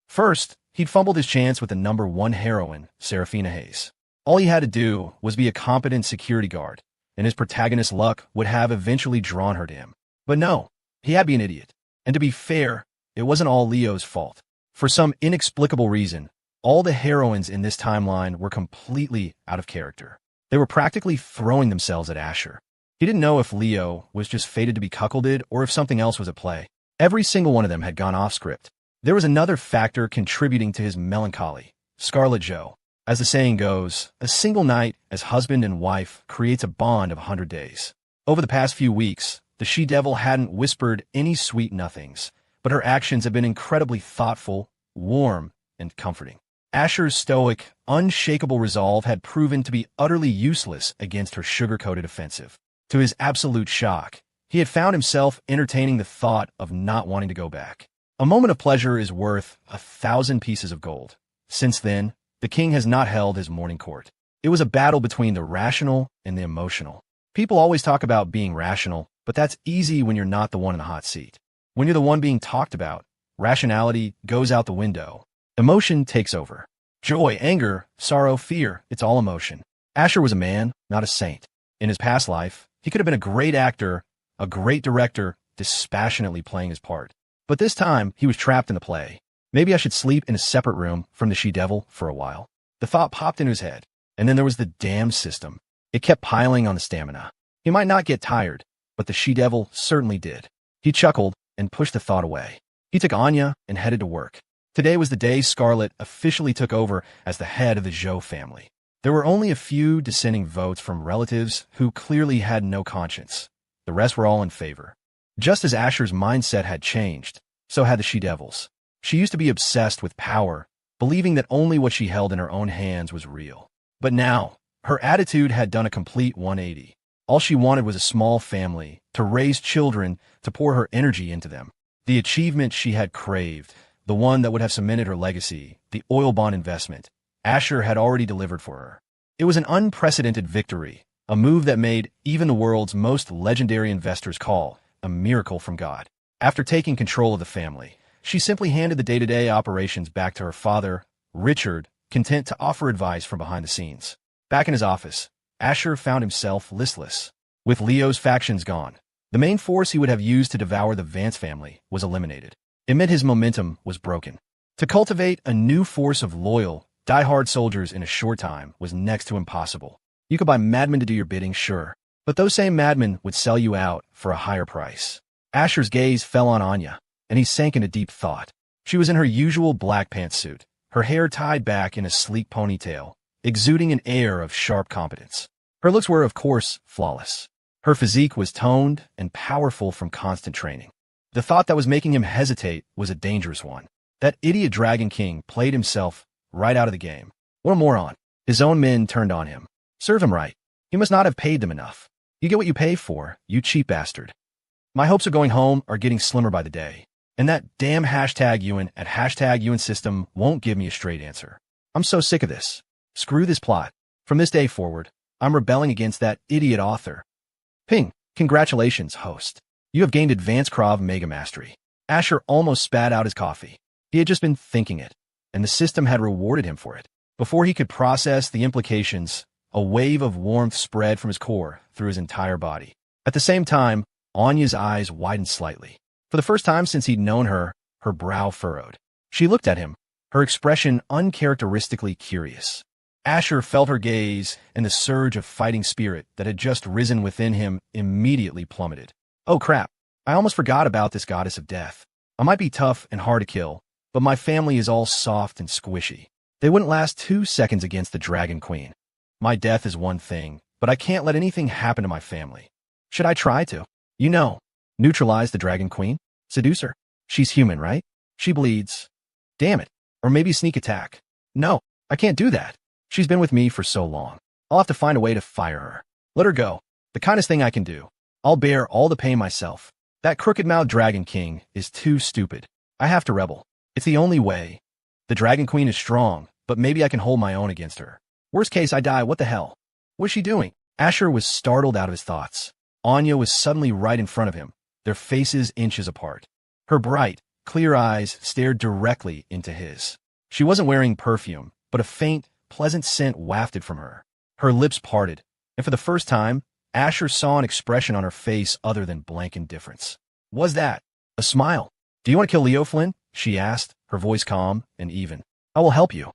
First, he'd fumbled his chance with the #1 heroine, Serafina Hayes. All he had to do was be a competent security guard, and his protagonist's luck would have eventually drawn her to him. But no, he had to be an idiot. And to be fair, it wasn't all Leo's fault. For some inexplicable reason, all the heroines in this timeline were completely out of character. They were practically throwing themselves at Asher. He didn't know if Leo was just fated to be cuckolded or if something else was at play. Every single one of them had gone off script. There was another factor contributing to his melancholy: Scarlett Jo. As the saying goes, a single night as husband and wife creates a bond of 100 days. Over the past few weeks, the she-devil hadn't whispered any sweet nothings, but her actions have been incredibly thoughtful, warm, and comforting. Asher's stoic, unshakable resolve had proven to be utterly useless against her sugar-coated offensive. To his absolute shock, he had found himself entertaining the thought of not wanting to go back. A moment of pleasure is worth 1,000 pieces of gold. Since then, the king has not held his morning court. It was a battle between the rational and the emotional. People always talk about being rational, but that's easy when you're not the one in the hot seat. When you're the one being talked about, rationality goes out the window. Emotion takes over. Joy, anger, sorrow, fear, it's all emotion. Asher was a man, not a saint. In his past life, he could have been a great actor, a great director, dispassionately playing his part. But this time, he was trapped in the play. Maybe I should sleep in a separate room from the she-devil for a while. The thought popped into his head, and then there was the damn system. It kept piling on the stamina. He might not get tired, but the she-devil certainly did. He chuckled and pushed the thought away. He took Anya and headed to work. Today was the day Scarlett officially took over as the head of the Zhou family. There were only a few dissenting votes from relatives who clearly had no conscience. The rest were all in favor. Just as Asher's mindset had changed, so had the she-devil's. She used to be obsessed with power, believing that only what she held in her own hands was real. But now, her attitude had done a complete 180. All she wanted was a small family, to raise children, to pour her energy into them. The achievement she had craved, the one that would have cemented her legacy, the oil bond investment, Asher had already delivered for her. It was an unprecedented victory, a move that made even the world's most legendary investors call a miracle from God. After taking control of the family, she simply handed the day-to-day operations back to her father, Richard, content to offer advice from behind the scenes. Back in his office, Asher found himself listless. With Leo's factions gone, the main force he would have used to devour the Vance family was eliminated. It meant his momentum was broken. To cultivate a new force of loyal, die-hard soldiers in a short time was next to impossible. You could buy madmen to do your bidding, sure, but those same madmen would sell you out for a higher price. Asher's gaze fell on Anya, and he sank into deep thought. She was in her usual black pantsuit, her hair tied back in a sleek ponytail, exuding an air of sharp competence. Her looks were, of course, flawless. Her physique was toned and powerful from constant training. The thought that was making him hesitate was a dangerous one. That idiot Dragon King played himself right out of the game. What a moron. His own men turned on him. Serve him right. He must not have paid them enough. You get what you pay for, you cheap bastard. My hopes of going home are getting slimmer by the day. And that damn #Ewan at #Ewan system won't give me a straight answer. I'm so sick of this. Screw this plot. From this day forward, I'm rebelling against that idiot author. Ping. Congratulations, host. You have gained advanced Krav Maga mastery. Asher almost spat out his coffee. He had just been thinking it, and the system had rewarded him for it. Before he could process the implications, a wave of warmth spread from his core through his entire body. At the same time, Anya's eyes widened slightly. For the first time since he'd known her, her brow furrowed. She looked at him, her expression uncharacteristically curious. Asher felt her gaze, and the surge of fighting spirit that had just risen within him immediately plummeted. Oh crap, I almost forgot about this goddess of death. I might be tough and hard to kill, but my family is all soft and squishy. They wouldn't last 2 seconds against the Dragon Queen. My death is one thing, but I can't let anything happen to my family. Should I try to? Neutralize the Dragon Queen? Seduce her? She's human, right? She bleeds. Damn it. Or maybe sneak attack. No, I can't do that. She's been with me for so long. I'll have to find a way to fire her. Let her go. The kindest thing I can do. I'll bear all the pain myself. That crooked-mouthed Dragon King is too stupid. I have to rebel. It's the only way. The Dragon Queen is strong, but maybe I can hold my own against her. Worst case, I die. What the hell? What's she doing? Asher was startled out of his thoughts. Anya was suddenly right in front of him, their faces inches apart. Her bright, clear eyes stared directly into his. She wasn't wearing perfume, but a faint, pleasant scent wafted from her. Her lips parted, and for the first time, Asher saw an expression on her face other than blank indifference. Was that a smile? Do you want to kill Leo Flynn? She asked, her voice calm and even. I will help you.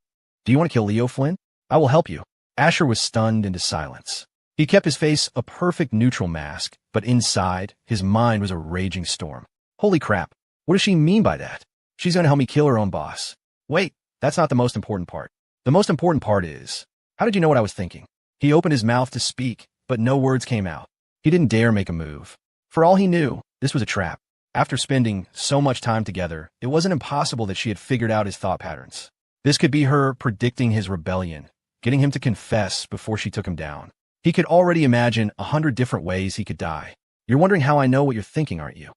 Do you want to kill Leo Flynn? I will help you. Asher was stunned into silence. He kept his face a perfect neutral mask, but inside, his mind was a raging storm. Holy crap. What does she mean by that? She's going to help me kill her own boss. Wait, that's not the most important part. The most important part is, how did you know what I was thinking? He opened his mouth to speak, but no words came out. He didn't dare make a move. For all he knew, this was a trap. After spending so much time together, it wasn't impossible that she had figured out his thought patterns. This could be her predicting his rebellion, getting him to confess before she took him down. He could already imagine 100 different ways he could die. You're wondering how I know what you're thinking, aren't you?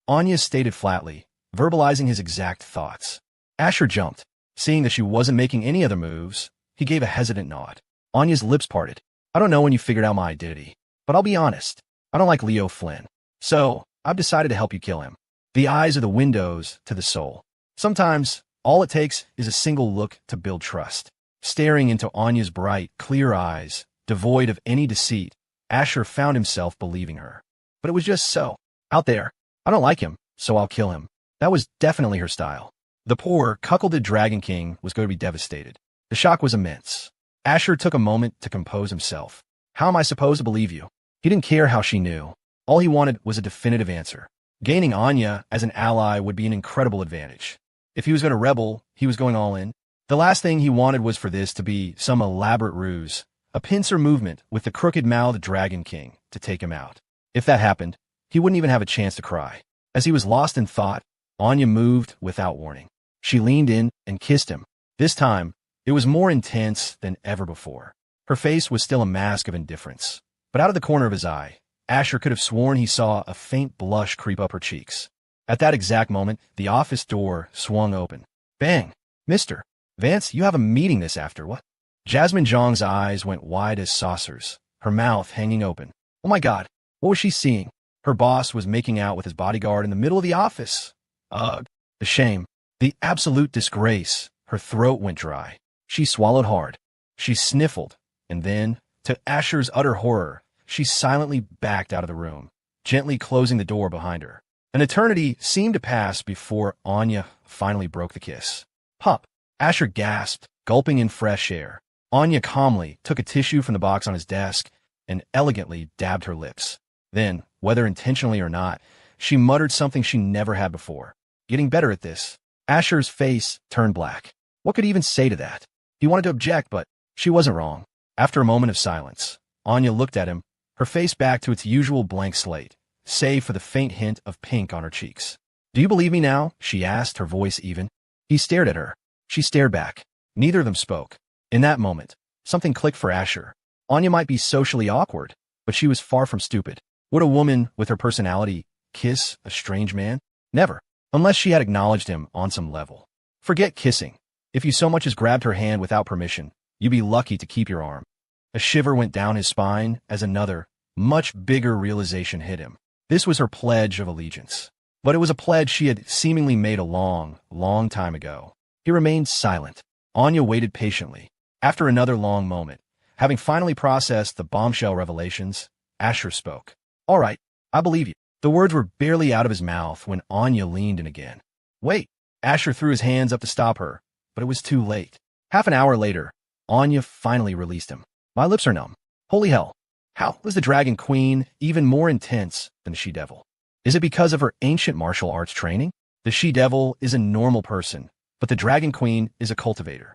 Anya stated flatly, verbalizing his exact thoughts. Asher jumped. Seeing that she wasn't making any other moves, he gave a hesitant nod. Anya's lips parted. I don't know when you figured out my identity, but I'll be honest. I don't like Leo Flynn. So, I've decided to help you kill him. The eyes are the windows to the soul. Sometimes, all it takes is a single look to build trust. Staring into Anya's bright, clear eyes, devoid of any deceit, Asher found himself believing her. But it was just so. Out there. I don't like him, so I'll kill him. That was definitely her style. The poor, cuckolded Dragon King was going to be devastated. The shock was immense. Asher took a moment to compose himself. How am I supposed to believe you? He didn't care how she knew. All he wanted was a definitive answer. Gaining Anya as an ally would be an incredible advantage. If he was going to rebel, he was going all in. The last thing he wanted was for this to be some elaborate ruse, a pincer movement with the crooked-mouthed Dragon King to take him out. If that happened, he wouldn't even have a chance to cry. As he was lost in thought, Anya moved without warning. She leaned in and kissed him. This time, it was more intense than ever before. Her face was still a mask of indifference, but out of the corner of his eye, Asher could have sworn he saw a faint blush creep up her cheeks. At that exact moment, the office door swung open. Bang! Mr. Vance, you have a meeting this after, what? Jasmine Zhang's eyes went wide as saucers, her mouth hanging open. Oh my God, what was she seeing? Her boss was making out with his bodyguard in the middle of the office. Ugh, the shame, the absolute disgrace. Her throat went dry. She swallowed hard. She sniffled, and then, to Asher's utter horror, she silently backed out of the room, gently closing the door behind her. An eternity seemed to pass before Anya finally broke the kiss. Pup! Asher gasped, gulping in fresh air. Anya calmly took a tissue from the box on his desk and elegantly dabbed her lips. Then, whether intentionally or not, she muttered something she never had before. Getting better at this. Asher's face turned black. What could he even say to that? He wanted to object, but she wasn't wrong. After a moment of silence, Anya looked at him, her face back to its usual blank slate, save for the faint hint of pink on her cheeks. Do you believe me now? She asked, her voice even. He stared at her. She stared back. Neither of them spoke. In that moment, something clicked for Asher. Anya might be socially awkward, but she was far from stupid. Would a woman with her personality kiss a strange man? Never, unless she had acknowledged him on some level. Forget kissing. If you so much as grabbed her hand without permission, you'd be lucky to keep your arm. A shiver went down his spine as another, much bigger realization hit him. This was her pledge of allegiance. But it was a pledge she had seemingly made a long, long time ago. He remained silent. Anya waited patiently. After another long moment, having finally processed the bombshell revelations, Asher spoke. All right, I believe you. The words were barely out of his mouth when Anya leaned in again. Wait! Asher threw his hands up to stop her, but it was too late. Half an hour later, Anya finally released him. My lips are numb. Holy hell. How was the Dragon Queen even more intense than the She-Devil? Is it because of her ancient martial arts training? The She-Devil is a normal person, but the Dragon Queen is a cultivator.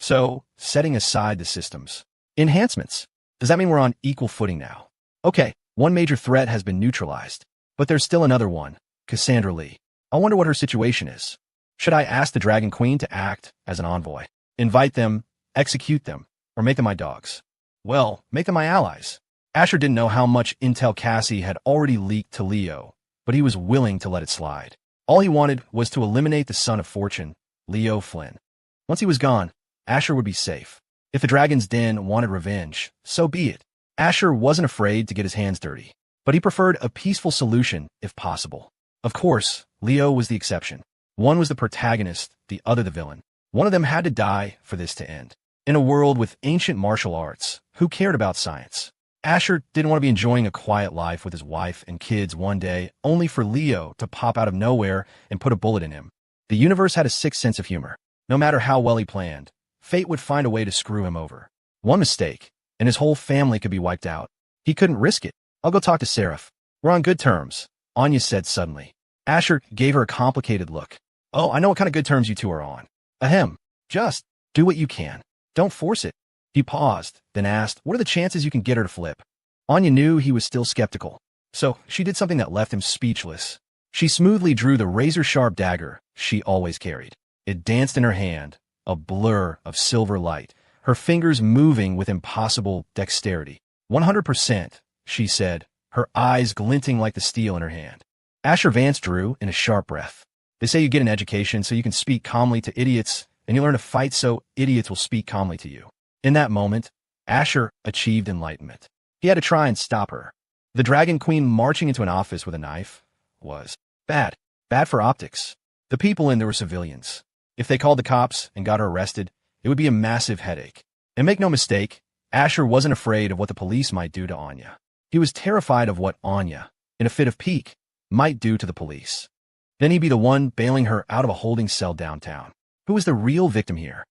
So, setting aside the systems. Enhancements. Does that mean we're on equal footing now? Okay, one major threat has been neutralized, but there's still another one, Cassandra Lee. I wonder what her situation is. Should I ask the Dragon Queen to act as an envoy? Invite them, execute them, or make them my dogs? Well, make them my allies. Asher didn't know how much intel Cassie had already leaked to Leo, but he was willing to let it slide. All he wanted was to eliminate the son of fortune, Leo Flynn. Once he was gone, Asher would be safe. If the Dragon's Den wanted revenge, so be it. Asher wasn't afraid to get his hands dirty, but he preferred a peaceful solution if possible. Of course, Leo was the exception. One was the protagonist, the other the villain. One of them had to die for this to end. In a world with ancient martial arts, who cared about science? Asher didn't want to be enjoying a quiet life with his wife and kids one day, only for Leo to pop out of nowhere and put a bullet in him. The universe had a sixth sense of humor. No matter how well he planned, fate would find a way to screw him over. One mistake, and his whole family could be wiped out. He couldn't risk it. I'll go talk to Seraph. We're on good terms, Anya said suddenly. Asher gave her a complicated look. Oh, I know what kind of good terms you two are on. Ahem. Just do what you can. Don't force it. He paused, then asked, what are the chances you can get her to flip? Anya knew he was still skeptical, so she did something that left him speechless. She smoothly drew the razor-sharp dagger she always carried. It danced in her hand, a blur of silver light, her fingers moving with impossible dexterity. 100%, she said, her eyes glinting like the steel in her hand. Asher Vance drew in a sharp breath. They say you get an education so you can speak calmly to idiots, and you learn to fight so idiots will speak calmly to you. In that moment, Asher achieved enlightenment. He had to try and stop her. The Dragon Queen marching into an office with a knife was bad. Bad for optics. The people in there were civilians. If they called the cops and got her arrested, it would be a massive headache. And make no mistake, Asher wasn't afraid of what the police might do to Anya. He was terrified of what Anya, in a fit of pique, might do to the police. Then he'd be the one bailing her out of a holding cell downtown. Who was the real victim here?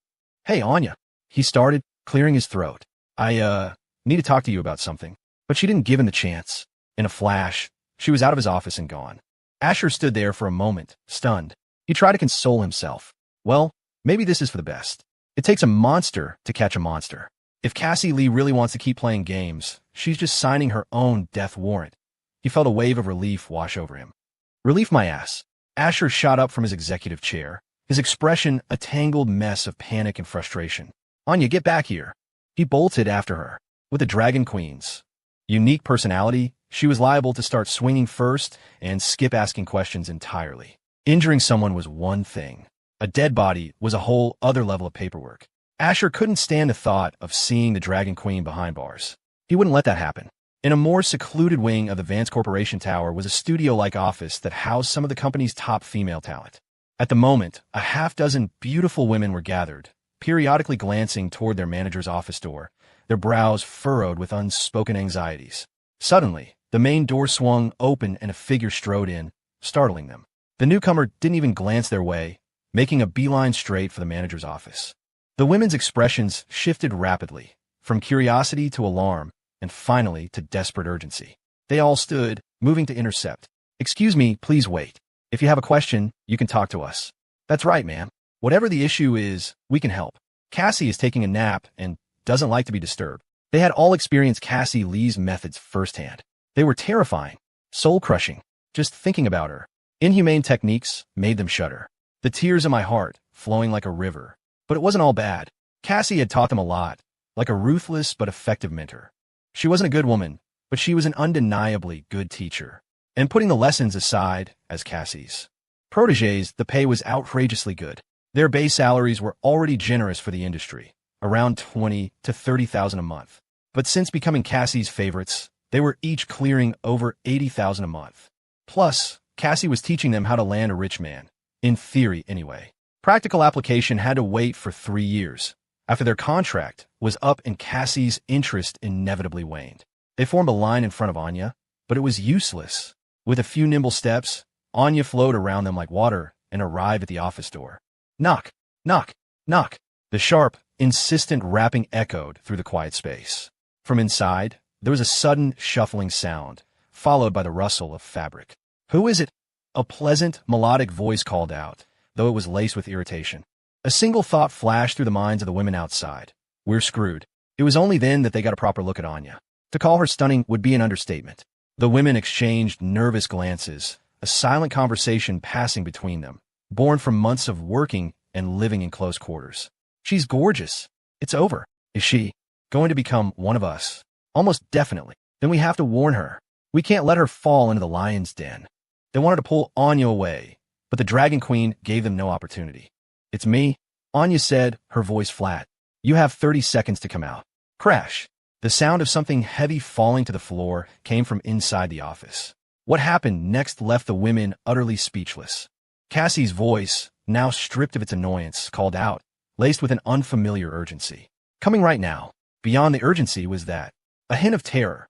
Hey, Anya, he started, clearing his throat. I need to talk to you about something. But she didn't give him the chance. In a flash, she was out of his office and gone. Asher stood there for a moment, stunned. He tried to console himself. Well, maybe this is for the best. It takes a monster to catch a monster. If Cassie Lee really wants to keep playing games, she's just signing her own death warrant. He felt a wave of relief wash over him. Relief my ass. Asher shot up from his executive chair, his expression a tangled mess of panic and frustration. Anya, get back here. He bolted after her. With the Dragon Queen's unique personality, she was liable to start swinging first and skip asking questions entirely. Injuring someone was one thing. A dead body was a whole other level of paperwork. Asher couldn't stand the thought of seeing the Dragon Queen behind bars. He wouldn't let that happen. In a more secluded wing of the Vance Corporation Tower was a studio-like office that housed some of the company's top female talent. At the moment, a half-dozen beautiful women were gathered, periodically glancing toward their manager's office door, their brows furrowed with unspoken anxieties. Suddenly, the main door swung open and a figure strode in, startling them. The newcomer didn't even glance their way, making a beeline straight for the manager's office. The women's expressions shifted rapidly, from curiosity to alarm, and finally to desperate urgency. They all stood, moving to intercept. Excuse me, please wait. If you have a question, you can talk to us. That's right, ma'am. Whatever the issue is, we can help. Cassie is taking a nap and doesn't like to be disturbed. They had all experienced Cassie Lee's methods firsthand. They were terrifying, soul-crushing. Just thinking about her inhumane techniques made them shudder. The tears in my heart flowing like a river. But it wasn't all bad. Cassie had taught them a lot, like a ruthless but effective mentor. She wasn't a good woman, but she was an undeniably good teacher. And putting the lessons aside, as Cassie's protégés, the pay was outrageously good. Their base salaries were already generous for the industry, around $20,000 to $30,000 a month. But since becoming Cassie's favorites, they were each clearing over $80,000 a month. Plus, Cassie was teaching them how to land a rich man. In theory, anyway. Practical application had to wait for 3 years. After their contract was up and Cassie's interest inevitably waned. They formed a line in front of Anya, but it was useless. With a few nimble steps, Anya flowed around them like water and arrived at the office door. Knock, knock, knock. The sharp, insistent rapping echoed through the quiet space. From inside, there was a sudden shuffling sound, followed by the rustle of fabric. Who is it? A pleasant, melodic voice called out, though it was laced with irritation. A single thought flashed through the minds of the women outside. We're screwed. It was only then that they got a proper look at Anya. To call her stunning would be an understatement. The women exchanged nervous glances, a silent conversation passing between them, born from months of working and living in close quarters. She's gorgeous. It's over. Is she going to become one of us? Almost definitely. Then we have to warn her. We can't let her fall into the lion's den. They wanted to pull Anya away, but the Dragon Queen gave them no opportunity. It's me, Anya said, her voice flat. You have 30 seconds to come out. Crash. The sound of something heavy falling to the floor came from inside the office. What happened next left the women utterly speechless. Cassie's voice, now stripped of its annoyance, called out, laced with an unfamiliar urgency. Coming right now. Beyond the urgency was that. A hint of terror.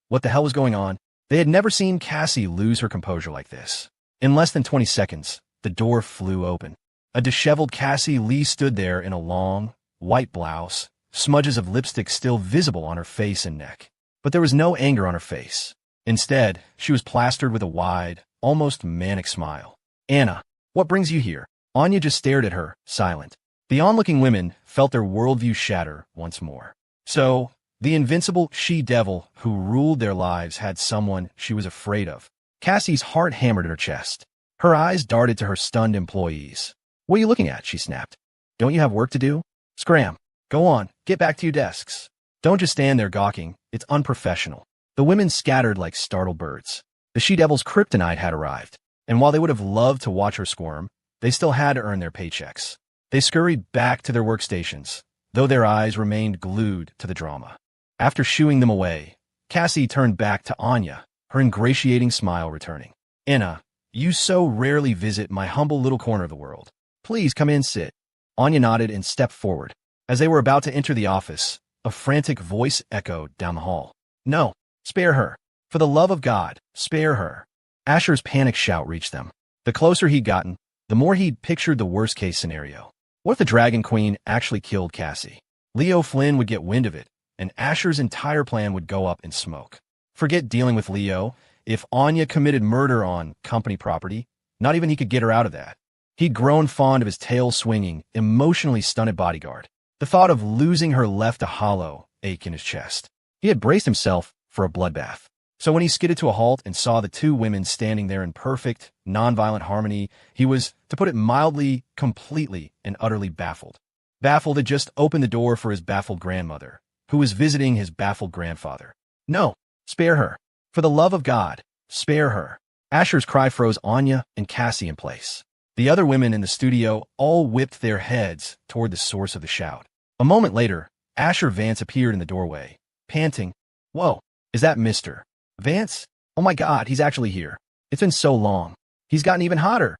What the hell was going on? They had never seen Cassie lose her composure like this. In less than 20 seconds, the door flew open. A disheveled Cassie Lee stood there in a long, white blouse, smudges of lipstick still visible on her face and neck. But there was no anger on her face. Instead, she was plastered with a wide, almost manic smile. Anna, what brings you here? Anya just stared at her, silent. The onlooking women felt their worldview shatter once more. So, the invincible she-devil who ruled their lives had someone she was afraid of. Cassie's heart hammered in her chest. Her eyes darted to her stunned employees. What are you looking at? She snapped. Don't you have work to do? Scram. Go on, get back to your desks. Don't just stand there gawking. It's unprofessional. The women scattered like startled birds. The she-devil's kryptonite had arrived, and while they would have loved to watch her squirm, they still had to earn their paychecks. They scurried back to their workstations, though their eyes remained glued to the drama. After shooing them away, Cassie turned back to Anya, her ingratiating smile returning. Anna, you so rarely visit my humble little corner of the world. Please come in, sit. Anya nodded and stepped forward. As they were about to enter the office, a frantic voice echoed down the hall. No, spare her. For the love of God, spare her. Asher's panic shout reached them. The closer he'd gotten, the more he'd pictured the worst-case scenario. What if the Dragon Queen actually killed Cassie? Leo Flynn would get wind of it, and Asher's entire plan would go up in smoke. Forget dealing with Leo. If Anya committed murder on company property, not even he could get her out of that. He'd grown fond of his tail-swinging, emotionally stunted bodyguard. The thought of losing her left a hollow ache in his chest. He had braced himself for a bloodbath. So when he skidded to a halt and saw the two women standing there in perfect, nonviolent harmony, he was, to put it mildly, completely and utterly baffled. Baffled had just opened the door for his baffled grandmother, who was visiting his baffled grandfather. No, spare her. For the love of God, spare her. Asher's cry froze Anya and Cassie in place. The other women in the studio all whipped their heads toward the source of the shout. A moment later, Asher Vance appeared in the doorway, panting. Whoa, is that Mr. Vance? Oh my God, he's actually here. It's been so long. He's gotten even hotter.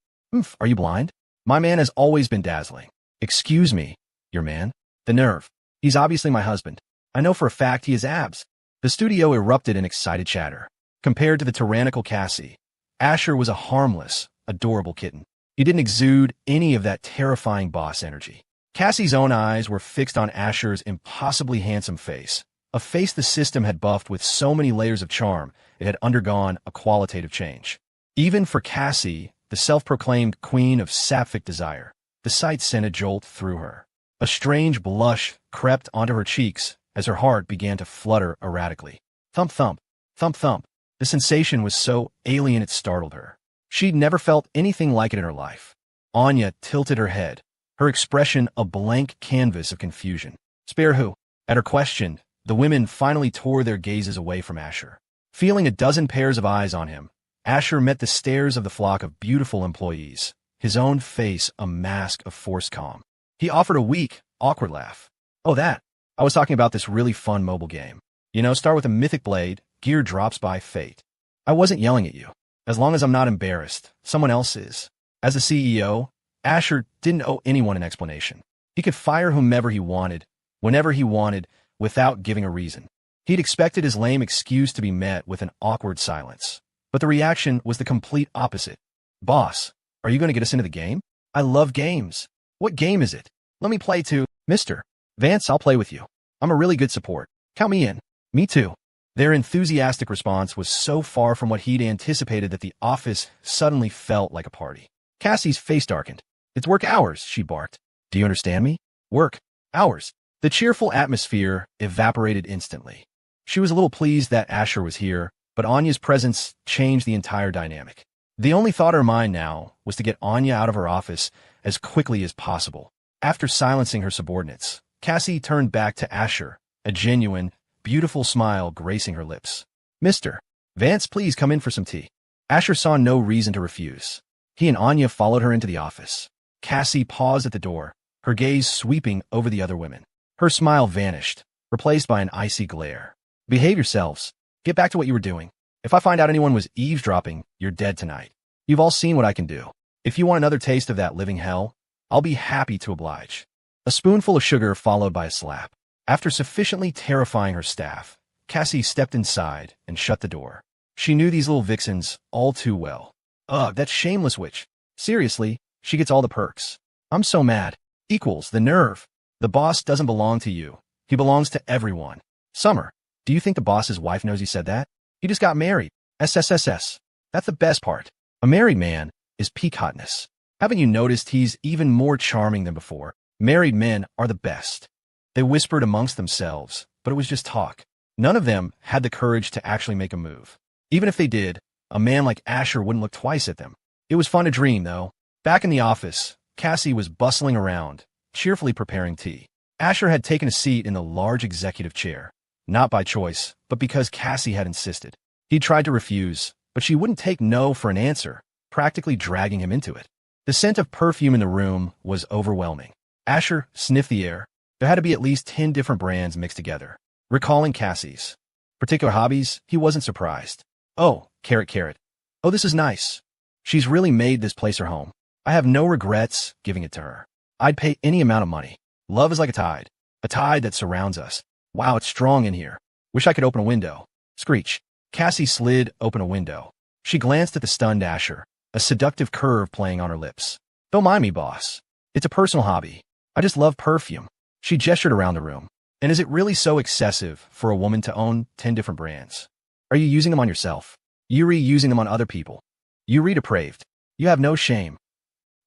Are you blind? My man has always been dazzling. Excuse me, your man? The nerve. He's obviously my husband. I know for a fact he has abs. The studio erupted in excited chatter. Compared to the tyrannical Cassie, Asher was a harmless, adorable kitten. He didn't exude any of that terrifying boss energy. Cassie's own eyes were fixed on Asher's impossibly handsome face, a face the system had buffed with so many layers of charm it had undergone a qualitative change. Even for Cassie, the self-proclaimed queen of sapphic desire, the sight sent a jolt through her. A strange blush crept onto her cheeks as her heart began to flutter erratically. Thump, thump, thump, thump. The sensation was so alien it startled her. She'd never felt anything like it in her life. Anya tilted her head, her expression a blank canvas of confusion. Spare who? At her question, the women finally tore their gazes away from Asher. Feeling a dozen pairs of eyes on him, Asher met the stares of the flock of beautiful employees, his own face a mask of forced calm. He offered a weak, awkward laugh. Oh, that. I was talking about this really fun mobile game. You know, start with a mythic blade, gear drops by fate. I wasn't yelling at you. As long as I'm not embarrassed, someone else is. As a CEO, Asher didn't owe anyone an explanation. He could fire whomever he wanted, whenever he wanted, without giving a reason. He'd expected his lame excuse to be met with an awkward silence. But the reaction was the complete opposite. Boss, are you going to get us into the game? I love games. What game is it? Let me play too. Mr. Vance, I'll play with you. I'm a really good support. Count me in. Me too. Their enthusiastic response was so far from what he'd anticipated that the office suddenly felt like a party. Cassie's face darkened. It's work hours, she barked. Do you understand me? Work hours. The cheerful atmosphere evaporated instantly. She was a little pleased that Asher was here, but Anya's presence changed the entire dynamic. The only thought in her mind now was to get Anya out of her office as quickly as possible. After silencing her subordinates, Cassie turned back to Asher, a genuine, beautiful smile gracing her lips. Mr. Vance, please come in for some tea. Asher saw no reason to refuse. He and Anya followed her into the office. Cassie paused at the door, her gaze sweeping over the other women. Her smile vanished, replaced by an icy glare. Behave yourselves. Get back to what you were doing. If I find out anyone was eavesdropping, you're dead tonight. You've all seen what I can do. If you want another taste of that living hell, I'll be happy to oblige. A spoonful of sugar followed by a slap. After sufficiently terrifying her staff, Cassie stepped inside and shut the door. She knew these little vixens all too well. Ugh, that shameless witch. Seriously, she gets all the perks. I'm so mad. Equals the nerve. The boss doesn't belong to you. He belongs to everyone. Summer, do you think the boss's wife knows he said that? He just got married. SSSS. That's the best part. A married man is peak hotness. Haven't you noticed he's even more charming than before? Married men are the best. They whispered amongst themselves, but it was just talk. None of them had the courage to actually make a move. Even if they did, a man like Asher wouldn't look twice at them. It was fun to dream, though. Back in the office, Cassie was bustling around, cheerfully preparing tea. Asher had taken a seat in the large executive chair, not by choice, but because Cassie had insisted. He tried to refuse, but she wouldn't take no for an answer, practically dragging him into it. The scent of perfume in the room was overwhelming. Asher sniffed the air. There had to be at least 10 different brands mixed together. Recalling Cassie's particular hobbies, he wasn't surprised. Oh, carrot. Oh, this is nice. She's really made this place her home. I have no regrets giving it to her. I'd pay any amount of money. Love is like a tide that surrounds us. Wow, it's strong in here. Wish I could open a window. Screech. Cassie slid open a window. She glanced at the stunned Asher, a seductive curve playing on her lips. Don't mind me, boss. It's a personal hobby. I just love perfume. She gestured around the room. And is it really so excessive for a woman to own 10 different brands? Are you using them on yourself? You using them on other people? You depraved. You have no shame.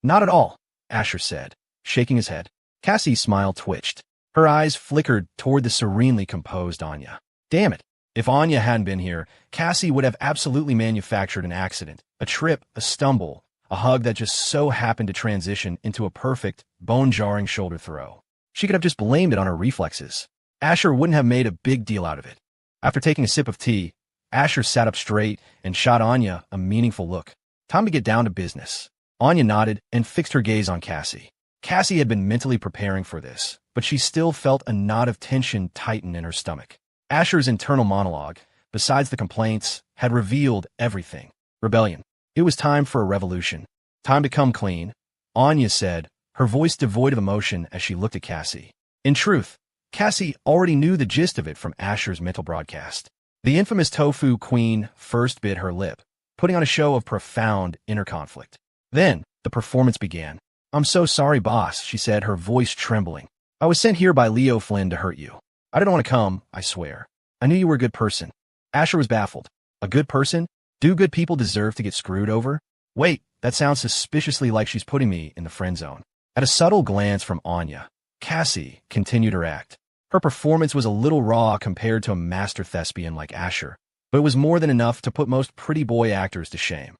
Not at all, Asher said, shaking his head. Cassie's smile twitched. Her eyes flickered toward the serenely composed Anya. Damn it. If Anya hadn't been here, Cassie would have absolutely manufactured an accident, a trip, a stumble, a hug that just so happened to transition into a perfect, bone-jarring shoulder throw. She could have just blamed it on her reflexes. Asher wouldn't have made a big deal out of it. After taking a sip of tea, Asher sat up straight and shot Anya a meaningful look. Time to get down to business. Anya nodded and fixed her gaze on Cassie. Cassie had been mentally preparing for this, but she still felt a knot of tension tighten in her stomach. Asher's internal monologue, besides the complaints, had revealed everything. Rebellion. It was time for a revolution. Time to come clean, Anya said, her voice devoid of emotion as she looked at Cassie. In truth, Cassie already knew the gist of it from Asher's mental broadcast. The infamous tofu queen first bit her lip, putting on a show of profound inner conflict. Then, the performance began. I'm so sorry, boss, she said, her voice trembling. I was sent here by Leo Flynn to hurt you. I didn't want to come, I swear. I knew you were a good person. Asher was baffled. A good person? Do good people deserve to get screwed over? Wait, that sounds suspiciously like she's putting me in the friend zone. At a subtle glance from Anya, Cassie continued her act. Her performance was a little raw compared to a master thespian like Asher, but it was more than enough to put most pretty boy actors to shame.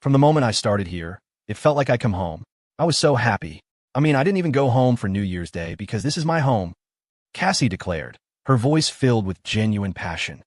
From the moment I started here, it felt like I'd come home. I was so happy. I didn't even go home for New Year's Day because this is my home, Cassie declared, her voice filled with genuine passion.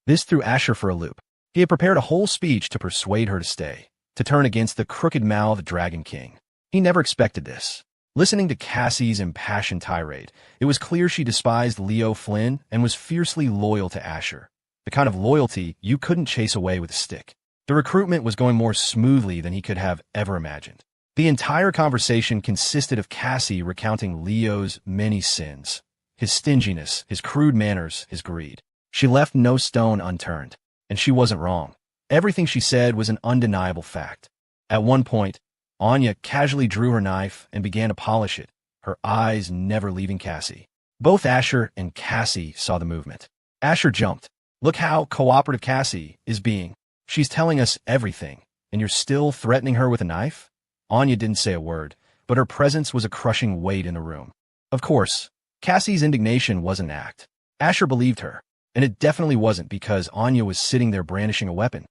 This threw Asher for a loop. He had prepared a whole speech to persuade her to stay, to turn against the crooked-mouthed Dragon King. He never expected this. Listening to Cassie's impassioned tirade, it was clear she despised Leo Flynn and was fiercely loyal to Asher, the kind of loyalty you couldn't chase away with a stick. The recruitment was going more smoothly than he could have ever imagined. The entire conversation consisted of Cassie recounting Leo's many sins, his stinginess, his crude manners, his greed. She left no stone unturned, and she wasn't wrong. Everything she said was an undeniable fact. At one point, Anya casually drew her knife and began to polish it, her eyes never leaving Cassie. Both Asher and Cassie saw the movement. Asher jumped. Look how cooperative Cassie is being. She's telling us everything, and you're still threatening her with a knife? Anya didn't say a word, but her presence was a crushing weight in the room. Of course, Cassie's indignation wasn't an act. Asher believed her, and it definitely wasn't because Anya was sitting there brandishing a weapon.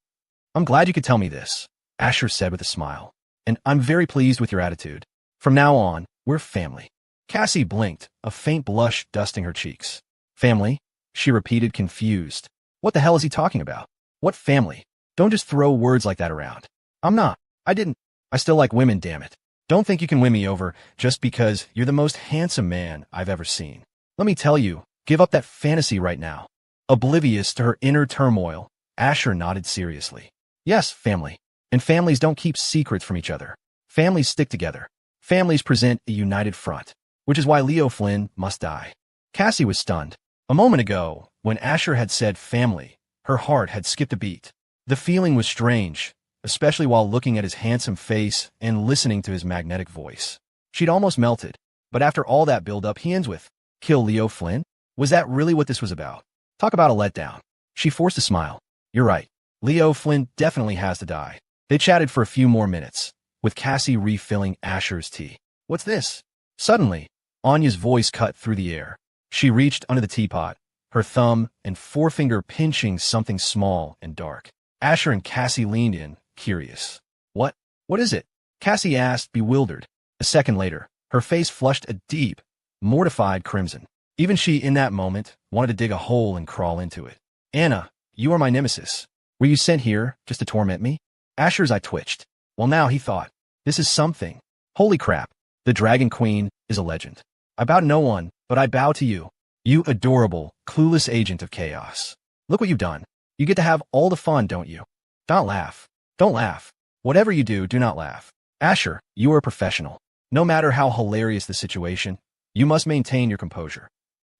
I'm glad you could tell me this, Asher said with a smile, and I'm very pleased with your attitude. From now on, we're family. Cassie blinked, a faint blush dusting her cheeks. Family? She repeated, confused. What the hell is he talking about? What family? Don't just throw words like that around. I'm not. I didn't. I still like women, damn it. Don't think you can win me over just because you're the most handsome man I've ever seen. Let me tell you, give up that fantasy right now. Oblivious to her inner turmoil, Asher nodded seriously. Yes, family. And families don't keep secrets from each other. Families stick together. Families present a united front, which is why Leo Flynn must die. Cassie was stunned. A moment ago, when Asher had said family, her heart had skipped a beat. The feeling was strange, especially while looking at his handsome face and listening to his magnetic voice. She'd almost melted, but after all that build-up, he ends with, "Kill Leo Flynn?" Was that really what this was about? Talk about a letdown. She forced a smile. You're right. Leo Flynn definitely has to die. They chatted for a few more minutes, with Cassie refilling Asher's tea. What's this? Suddenly, Anya's voice cut through the air. She reached under the teapot, her thumb and forefinger pinching something small and dark. Asher and Cassie leaned in, curious. What? What is it? Cassie asked, bewildered. A second later, her face flushed a deep, mortified crimson. Even she, in that moment, wanted to dig a hole and crawl into it. Anna, you are my nemesis. Were you sent here just to torment me? Asher's eye twitched. Well, now, he thought. This is something. Holy crap. The Dragon Queen is a legend. I bow to no one, but I bow to you. You adorable, clueless agent of chaos. Look what you've done. You get to have all the fun, don't you? Don't laugh. Don't laugh. Whatever you do not laugh. Asher, you are a professional. No matter how hilarious the situation, you must maintain your composure.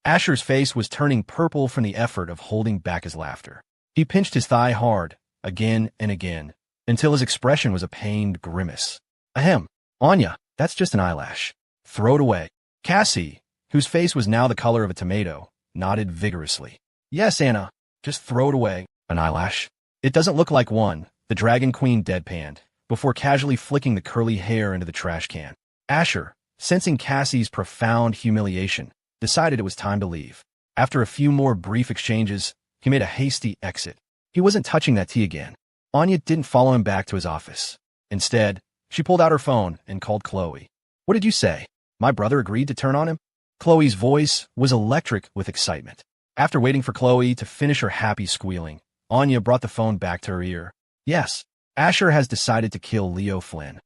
Asher's face was turning purple from the effort of holding back his laughter. He pinched his thigh hard, again and again, until his expression was a pained grimace. Ahem. Anya, that's just an eyelash. Throw it away. Cassie, whose face was now the color of a tomato, nodded vigorously. Yes, Anna, just throw it away. An eyelash? It doesn't look like one, the Dragon Queen deadpanned, before casually flicking the curly hair into the trash can. Asher, sensing Cassie's profound humiliation, decided it was time to leave. After a few more brief exchanges, he made a hasty exit. He wasn't touching that tea again. Anya didn't follow him back to his office. Instead, she pulled out her phone and called Chloe. What did you say? My brother agreed to turn on him? Chloe's voice was electric with excitement. After waiting for Chloe to finish her happy squealing, Anya brought the phone back to her ear. Yes, Asher has decided to kill Leo Flynn.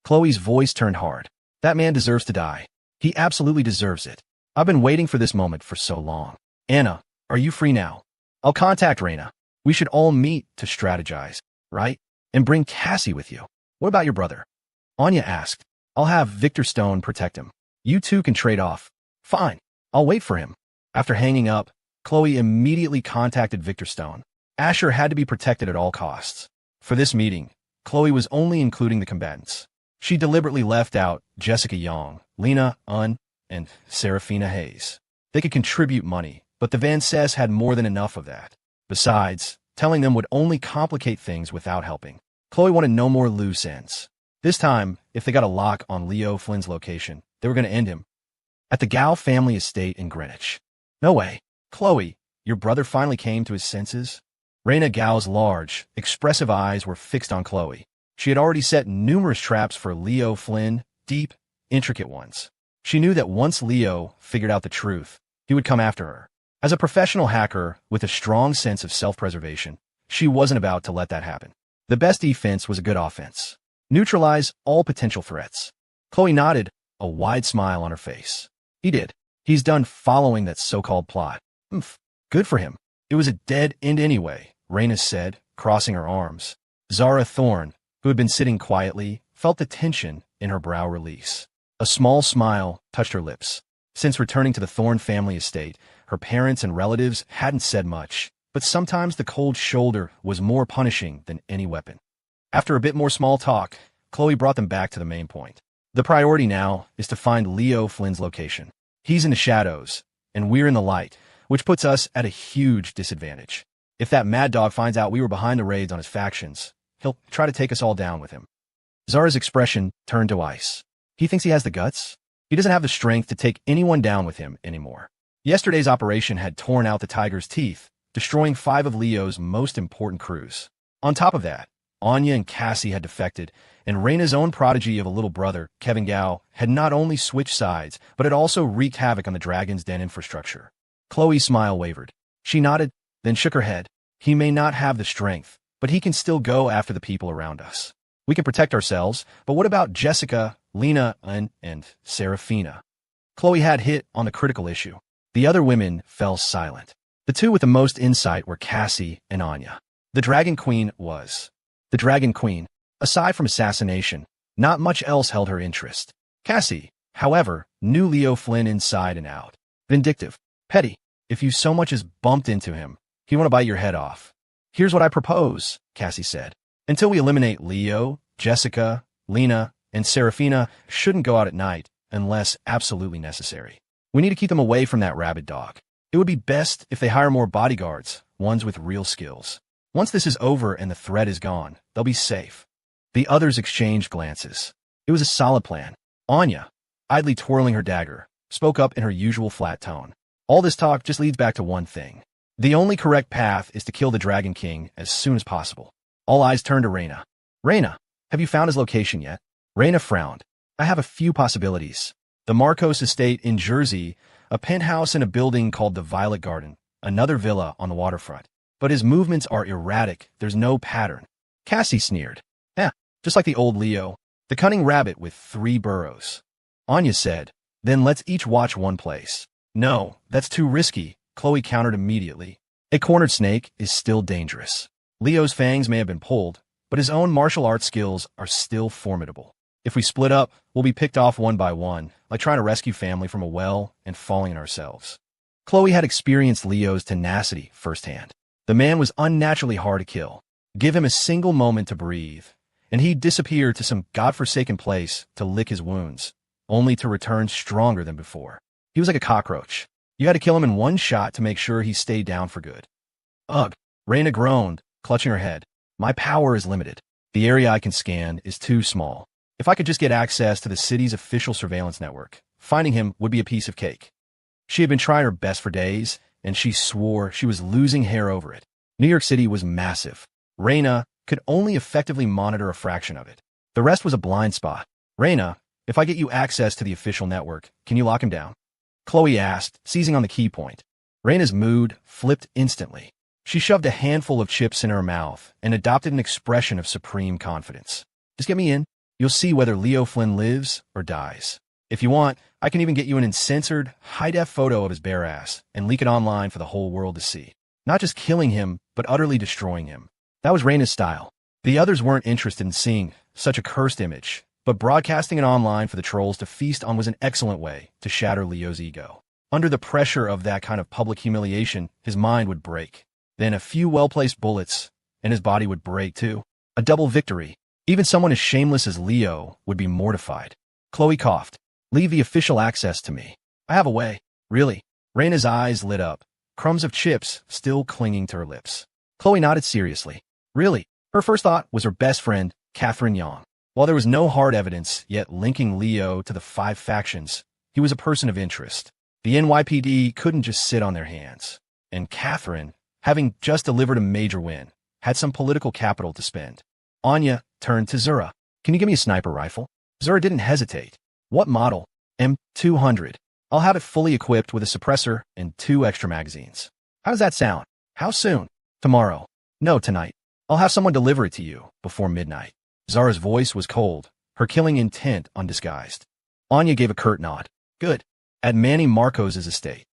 Chloe's voice turned hard. That man deserves to die. He absolutely deserves it. I've been waiting for this moment for so long. Anna, are you free now? I'll contact Raina. We should all meet to strategize, right? And bring Cassie with you. What about your brother? Anya asked. I'll have Victor Stone protect him. You two can trade off. Fine. I'll wait for him. After hanging up, Chloe immediately contacted Victor Stone. Asher had to be protected at all costs. For this meeting, Chloe was only including the combatants. She deliberately left out Jessica Young, Lena Unn, and Serafina Hayes. They could contribute money, but the Van Cess had more than enough of that. Besides, telling them would only complicate things without helping. Chloe wanted no more loose ends. This time, if they got a lock on Leo Flynn's location, they were going to end him. At the Gao family estate in Greenwich. No way. Chloe, your brother finally came to his senses? Raina Gao's large, expressive eyes were fixed on Chloe. She had already set numerous traps for Leo Flynn, deep, intricate ones. She knew that once Leo figured out the truth, he would come after her. As a professional hacker with a strong sense of self-preservation, she wasn't about to let that happen. The best defense was a good offense. Neutralize all potential threats. Chloe nodded, a wide smile on her face. He did. He's done following that so-called plot. Good for him. It was a dead end anyway, Raina said, crossing her arms. Zara Thorne, who had been sitting quietly, felt the tension in her brow release. A small smile touched her lips. Since returning to the Thorne family estate, her parents and relatives hadn't said much, but sometimes the cold shoulder was more punishing than any weapon. After a bit more small talk, Chloe brought them back to the main point. The priority now is to find Leo Flynn's location. He's in the shadows, and we're in the light, which puts us at a huge disadvantage. If that mad dog finds out we were behind the raids on his factions, he'll try to take us all down with him. Zara's expression turned to ice. He thinks he has the guts? He doesn't have the strength to take anyone down with him anymore. Yesterday's operation had torn out the tiger's teeth, destroying 5 of Leo's most important crews. On top of that, Anya and Cassie had defected, and Raina's own prodigy of a little brother, Kevin Gao, had not only switched sides, but had also wreaked havoc on the Dragon's Den infrastructure. Chloe's smile wavered. She nodded, then shook her head. He may not have the strength, but he can still go after the people around us. We can protect ourselves, but what about Jessica, Lena, and Serafina? Chloe had hit on the critical issue. The other women fell silent. The two with the most insight were Cassie and Anya. The Dragon Queen, aside from assassination, not much else held her interest. Cassie, however, knew Leo Flynn inside and out. Vindictive, petty. If you so much as bumped into him, he'd want to bite your head off. Here's what I propose, Cassie said. Until we eliminate Leo, Jessica, Lena, and Serafina shouldn't go out at night unless absolutely necessary. We need to keep them away from that rabid dog. It would be best if they hire more bodyguards, ones with real skills. Once this is over and the threat is gone, they'll be safe. The others exchanged glances. It was a solid plan. Anya, idly twirling her dagger, spoke up in her usual flat tone. All this talk just leads back to one thing. The only correct path is to kill the Dragon King as soon as possible. All eyes turned to Reyna. Reyna, have you found his location yet? Reyna frowned. I have a few possibilities. The Marcos estate in Jersey, a penthouse in a building called the Violet Garden, another villa on the waterfront. But his movements are erratic. There's no pattern. Cassie sneered. Just like the old Leo, the cunning rabbit with 3 burrows. Anya said, then let's each watch one place. No, that's too risky, Chloe countered immediately. A cornered snake is still dangerous. Leo's fangs may have been pulled, but his own martial arts skills are still formidable. If we split up, we'll be picked off one by one, like trying to rescue family from a well and falling in ourselves. Chloe had experienced Leo's tenacity firsthand. The man was unnaturally hard to kill. Give him a single moment to breathe, and he'd disappear to some godforsaken place to lick his wounds, only to return stronger than before. He was like a cockroach. You had to kill him in one shot to make sure he stayed down for good. Ugh, Reyna groaned, clutching her head. My power is limited. The area I can scan is too small. If I could just get access to the city's official surveillance network, finding him would be a piece of cake. She had been trying her best for days, and she swore she was losing hair over it. New York City was massive. Reyna could only effectively monitor a fraction of it. The rest was a blind spot. Reyna, if I get you access to the official network, can you lock him down? Chloe asked, seizing on the key point. Reyna's mood flipped instantly. She shoved a handful of chips in her mouth and adopted an expression of supreme confidence. Just get me in. You'll see whether Leo Flynn lives or dies. If you want, I can even get you an uncensored, high-def photo of his bare ass and leak it online for the whole world to see. Not just killing him, but utterly destroying him. That was Reyna's style. The others weren't interested in seeing such a cursed image, but broadcasting it online for the trolls to feast on was an excellent way to shatter Leo's ego. Under the pressure of that kind of public humiliation, his mind would break. Then a few well-placed bullets, and his body would break too. A double victory. Even someone as shameless as Leo would be mortified. Chloe coughed. Leave the official access to me. I have a way. Really? Reyna's eyes lit up, crumbs of chips still clinging to her lips. Chloe nodded seriously. Really? Her first thought was her best friend, Catherine Young. While there was no hard evidence yet linking Leo to the 5 factions, he was a person of interest. The NYPD couldn't just sit on their hands. And Catherine, having just delivered a major win, had some political capital to spend. Anya turned to Zura. Can you give me a sniper rifle? Zura didn't hesitate. What model? M200. I'll have it fully equipped with a suppressor and 2 extra magazines. How does that sound? How soon? Tomorrow. No, tonight. I'll have someone deliver it to you before midnight. Zara's voice was cold, her killing intent undisguised. Anya gave a curt nod. Good. At Manny Marcos's estate.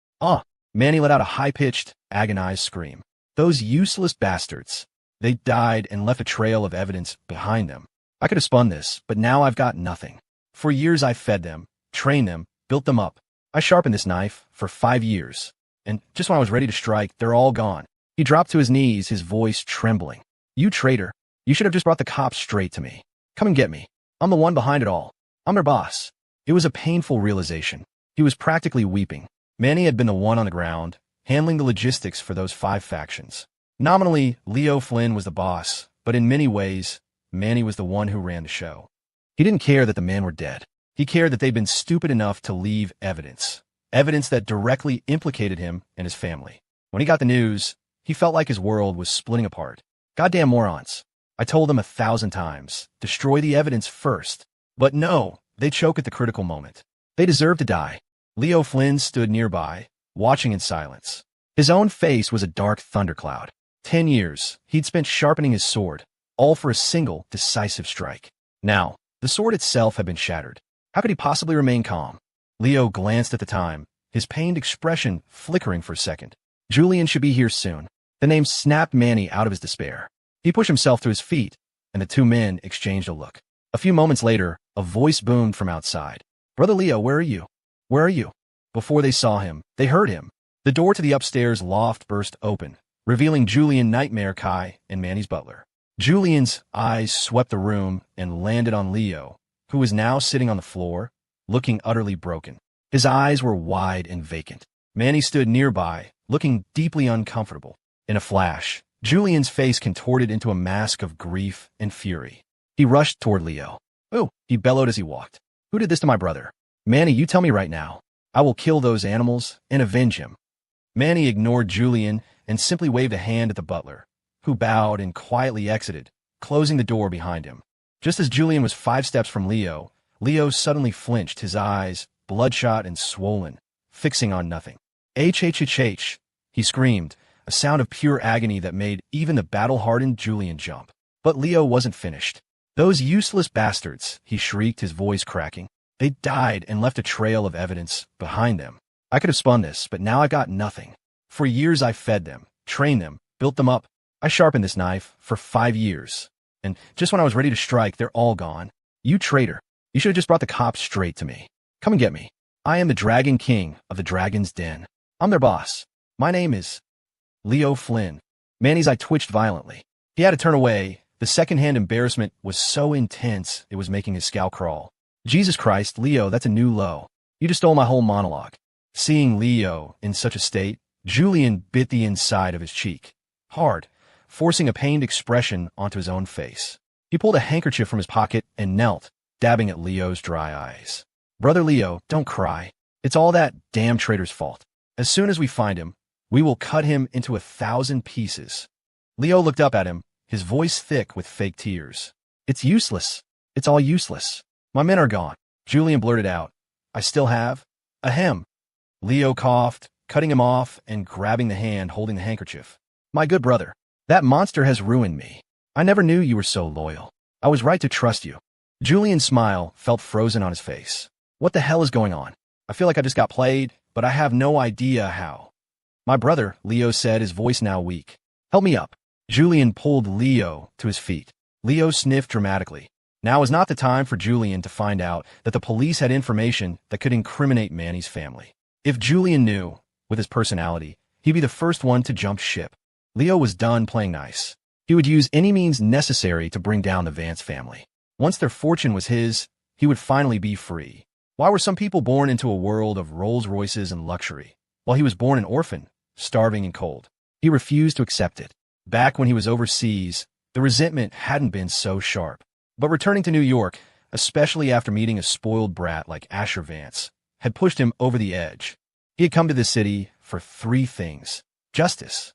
Manny let out a high-pitched, agonized scream. Those useless bastards. They died and left a trail of evidence behind them. I could have spun this, but now I've got nothing. For years I fed them, trained them, built them up. I sharpened this knife for 5 years. And just when I was ready to strike, they're all gone. He dropped to his knees, his voice trembling. You traitor. You should have just brought the cops straight to me. Come and get me. I'm the one behind it all. I'm their boss. It was a painful realization. He was practically weeping. Manny had been the one on the ground, handling the logistics for those 5 factions. Nominally, Leo Flynn was the boss, but in many ways, Manny was the one who ran the show. He didn't care that the men were dead. He cared that they'd been stupid enough to leave evidence. Evidence that directly implicated him and his family. When he got the news, he felt like his world was splitting apart. Goddamn morons. I told them 1,000 times, destroy the evidence first. But no, they choke at the critical moment. They deserve to die. Leo Flynn stood nearby, watching in silence. His own face was a dark thundercloud. 10 years he'd spent sharpening his sword, all for a single, decisive strike. Now, the sword itself had been shattered. How could he possibly remain calm? Leo glanced at the time, his pained expression flickering for a second. Julian should be here soon. The name snapped Manny out of his despair. He pushed himself to his feet, and the two men exchanged a look. A few moments later, a voice boomed from outside. "Brother Leo, where are you? Where are you?" Before they saw him, they heard him. The door to the upstairs loft burst open, revealing Julian Nightmare Kai and Manny's butler. Julian's eyes swept the room and landed on Leo, who was now sitting on the floor, looking utterly broken. His eyes were wide and vacant. Manny stood nearby, looking deeply uncomfortable. In a flash, Julian's face contorted into a mask of grief and fury. He rushed toward Leo. "Oh," he bellowed as he walked. "Who did this to my brother? Manny, you tell me right now. I will kill those animals and avenge him." Manny ignored Julian and simply waved a hand at the butler, who bowed and quietly exited, closing the door behind him. Just as Julian was 5 steps from Leo, Leo suddenly flinched, his eyes, bloodshot and swollen, fixing on nothing. "H, he screamed, a sound of pure agony that made even the battle-hardened Julian jump. But Leo wasn't finished. "Those useless bastards," he shrieked, his voice cracking. "They died and left a trail of evidence behind them. I could have spun this, but now I've got nothing. For years I fed them, trained them, built them up. I sharpened this knife for 5 years. And just when I was ready to strike, they're all gone. You traitor. You should have just brought the cops straight to me. Come and get me. I am the Dragon King of the Dragon's Den. I'm their boss. My name is Leo Flynn." Manny's eye twitched violently. He had to turn away. The secondhand embarrassment was so intense it was making his scalp crawl. "Jesus Christ, Leo, that's a new low. You just stole my whole monologue." Seeing Leo in such a state, Julian bit the inside of his cheek hard, forcing a pained expression onto his own face. He pulled a handkerchief from his pocket and knelt, dabbing at Leo's dry eyes. "Brother Leo, don't cry. It's all that damn traitor's fault. As soon as we find him, we will cut him into 1,000 pieces." Leo looked up at him, his voice thick with fake tears. "It's useless. It's all useless. My men are gone." Julian blurted out, "I still have ahem." Leo coughed, cutting him off and grabbing the hand holding the handkerchief. "My good brother, that monster has ruined me. I never knew you were so loyal. I was right to trust you." Julian's smile felt frozen on his face. "What the hell is going on? I feel like I just got played, but I have no idea how." "My brother," Leo said, his voice now weak. "Help me up." Julian pulled Leo to his feet. Leo sniffed dramatically. Now was not the time for Julian to find out that the police had information that could incriminate Manny's family. If Julian knew, with his personality, he'd be the first one to jump ship. Leo was done playing nice. He would use any means necessary to bring down the Vance family. Once their fortune was his, he would finally be free. Why were some people born into a world of Rolls Royces and luxury, while he was born an orphan, starving and cold? He refused to accept it. Back when he was overseas, the resentment hadn't been so sharp. But returning to New York, especially after meeting a spoiled brat like Asher Vance, had pushed him over the edge. He had come to this city for 3 things. Justice,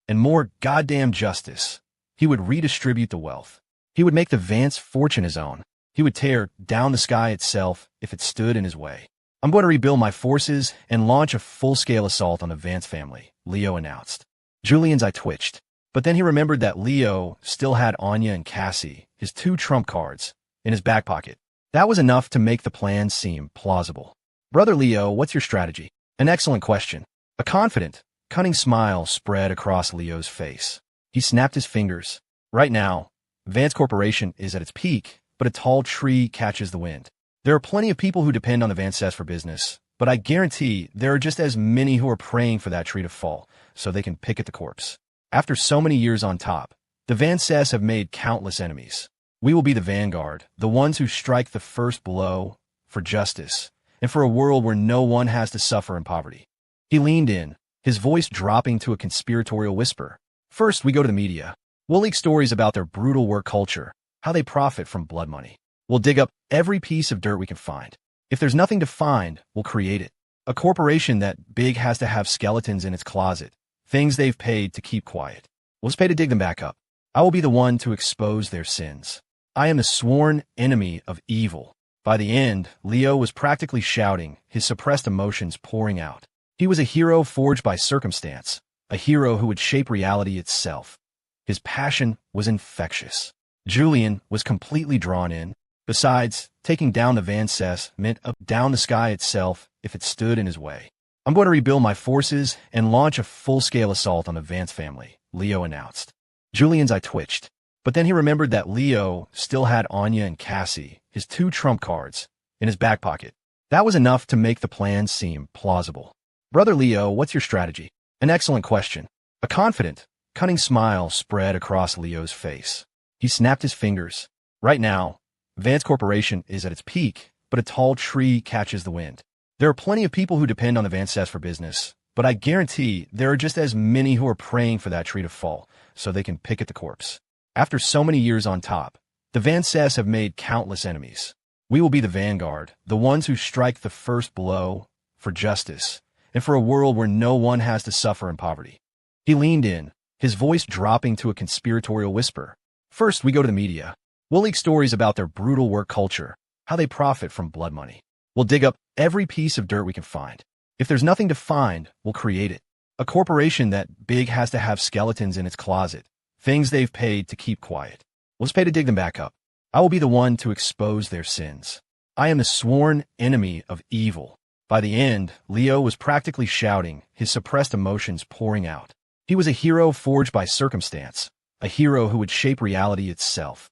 and more goddamn justice. He would redistribute the wealth. He would make the Vance fortune his own. He would tear down the sky itself if it stood in his way. "I'm going to rebuild my forces and launch a full-scale assault on the Vance family," Leo announced. Julian's eye twitched, but then he remembered that Leo still had Anya and Cassie, his 2 trump cards, in his back pocket. That was enough to make the plan seem plausible. "Brother Leo, what's your strategy?" An excellent question. A confident, cunning smile spread across Leo's face. He snapped his fingers. "Right now, Vance Corporation is at its peak, but a tall tree catches the wind. There are plenty of people who depend on the Vances for business, but I guarantee there are just as many who are praying for that tree to fall so they can pick at the corpse. After so many years on top, the Vances have made countless enemies. We will be the vanguard, the ones who strike the first blow for justice, and for a world where no one has to suffer in poverty." He leaned in, his voice dropping to a conspiratorial whisper. "First, we go to the media. We'll leak stories about their brutal work culture, how they profit from blood money. We'll dig up every piece of dirt we can find. If there's nothing to find, we'll create it. A corporation that big has to have skeletons in its closet, things they've paid to keep quiet. We'll just pay to dig them back up. I will be the one to expose their sins. I am the sworn enemy of evil." By the end, Leo was practically shouting, his suppressed emotions pouring out. He was a hero forged by circumstance, a hero who would shape reality itself. His passion was infectious. Julian was completely drawn in. Besides, taking down the Van Cess meant up down the sky itself if it stood in his way. I'm going to rebuild my forces and launch a full-scale assault on the Vance family, Leo announced. Julian's eye twitched, but then he remembered that Leo still had Anya and Cassie, his two trump cards, in his back pocket. That was enough to make the plan seem plausible. Brother Leo, what's your strategy? An excellent question. A confident, cunning smile spread across Leo's face. He snapped his fingers. Right now, Vance Corporation is at its peak, but a tall tree catches the wind. There are plenty of people who depend on the Van Cess for business, but I guarantee there are just as many who are praying for that tree to fall so they can pick at the corpse. After so many years on top, the Van Cess have made countless enemies. We will be the vanguard, the ones who strike the first blow for justice and for a world where no one has to suffer in poverty. He leaned in, his voice dropping to a conspiratorial whisper. First, we go to the media. We'll leak stories about their brutal work culture, how they profit from blood money. We'll dig up every piece of dirt we can find. If there's nothing to find, we'll create it. A corporation that big has to have skeletons in its closet, things they've paid to keep quiet. We'll just pay to dig them back up. I will be the one to expose their sins. I am the sworn enemy of evil. By the end, Leo was practically shouting, his suppressed emotions pouring out. He was a hero forged by circumstance, a hero who would shape reality itself.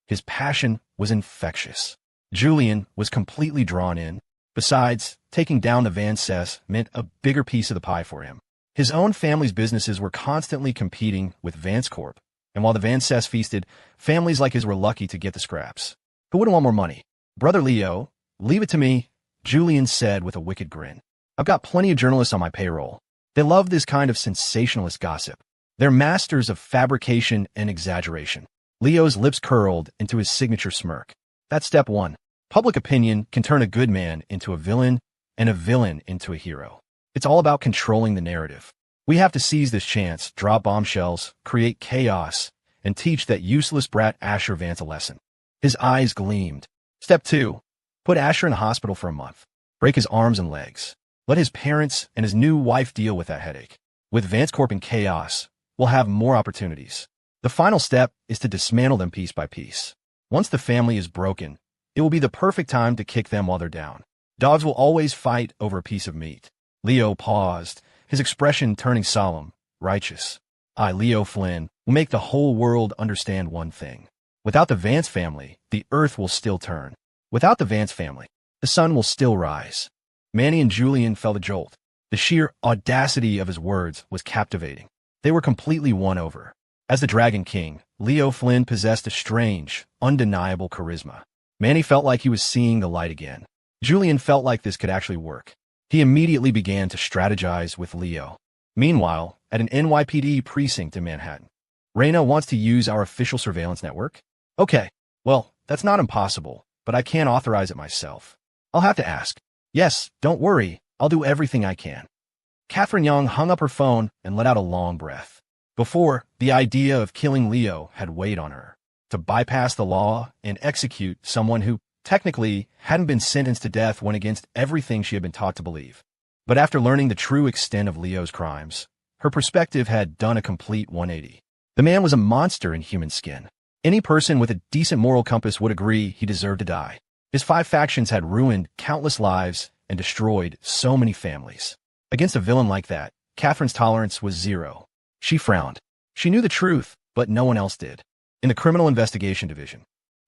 His passion was infectious. Julian was completely drawn in. Besides, taking down the Van Cess meant a bigger piece of the pie for him. His own family's businesses were constantly competing with Vance Corp, and while the Van Cess feasted, families like his were lucky to get the scraps. Who wouldn't want more money? Brother Leo, leave it to me, Julian said with a wicked grin. I've got plenty of journalists on my payroll. They love this kind of sensationalist gossip. They're masters of fabrication and exaggeration. Leo's lips curled into his signature smirk. That's step one. Public opinion can turn a good man into a villain and a villain into a hero. It's all about controlling the narrative. We have to seize this chance, drop bombshells, create chaos, and teach that useless brat Asher Vance a lesson. His eyes gleamed. Step two. Put Asher in a hospital for a month. Break his arms and legs. Let his parents and his new wife deal with that headache. With Vance Corp in chaos, we'll have more opportunities. The final step is to dismantle them piece by piece. Once the family is broken, it will be the perfect time to kick them while they're down. Dogs will always fight over a piece of meat. Leo paused, his expression turning solemn, righteous. I, Leo Flynn, will make the whole world understand one thing. Without the Vance family, the earth will still turn. Without the Vance family, the sun will still rise. Manny and Julian felt a jolt. The sheer audacity of his words was captivating. They were completely won over. As the Dragon King, Leo Flynn possessed a strange, undeniable charisma. Manny felt like he was seeing the light again. Julian felt like this could actually work. He immediately began to strategize with Leo. Meanwhile, at an NYPD precinct in Manhattan, Reyna wants to use our official surveillance network? Okay, well, that's not impossible, but I can't authorize it myself. I'll have to ask. Yes, don't worry, I'll do everything I can. Catherine Young hung up her phone and let out a long breath. Before, the idea of killing Leo had weighed on her. To bypass the law and execute someone who technically hadn't been sentenced to death went against everything she had been taught to believe. But after learning the true extent of Leo's crimes, her perspective had done a complete 180. The man was a monster in human skin. Any person with a decent moral compass would agree he deserved to die. His 5 factions had ruined countless lives and destroyed so many families. Against a villain like that, Catherine's tolerance was zero. She frowned. She knew the truth, but no one else did. In the Criminal Investigation Division,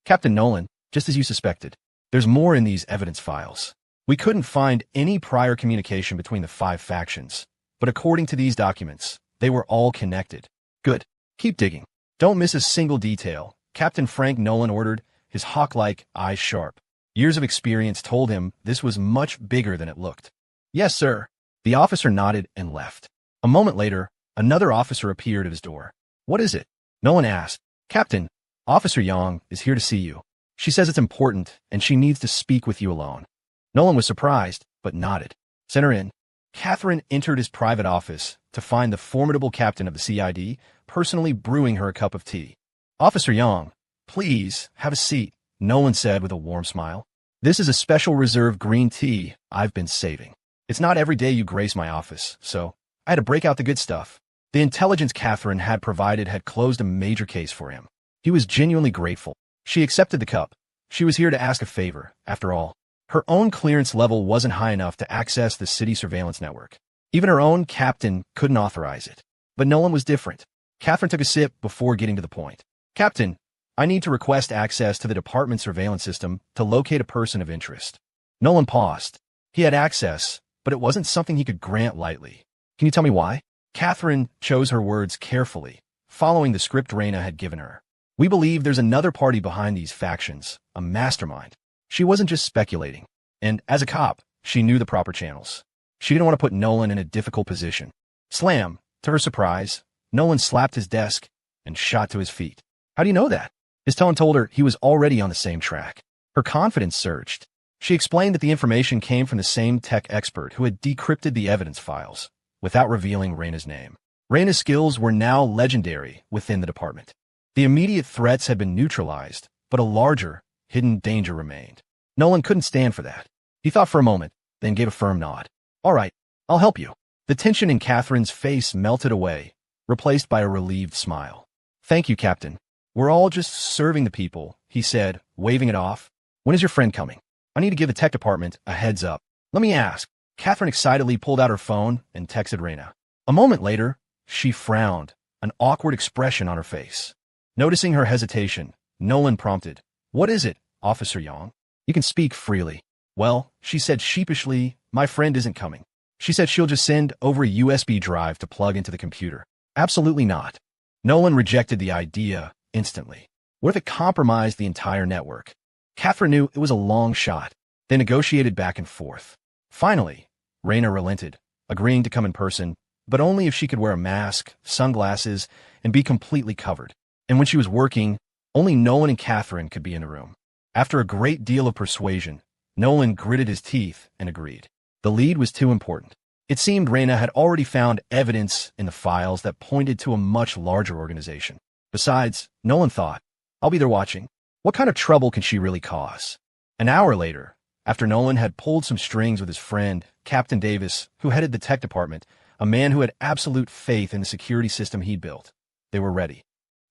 Captain Nolan, just as you suspected, there's more in these evidence files. We couldn't find any prior communication between the 5 factions, but according to these documents, they were all connected. Good. Keep digging. Don't miss a single detail, Captain Frank Nolan ordered, his hawk-like eyes sharp. Years of experience told him this was much bigger than it looked. Yes, sir. The officer nodded and left. A moment later, another officer appeared at his door. What is it? Nolan asked. Captain, Officer Young is here to see you. She says it's important, and she needs to speak with you alone. Nolan was surprised, but nodded. Send her in. Catherine entered his private office to find the formidable captain of the CID personally brewing her a cup of tea. Officer Young, please, have a seat, Nolan said with a warm smile. This is a special reserve green tea I've been saving. It's not every day you grace my office, so I had to break out the good stuff. The intelligence Catherine had provided had closed a major case for him. He was genuinely grateful. She accepted the cup. She was here to ask a favor, after all. Her own clearance level wasn't high enough to access the city surveillance network. Even her own captain couldn't authorize it. But Nolan was different. Catherine took a sip before getting to the point. Captain, I need to request access to the department surveillance system to locate a person of interest. Nolan paused. He had access, but it wasn't something he could grant lightly. Can you tell me why? Catherine chose her words carefully, following the script Reyna had given her. We believe there's another party behind these factions, a mastermind. She wasn't just speculating. And as a cop, she knew the proper channels. She didn't want to put Nolan in a difficult position. Slam! To her surprise, Nolan slapped his desk and shot to his feet. How do you know that? His tone told her he was already on the same track. Her confidence surged. She explained that the information came from the same tech expert who had decrypted the evidence files, without revealing Reyna's name. Reyna's skills were now legendary within the department. The immediate threats had been neutralized, but a larger, hidden danger remained. Nolan couldn't stand for that. He thought for a moment, then gave a firm nod. All right, I'll help you. The tension in Catherine's face melted away, replaced by a relieved smile. Thank you, Captain. We're all just serving the people, he said, waving it off. When is your friend coming? I need to give the tech department a heads up. Let me ask. Catherine excitedly pulled out her phone and texted Reyna. A moment later, she frowned, an awkward expression on her face. Noticing her hesitation, Nolan prompted. What is it, Officer Young? You can speak freely. Well, she said sheepishly, my friend isn't coming. She said she'll just send over a USB drive to plug into the computer. Absolutely not. Nolan rejected the idea instantly. What if it compromised the entire network? Catherine knew it was a long shot. They negotiated back and forth. Finally, Reyna relented, agreeing to come in person, but only if she could wear a mask, sunglasses, and be completely covered. And when she was working, only Nolan and Catherine could be in the room. After a great deal of persuasion, Nolan gritted his teeth and agreed. The lead was too important. It seemed Reyna had already found evidence in the files that pointed to a much larger organization. Besides, Nolan thought, I'll be there watching. What kind of trouble can she really cause? An hour later, after Nolan had pulled some strings with his friend, Captain Davis, who headed the tech department, a man who had absolute faith in the security system he'd built, they were ready.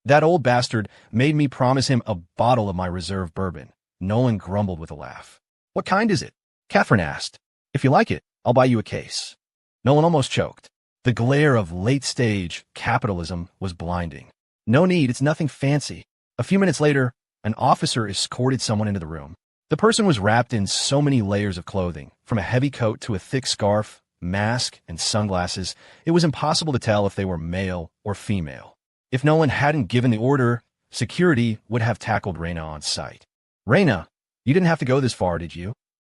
That old bastard made me promise him a bottle of my reserve bourbon. Nolan grumbled with a laugh. What kind is it? Catherine asked. If you like it, I'll buy you a case. Nolan almost choked. The glare of late-stage capitalism was blinding. No need, it's nothing fancy. A few minutes later, an officer escorted someone into the room. The person was wrapped in so many layers of clothing, from a heavy coat to a thick scarf, mask, and sunglasses, it was impossible to tell if they were male or female. If Nolan hadn't given the order, security would have tackled Reyna on sight. Reyna, you didn't have to go this far, did you?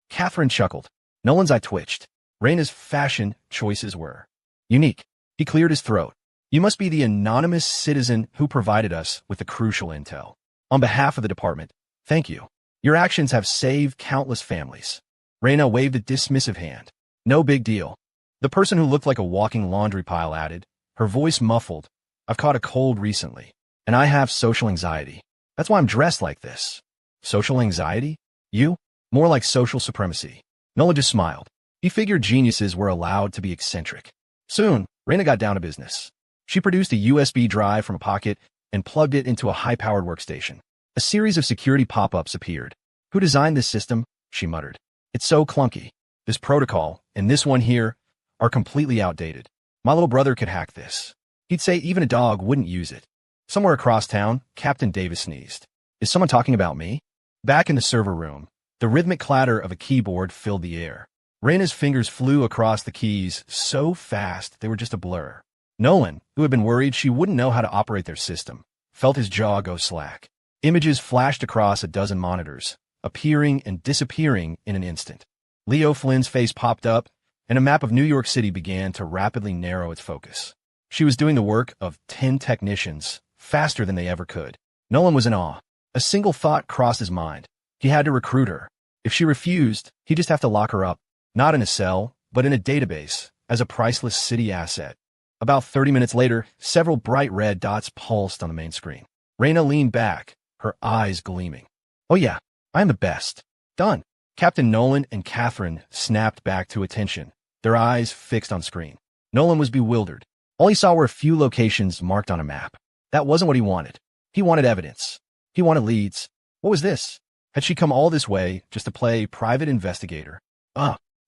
Catherine chuckled. Nolan's eye twitched. Reyna's fashion choices were unique. He cleared his throat. You must be the anonymous citizen who provided us with the crucial intel. On behalf of the department, thank you. Your actions have saved countless families. Reyna waved a dismissive hand. No big deal. The person who looked like a walking laundry pile added, her voice muffled. I've caught a cold recently, and I have social anxiety. That's why I'm dressed like this. Social anxiety? You? More like social supremacy. Nolan just smiled. He figured geniuses were allowed to be eccentric. Soon, Reyna got down to business. She produced a USB drive from a pocket and plugged it into a high-powered workstation. A series of security pop-ups appeared. Who designed this system? She muttered. It's so clunky. This protocol, and this one here, are completely outdated. My little brother could hack this. He'd say even a dog wouldn't use it. Somewhere across town, Captain Davis sneezed. Is someone talking about me? Back in the server room, the rhythmic clatter of a keyboard filled the air. Reyna's fingers flew across the keys so fast they were just a blur. Nolan, who had been worried she wouldn't know how to operate their system, felt his jaw go slack. Images flashed across a dozen monitors, appearing and disappearing in an instant. Leo Flynn's face popped up, and a map of New York City began to rapidly narrow its focus. She was doing the work of 10 technicians, faster than they ever could. Nolan was in awe. A single thought crossed his mind. He had to recruit her. If she refused, he'd just have to lock her up, not in a cell, but in a database, as a priceless city asset. About 30 minutes later, several bright red dots pulsed on the main screen. Reyna leaned back, her eyes gleaming. Oh yeah, I am the best. Done. Captain Nolan and Catherine snapped back to attention, their eyes fixed on screen. Nolan was bewildered. All he saw were a few locations marked on a map. That wasn't what he wanted. He wanted evidence. He wanted leads. What was this? Had she come all this way just to play private investigator?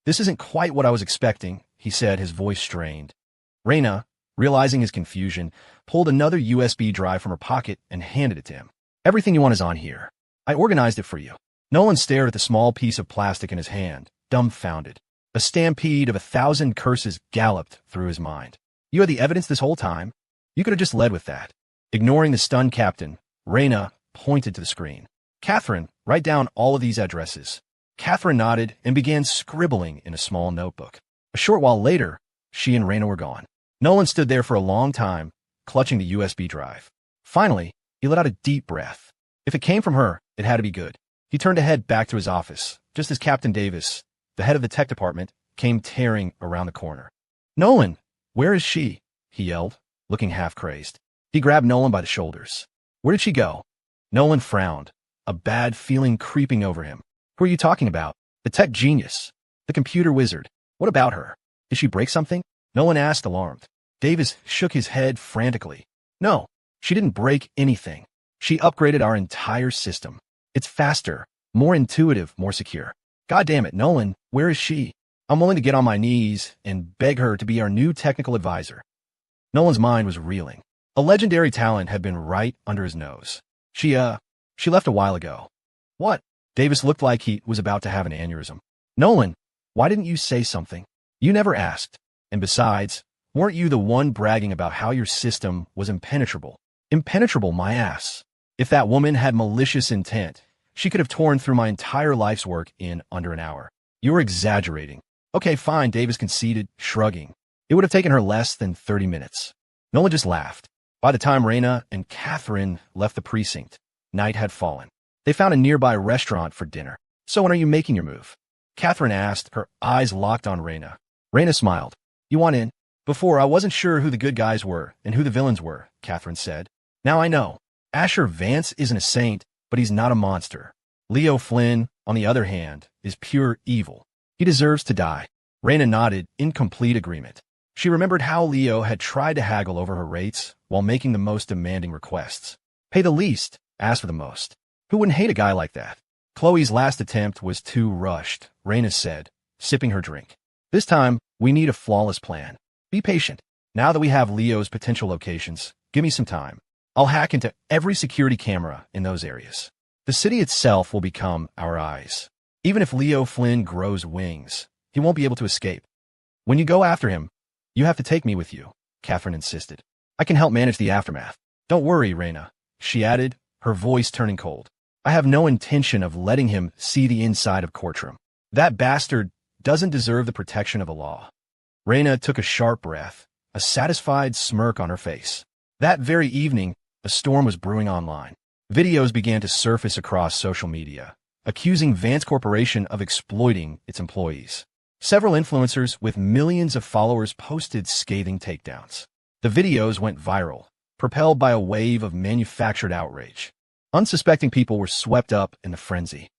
This isn't quite what I was expecting, he said, his voice strained. Reyna, realizing his confusion, pulled another USB drive from her pocket and handed it to him. Everything you want is on here. I organized it for you. Nolan stared at the small piece of plastic in his hand, dumbfounded. A stampede of 1,000 curses galloped through his mind. You had the evidence this whole time? You could have just led with that. Ignoring the stunned captain, Reyna pointed to the screen. Catherine, write down all of these addresses. Catherine nodded and began scribbling in a small notebook. A short while later, she and Reyna were gone. Nolan stood there for a long time, clutching the USB drive. Finally, he let out a deep breath. If it came from her, it had to be good. He turned to head back to his office, just as Captain Davis, the head of the tech department, came tearing around the corner. Nolan, where is she? He yelled, looking half-crazed. He grabbed Nolan by the shoulders. Where did she go? Nolan frowned, a bad feeling creeping over him. Who are you talking about? The tech genius. The computer wizard. What about her? Did she break something? Nolan asked, alarmed. Davis shook his head frantically. No, she didn't break anything. She upgraded our entire system. It's faster, more intuitive, more secure. God damn it, Nolan, where is she? I'm willing to get on my knees and beg her to be our new technical advisor. Nolan's mind was reeling. A legendary talent had been right under his nose. She left a while ago. What? Davis looked like he was about to have an aneurysm. Nolan, why didn't you say something? You never asked. And besides, weren't you the one bragging about how your system was impenetrable? Impenetrable, my ass. If that woman had malicious intent, she could have torn through my entire life's work in under an hour. You're exaggerating. Okay, fine, Davis conceded, shrugging. It would have taken her less than 30 minutes. Nolan just laughed. By the time Reyna and Catherine left the precinct, night had fallen. They found a nearby restaurant for dinner. So when are you making your move? Catherine asked, her eyes locked on Reyna. Reyna smiled. You want in? Before, I wasn't sure who the good guys were and who the villains were, Catherine said. Now I know. Asher Vance isn't a saint, but he's not a monster. Leo Flynn, on the other hand, is pure evil. He deserves to die. Reyna nodded in complete agreement. She remembered how Leo had tried to haggle over her rates while making the most demanding requests. Pay the least, ask for the most. Who wouldn't hate a guy like that? Chloe's last attempt was too rushed, Reyna said, sipping her drink. This time, we need a flawless plan. Be patient. Now that we have Leo's potential locations, give me some time. I'll hack into every security camera in those areas. The city itself will become our eyes. Even if Leo Flynn grows wings, he won't be able to escape. When you go after him, you have to take me with you, Catherine insisted. I can help manage the aftermath. Don't worry, Reyna, she added, her voice turning cold. I have no intention of letting him see the inside of Courtroom. That bastard doesn't deserve the protection of the law. Reyna took a sharp breath, a satisfied smirk on her face. That very evening, a storm was brewing online. Videos began to surface across social media, accusing Vance Corporation of exploiting its employees. Several influencers with millions of followers posted scathing takedowns. The videos went viral, propelled by a wave of manufactured outrage. Unsuspecting people were swept up in the frenzy.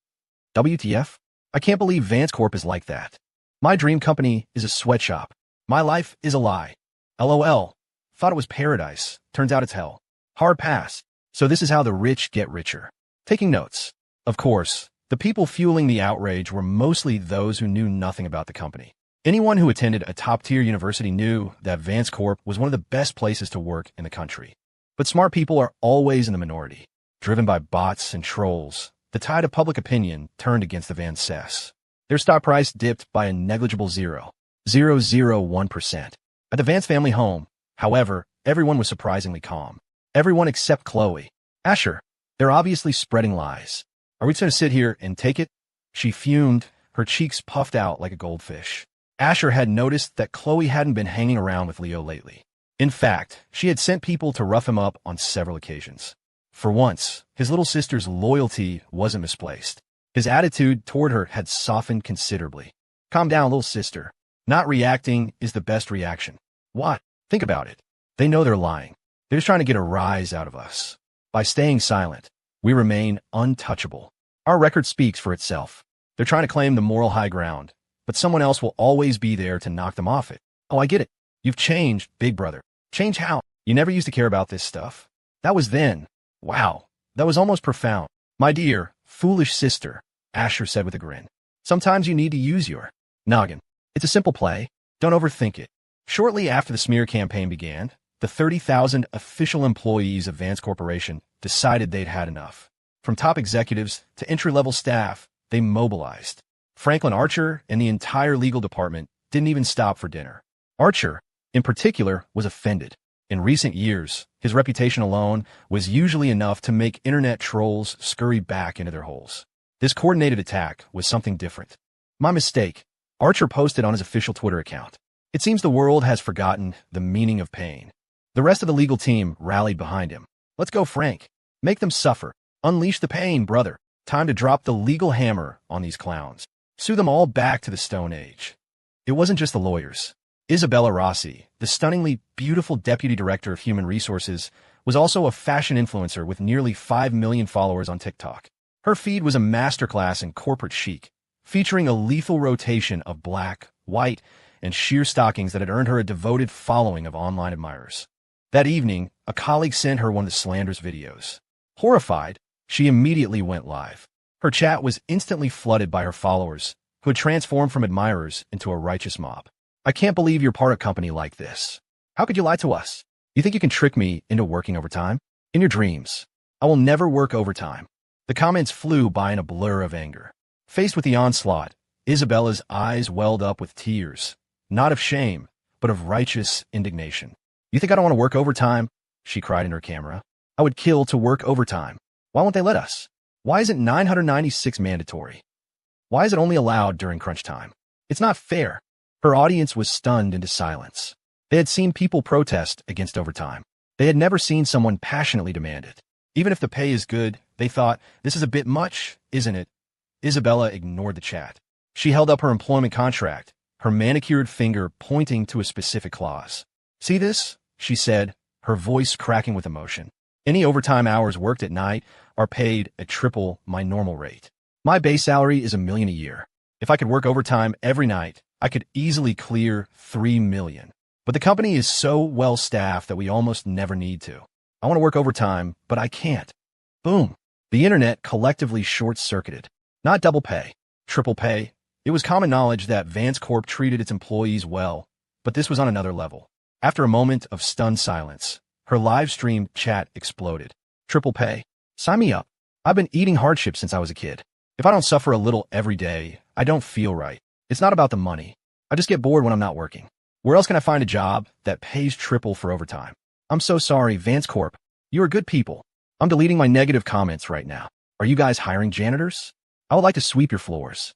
WTF? I can't believe Vance Corp is like that. My dream company is a sweatshop. My life is a lie. LOL. Thought it was paradise. Turns out it's hell. Hard pass. So this is how the rich get richer. Taking notes. Of course, the people fueling the outrage were mostly those who knew nothing about the company. Anyone who attended a top-tier university knew that Vance Corp was one of the best places to work in the country. But smart people are always in the minority. Driven by bots and trolls, the tide of public opinion turned against the Vances. Their stock price dipped by a negligible 0.001%. At the Vance family home, however, everyone was surprisingly calm. Everyone except Chloe. Asher, they're obviously spreading lies. Are we just going to sit here and take it? She fumed, her cheeks puffed out like a goldfish. Asher had noticed that Chloe hadn't been hanging around with Leo lately. In fact, she had sent people to rough him up on several occasions. For once, his little sister's loyalty wasn't misplaced. His attitude toward her had softened considerably. Calm down, little sister. Not reacting is the best reaction. What? Think about it. They know they're lying. They're just trying to get a rise out of us. By staying silent, we remain untouchable. Our record speaks for itself. They're trying to claim the moral high ground, but someone else will always be there to knock them off it. Oh, I get it. You've changed, big brother. Change how? You never used to care about this stuff. That was then. Wow, that was almost profound. My dear, foolish sister, Asher said with a grin. Sometimes you need to use your noggin. It's a simple play. Don't overthink it. Shortly after the smear campaign began, the 30,000 official employees of Vance Corporation decided they'd had enough. From top executives to entry-level staff, they mobilized. Franklin Archer and the entire legal department didn't even stop for dinner. Archer, in particular, was offended. In recent years, his reputation alone was usually enough to make internet trolls scurry back into their holes. This coordinated attack was something different. My mistake, Archer posted on his official Twitter account. It seems the world has forgotten the meaning of pain. The rest of the legal team rallied behind him. Let's go, Frank. Make them suffer. Unleash the pain, brother. Time to drop the legal hammer on these clowns. Sue them all back to the Stone Age. It wasn't just the lawyers. Isabella Rossi, the stunningly beautiful deputy director of human resources, was also a fashion influencer with nearly 5 million followers on TikTok. Her feed was a masterclass in corporate chic, featuring a lethal rotation of black, white, and sheer stockings that had earned her a devoted following of online admirers. That evening, a colleague sent her one of the slanderous videos. Horrified, she immediately went live. Her chat was instantly flooded by her followers, who had transformed from admirers into a righteous mob. I can't believe you're part of a company like this. How could you lie to us? You think you can trick me into working overtime? In your dreams. I will never work overtime. The comments flew by in a blur of anger. Faced with the onslaught, Isabella's eyes welled up with tears, not of shame, but of righteous indignation. You think I don't want to work overtime? She cried in her camera. I would kill to work overtime. Why won't they let us? Why isn't 996 mandatory? Why is it only allowed during crunch time? It's not fair. Her audience was stunned into silence. They had seen people protest against overtime. They had never seen someone passionately demand it. Even if the pay is good, they thought, this is a bit much, isn't it? Isabella ignored the chat. She held up her employment contract, her manicured finger pointing to a specific clause. See this? She said, her voice cracking with emotion. Any overtime hours worked at night are paid at triple my normal rate. My base salary is $1 million a year. If I could work overtime every night, I could easily clear $3 million. But the company is so well staffed that we almost never need to. I want to work overtime, but I can't. Boom. The internet collectively short-circuited. Not double pay, triple pay. It was common knowledge that Vance Corp treated its employees well, but this was on another level. After a moment of stunned silence, her live-streamed chat exploded. Triple pay? Sign me up. I've been eating hardship since I was a kid. If I don't suffer a little every day, I don't feel right. It's not about the money. I just get bored when I'm not working. Where else can I find a job that pays triple for overtime? I'm so sorry, Vance Corp. You are good people. I'm deleting my negative comments right now. Are you guys hiring janitors? I would like to sweep your floors.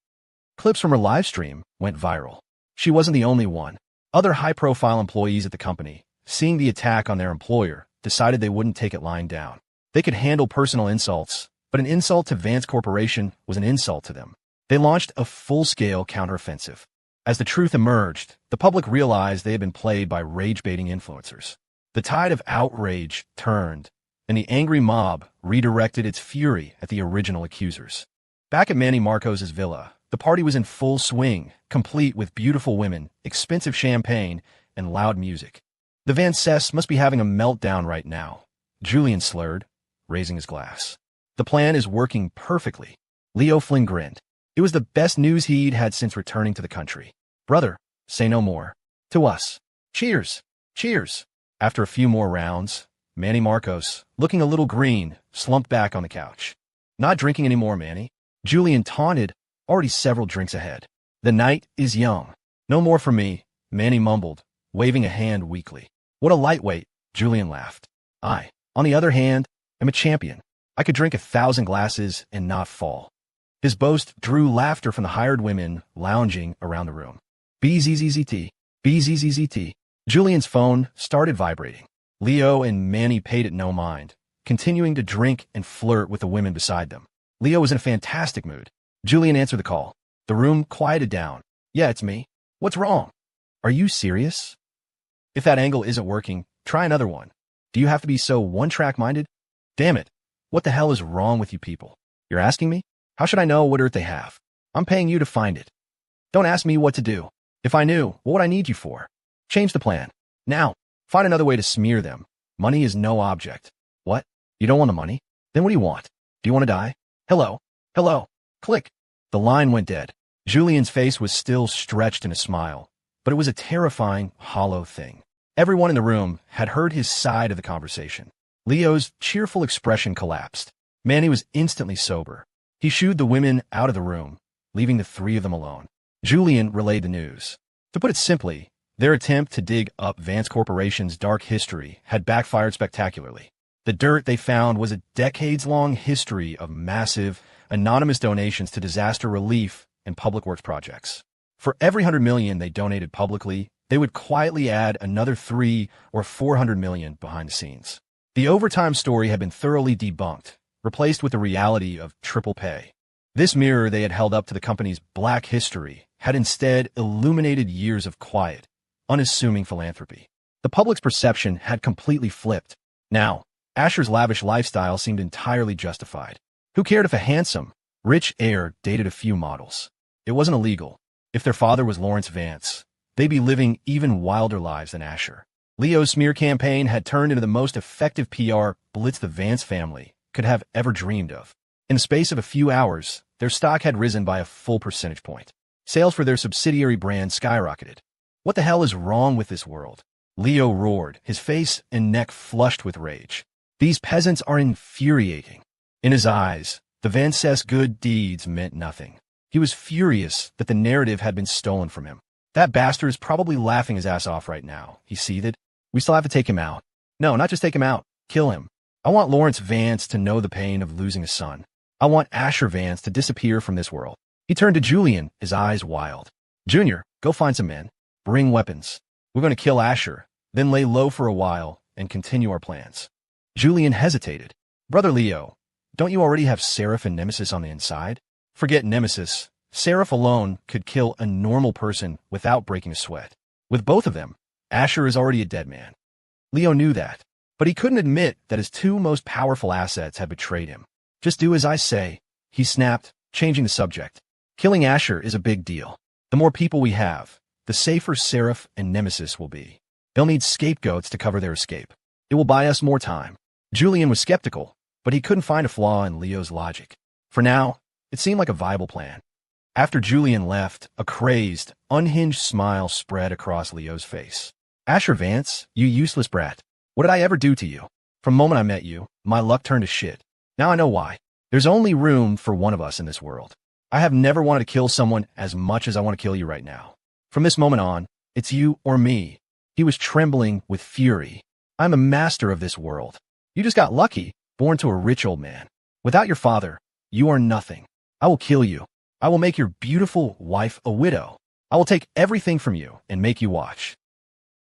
Clips from her live stream went viral. She wasn't the only one. Other high-profile employees at the company, seeing the attack on their employer, decided they wouldn't take it lying down. They could handle personal insults, but an insult to Vance Corporation was an insult to them. They launched a full-scale counteroffensive. As the truth emerged, the public realized they had been played by rage-baiting influencers. The tide of outrage turned, and the angry mob redirected its fury at the original accusers. Back at Manny Marcos's villa, the party was in full swing, complete with beautiful women, expensive champagne, and loud music. The Vances must be having a meltdown right now, Julian slurred, raising his glass. The plan is working perfectly. Leo Flynn grinned. It was the best news he'd had since returning to the country. Brother, say no more. To us. Cheers. Cheers. After a few more rounds, Manny Marcos, looking a little green, slumped back on the couch. Not drinking anymore, Manny. Julian taunted, already several drinks ahead. The night is young. No more for me, Manny mumbled, waving a hand weakly. What a lightweight, Julian laughed. I, on the other hand, am a champion. I could drink 1,000 glasses and not fall. His boast drew laughter from the hired women lounging around the room. BZZZT, BZZZT. Julian's phone started vibrating. Leo and Manny paid it no mind, continuing to drink and flirt with the women beside them. Leo was in a fantastic mood. Julian answered the call. The room quieted down. Yeah, it's me. What's wrong? Are you serious? If that angle isn't working, try another one. Do you have to be so one-track minded? Damn it. What the hell is wrong with you people? You're asking me? How should I know what earth they have? I'm paying you to find it. Don't ask me what to do. If I knew, what would I need you for? Change the plan. Now. Find another way to smear them. Money is no object. What? You don't want the money? Then what do you want? Do you want to die? Hello? Hello? Click. The line went dead. Julian's face was still stretched in a smile, but it was a terrifying, hollow thing. Everyone in the room had heard his side of the conversation. Leo's cheerful expression collapsed. Manny was instantly sober. He shooed the women out of the room, leaving the three of them alone. Julian relayed the news. To put it simply, their attempt to dig up Vance Corporation's dark history had backfired spectacularly. The dirt they found was a decades-long history of massive, anonymous donations to disaster relief and public works projects. For every $100 million they donated publicly, they would quietly add another $300 or $400 million behind the scenes. The overtime story had been thoroughly debunked, replaced with the reality of triple pay. This mirror they had held up to the company's black history had instead illuminated years of quiet, unassuming philanthropy. The public's perception had completely flipped. Now, Asher's lavish lifestyle seemed entirely justified. Who cared if a handsome, rich heir dated a few models? It wasn't illegal. If their father was Lawrence Vance, they'd be living even wilder lives than Asher. Leo's smear campaign had turned into the most effective PR blitz the Vance family could have ever dreamed of. In the space of a few hours, their stock had risen by a full percentage point. Sales for their subsidiary brand skyrocketed. What the hell is wrong with this world? Leo roared, his face and neck flushed with rage. These peasants are infuriating. In his eyes, the Vance's good deeds meant nothing. He was furious that the narrative had been stolen from him. That bastard is probably laughing his ass off right now, he seethed. We still have to take him out. No, not just take him out. Kill him. I want Lawrence Vance to know the pain of losing a son. I want Asher Vance to disappear from this world. He turned to Julian, his eyes wild. Junior, go find some men. Bring weapons. We're going to kill Asher, then lay low for a while and continue our plans. Julian hesitated. Brother Leo, don't you already have Seraph and Nemesis on the inside? Forget Nemesis. Seraph alone could kill a normal person without breaking a sweat. With both of them, Asher is already a dead man. Leo knew that, but he couldn't admit that his two most powerful assets had betrayed him. Just do as I say, he snapped, changing the subject. Killing Asher is a big deal. The more people we have, the safer Seraph and Nemesis will be. They'll need scapegoats to cover their escape. It will buy us more time. Julian was skeptical, but he couldn't find a flaw in Leo's logic. For now, it seemed like a viable plan. After Julian left, a crazed, unhinged smile spread across Leo's face. Asher Vance, you useless brat. What did I ever do to you? From the moment I met you, my luck turned to shit. Now I know why. There's only room for one of us in this world. I have never wanted to kill someone as much as I want to kill you right now. From this moment on, it's you or me. He was trembling with fury. I'm a master of this world. You just got lucky, born to a rich old man. Without your father, you are nothing. I will kill you. I will make your beautiful wife a widow. I will take everything from you and make you watch.